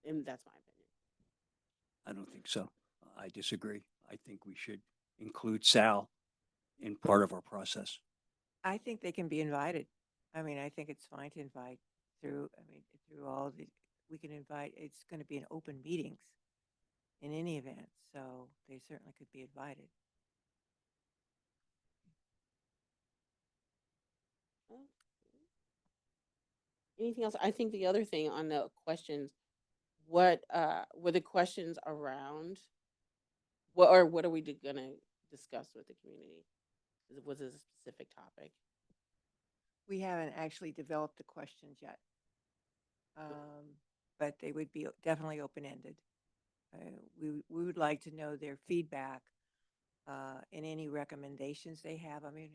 And that's my opinion. I don't think so. I disagree. I think we should include Sal in part of our process. I think they can be invited. I mean, I think it's fine to invite through, I mean, through all the, we can invite, it's going to be an open meetings in any event, so they certainly could be invited. Anything else? I think the other thing on the questions, what were the questions around? What or what are we gonna discuss with the community? Was it a specific topic? We haven't actually developed the questions yet. But they would be definitely open-ended. We would like to know their feedback and any recommendations they have. I mean,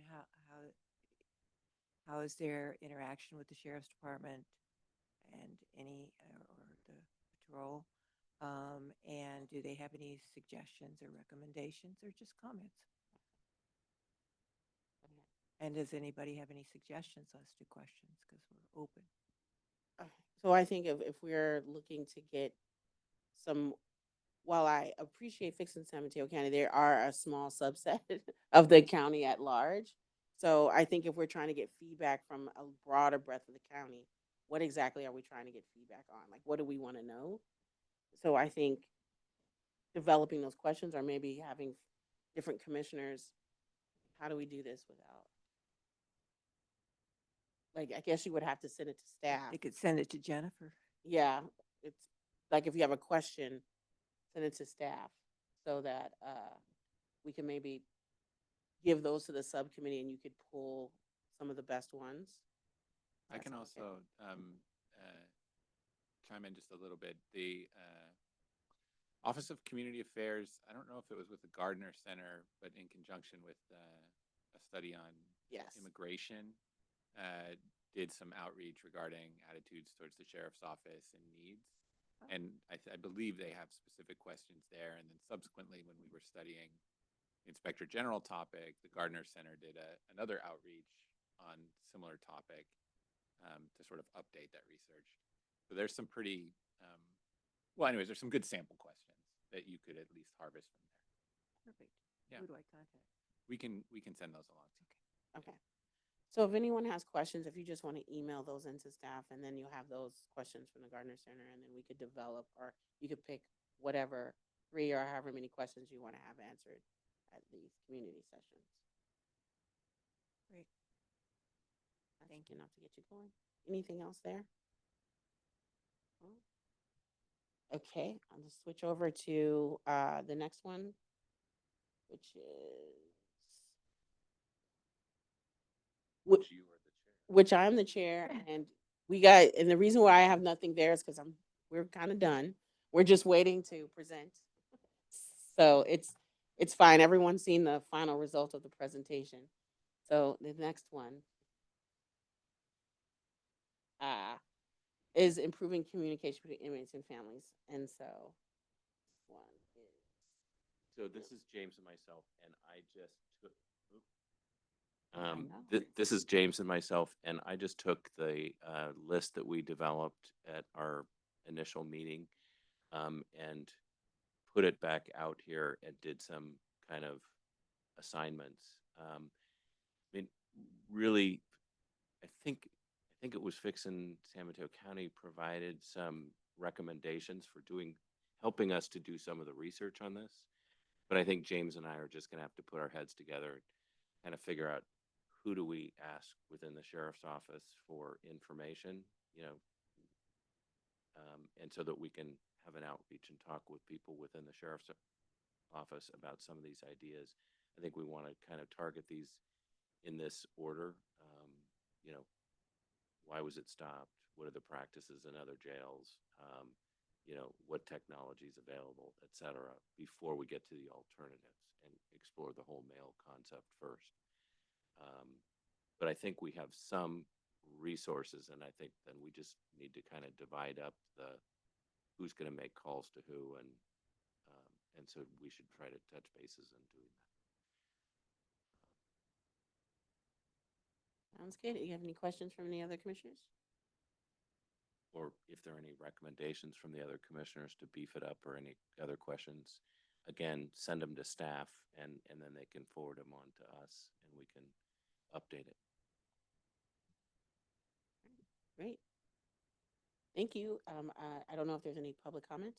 how is their interaction with the sheriff's department and any or the patrol? And do they have any suggestions or recommendations or just comments? And does anybody have any suggestions as to questions? Because we're open. So I think if we're looking to get some, while I appreciate fixing San Mateo County, there are a small subset of the county at large. So I think if we're trying to get feedback from a broader breadth of the county, what exactly are we trying to get feedback on? Like, what do we want to know? So I think developing those questions or maybe having different commissioners, how do we do this without? Like, I guess you would have to send it to staff. They could send it to Jennifer. Yeah, it's like if you have a question, send it to staff so that we can maybe give those to the subcommittee and you could pull some of the best ones. I can also chime in just a little bit. The Office of Community Affairs, I don't know if it was with the Gardner Center, but in conjunction with a study on immigration, did some outreach regarding attitudes towards the sheriff's office and needs. And I believe they have specific questions there. And then subsequently, when we were studying the Inspector General topic, the Gardner Center did another outreach on similar topic to sort of update that research. So there's some pretty, well, anyways, there's some good sample questions that you could at least harvest from there. Perfect. Yeah. Who do I contact? We can send those along. Okay. So if anyone has questions, if you just want to email those into staff and then you'll have those questions from the Gardner Center and then we could develop or you could pick whatever 3 or however many questions you want to have answered at these community sessions. Great. Thank you. Enough to get you going. Anything else there? Okay, I'll just switch over to the next one, which is which I'm the chair, and and the reason why I have nothing there is because we're kind of done. We're just waiting to present. So it's fine. Everyone's seen the final result of the presentation. So the next one is improving communication between inmates and families. And so one is. So this is James and myself, and I just took. This is James and myself, and I just took the list that we developed at our initial meeting and put it back out here and did some kind of assignments. I mean, really, I think it was Fixin' San Mateo County provided some recommendations for helping us to do some of the research on this. But I think James and I are just going to have to put our heads together and kind of figure out who do we ask within the sheriff's office for information, and so that we can have an outreach and talk with people within the sheriff's office about some of these ideas. I think we want to kind of target these in this order. Why was it stopped? What are the practices in other jails? What technology is available, et cetera, before we get to the alternatives and explore the whole mail concept first. But I think we have some resources, and I think then we just need to kind of divide up the who's going to make calls to who, and so we should try to touch bases in doing that. Sounds good. You have any questions from the other commissioners? Or if there are any recommendations from the other commissioners to beef it up or any other questions, again, send them to staff and then they can forward them on to us and we can update it. Great. Thank you. I don't know if there's any public comments.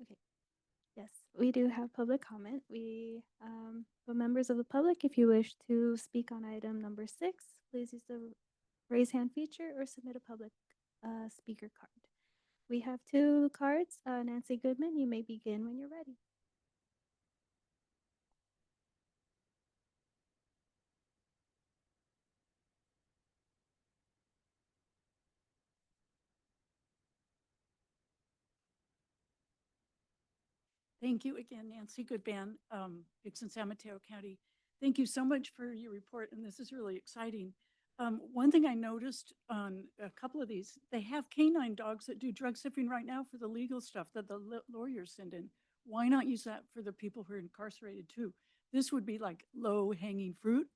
Okay. Yes, we do have public comment. For members of the public, if you wish to speak on item number 6, please use the raise hand feature or submit a public speaker card. We have 2 cards. Nancy Goodman, you may begin when you're ready. Thank you again, Nancy Goodban, Dixon San Mateo County. Thank you so much for your report, and this is really exciting. One thing I noticed on a couple of these, they have canine dogs that do drug sniffing right now for the legal stuff that the lawyers send in. Why not use that for the people who are incarcerated too? This would be like low-hanging fruit.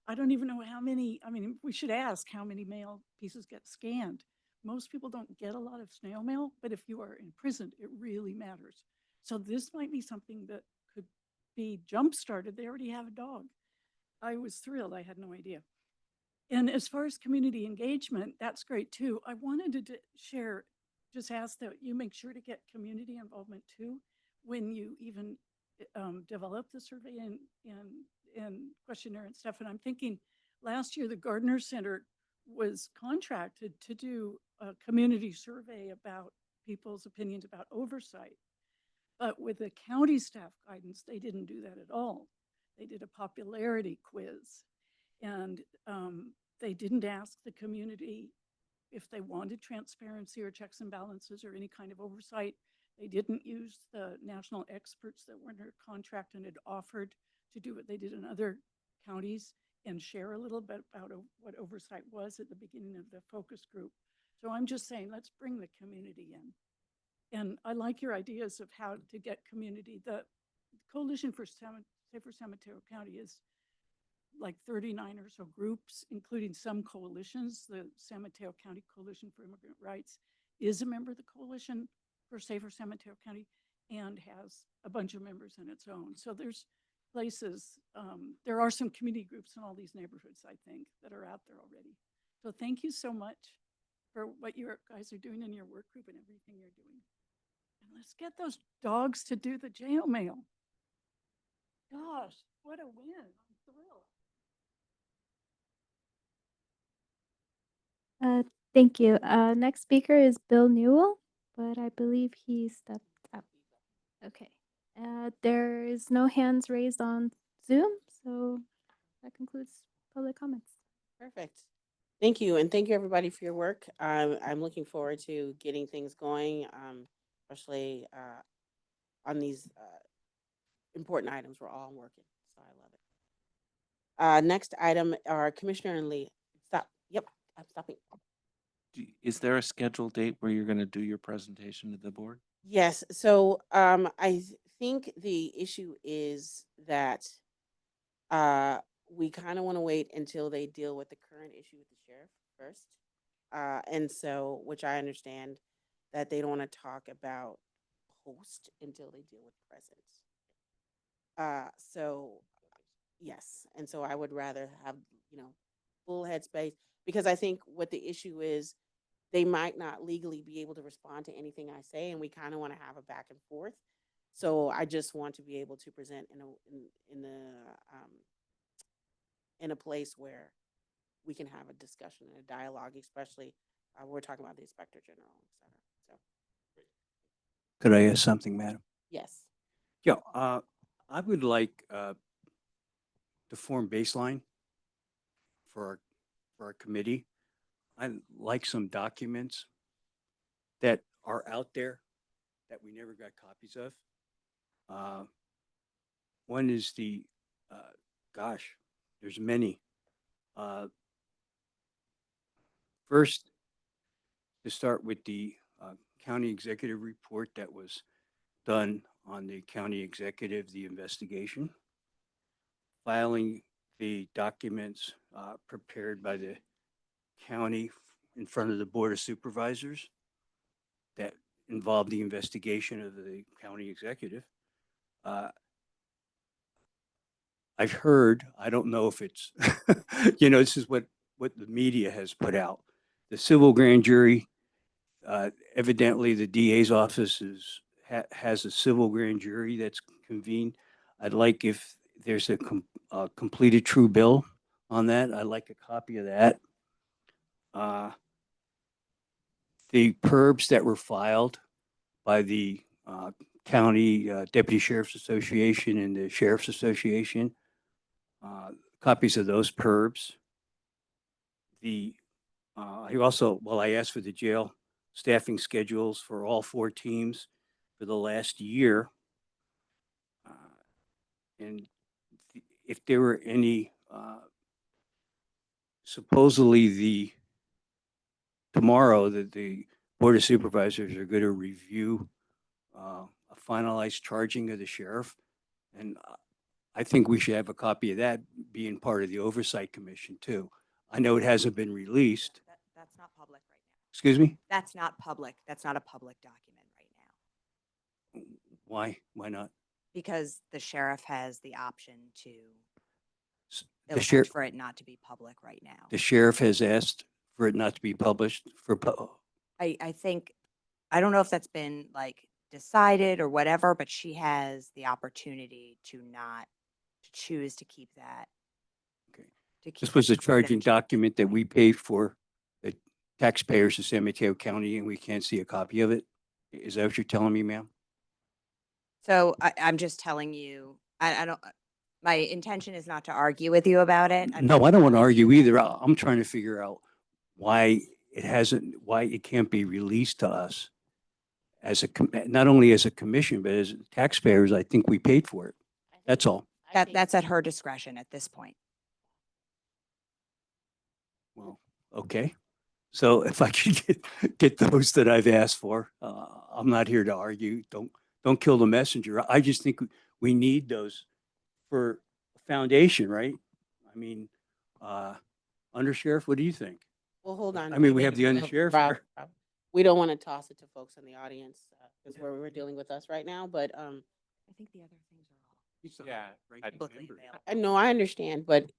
I don't even know how many, I mean, we should ask how many mail pieces get scanned. Most people don't get a lot of snail mail, but if you are imprisoned, it really matters. So this might be something that could be jump-started. They already have a dog. I was thrilled. I had no idea. And as far as community engagement, that's great too. I wanted to share, just ask that you make sure to get community involvement too when you even develop the survey and questionnaire and stuff. And I'm thinking last year, the Gardner Center was contracted to do a community survey about people's opinions about oversight. But with the county staff guidance, they didn't do that at all. They did a popularity quiz. And they didn't ask the community if they wanted transparency or checks and balances or any kind of oversight. They didn't use the national experts that were under contract and had offered to do what they did in other counties and share a little bit about what oversight was at the beginning of the focus group. So I'm just saying, let's bring the community in. And I like your ideas of how to get community. The Coalition for Safer San Mateo County is like 39 or so groups, including some coalitions. The San Mateo County Coalition for Immigrant Rights is a member of the Coalition for Safer San Mateo County and has a bunch of members in its own. So there's places, there are some community groups in all these neighborhoods, I think, that are out there already. So thank you so much for what you guys are doing in your work group and everything you're doing. And let's get those dogs to do the jail mail. Gosh, what a win. I'm thrilled. Thank you. Next speaker is Bill Newell, but I believe he stepped up. Okay. There is no hands raised on Zoom, so that concludes public comments. Perfect. Thank you. And thank you everybody for your work. I'm looking forward to getting things going, especially on these important items. We're all working, so I love it. Next item are Commissioner and Lee. Stop. Yep, I'm stopping. Is there a scheduled date where you're going to do your presentation to the board? Yes. So I think the issue is that we kind of want to wait until they deal with the current issue with the sheriff first. And so, which I understand that they don't want to talk about post until they deal with present. So yes. And so I would rather have, full headspace, because I think what the issue is, they might not legally be able to respond to anything I say, and we kind of want to have a back and forth. So I just want to be able to present in a place where we can have a discussion and a dialogue, especially we're talking about the Inspector General, et cetera. So Could I ask something, madam? yes. Yeah, I would like to form baseline for our committee. I'd like some documents that are out there that we never got copies of. One is gosh, there's many. First, to start with the county executive report that was done on the county executive, the investigation, filing the documents prepared by the county in front of the Board of Supervisors that involved the investigation of the county executive. I've heard, I don't know if it's, this is what the media has put out. The civil grand jury, evidently the DA's office has a civil grand jury that's convened. I'd like if there's a completed true bill on that. I'd like a copy of that. The PERBs that were filed by the county Deputy Sheriff's Association and the Sheriff's Association, copies of those PERBs. I asked for the jail staffing schedules for all 4 teams for the last year. And if there were any, supposedly tomorrow that the Board of Supervisors are going to review a finalized charging of the sheriff. And I think we should have a copy of that being part of the Oversight Commission too. I know it hasn't been released. That's not public right now. Excuse me? That's not public. That's not a public document right now Why? Why not? because the sheriff has the option to The elect sheriff, for it not to be public right now. the sheriff has asked for it not to be published I think, I don't know if that's been like decided or whatever, but she has the opportunity to choose to keep that. Okay. To keep This was a it charging confidential. document that we paid for the taxpayers of San Mateo County and we can't see a copy of it. Is that what you're telling me, ma'am? So I'm just telling you, I don't, my intention is not to argue with you about it. No, I don't want to argue either. I'm trying to figure out why why it can't be released to us as not only as a commission, but as taxpayers. I think we paid for it. That's all. That's at her discretion at this point. Well, okay. So if I could get those that I've asked for, I'm not here to argue. Don't kill the messenger. I just think we need those for foundation, right? I mean, undersheriff, what do you think? Well, hold on. I mean, we have the undersheriff. Rob, we don't want to toss it to folks in the audience because we're dealing with us right now, but I think the other things are all. Yeah. publicly available. I know I understand, but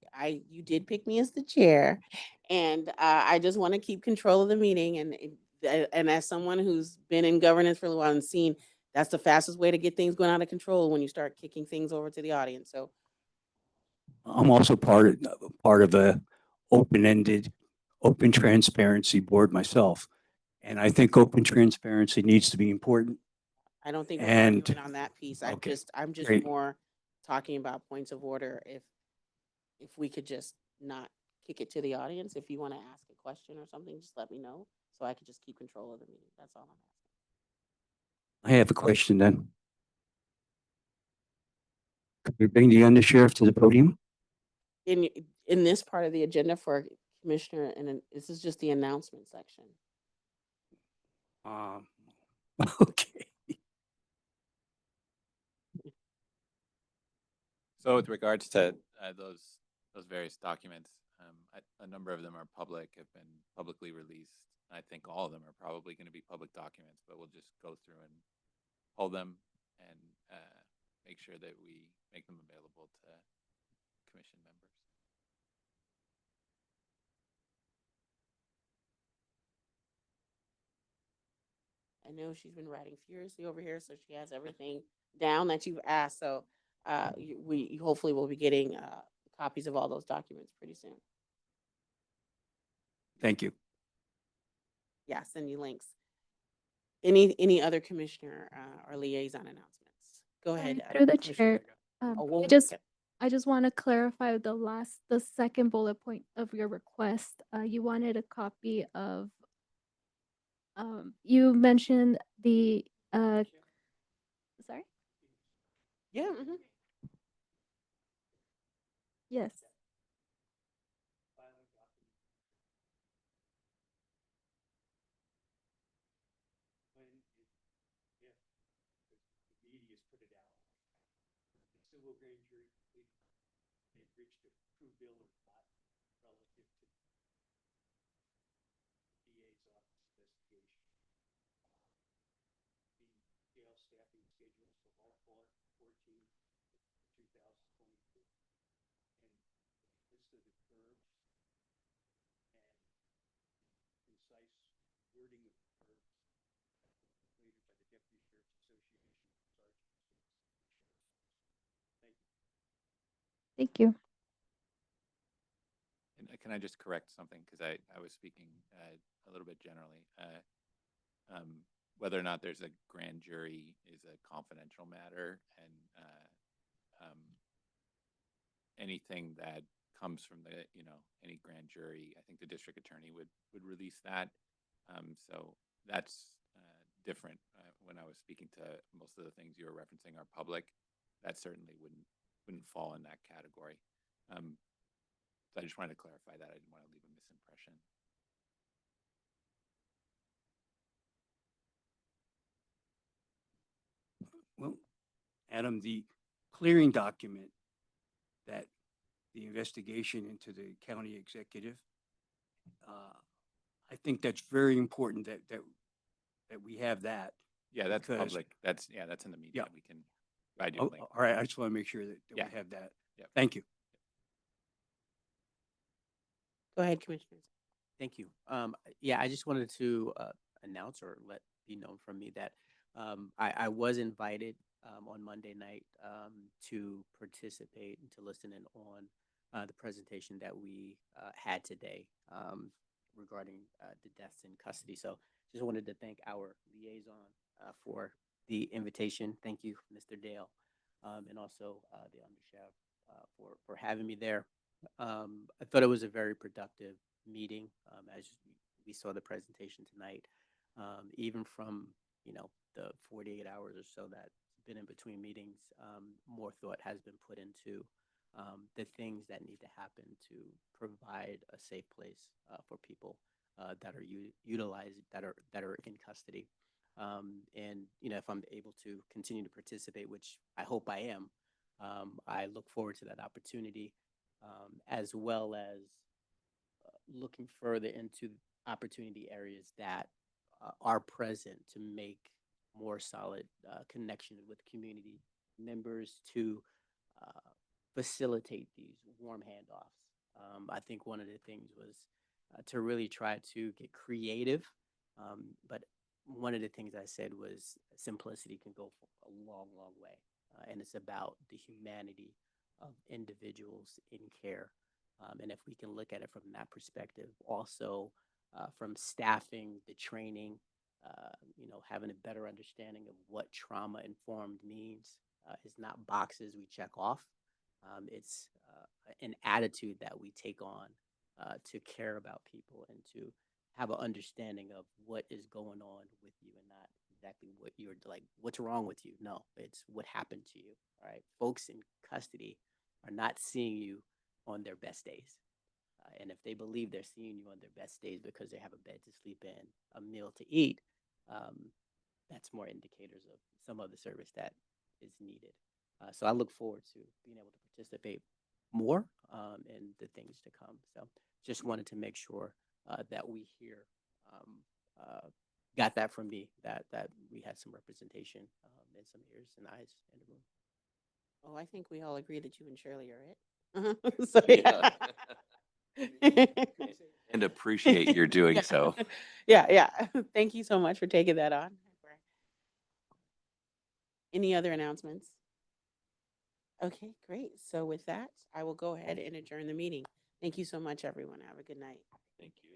you did pick me as the chair, and I just want to keep control of the meeting. And as someone who's been in governance for a while and seen, that's the fastest way to get things going out of control when you start kicking things over to the audience. So I'm also part of a open-ended, open transparency board myself. And I think open transparency needs to be important. I don't think we're And- arguing on that piece. okay, I'm just great. more talking about points of order. If we could just not kick it to the audience, if you want to ask a question or something, just let me know so I could just keep control of the meeting. That's all I'm asking. I have a question then. Could we bring the undersheriff to the podium? In this part of the agenda for Commissioner, and then this is just the announcement section. Okay. So with regards to those various documents, a number of them are public, have been publicly released. I think all of them are probably going to be public documents, but we'll just go through and pull them and make sure that we make them available to commission members. I know she's been writing furiously over here, so she has everything down that you've asked. So we hopefully will be getting copies of all those documents pretty soon. Thank you. Yeah, send you links. Any other commissioner or liaison announcements? Go ahead. Through the Commissioner chair, Rivera. I one just second. I just want to clarify the second bullet point of your request. You wanted a copy of, you mentioned the, sorry? Yeah. Yes. Civil grand jury they reached a true bill or not relative to DA's office investigation. The jail staffing schedule for all 14 2022 and list of the curbs and concise wording of the curbs completed by the Deputy Sheriff's Association Sergeant. Thank you. Thank you. And can I just correct something? Because I was speaking a little bit generally. Whether or not there's a grand jury is a confidential matter, and anything that comes from the, any grand jury, I think the district attorney would release that. So that's different. When I was speaking to most of the things you were referencing are public, that certainly wouldn't fall in that category. So I just wanted to clarify that. I didn't want to leave a misimpression. Well, Adam, the clearing document that the investigation into the county executive, I think that's very important that we have that. Yeah, that's because- public. That's in the media. Yeah. We can provide you a Oh, link. all right, I just want to make sure that Yeah. we have that. Yep. Thank you. Go ahead, Commissioners. Thank you. Yeah, I just wanted to announce or let be known from me that I was invited on Monday night to participate and to listen in on the presentation that we had today regarding the deaths in custody. So just wanted to thank our liaison for the invitation. Thank you, Mr. Dale, and also the undersheriff for having me there. I thought it was a very productive meeting, as we saw the presentation tonight. Even from the 48 hours or so that's been in between meetings, more thought has been put into the things that need to happen to provide a safe place for people that are utilized that are in custody. And if I'm able to continue to participate, which I hope I am, I look forward to that opportunity, as well as looking further into opportunity areas that are present to make more solid connection with community members to facilitate these warm handoffs. I think one of the things was to really try to get creative, but one of the things I said was simplicity can go a long, long way, and it's about the humanity of individuals in care. And if we can look at it from that perspective, also from staffing, the training, having a better understanding of what trauma informed means is not boxes we check off. It's an attitude that we take on to care about people and to have an understanding of what is going on with you and not exactly what you're like, what's wrong with you? No, it's what happened to you. All right. Folks in custody are not seeing you on their best days. And if they believe they're seeing you on their best days because they have a bed to sleep in, a meal to eat, that's more indicators of some of the service that is needed. So I look forward to being able to participate more in the things to come. So just wanted to make sure that we here got that from me, that we had some representation and some ears and eyes in the room. Oh, I think we all agree that you and Shirley are it. So, yeah. And appreciate your doing Yeah. so. Yeah. Thank you so much for taking that on. Any other announcements? Okay, great. So with that, I will go ahead and adjourn the meeting. Thank you so much, everyone. Have a good night. Thank you.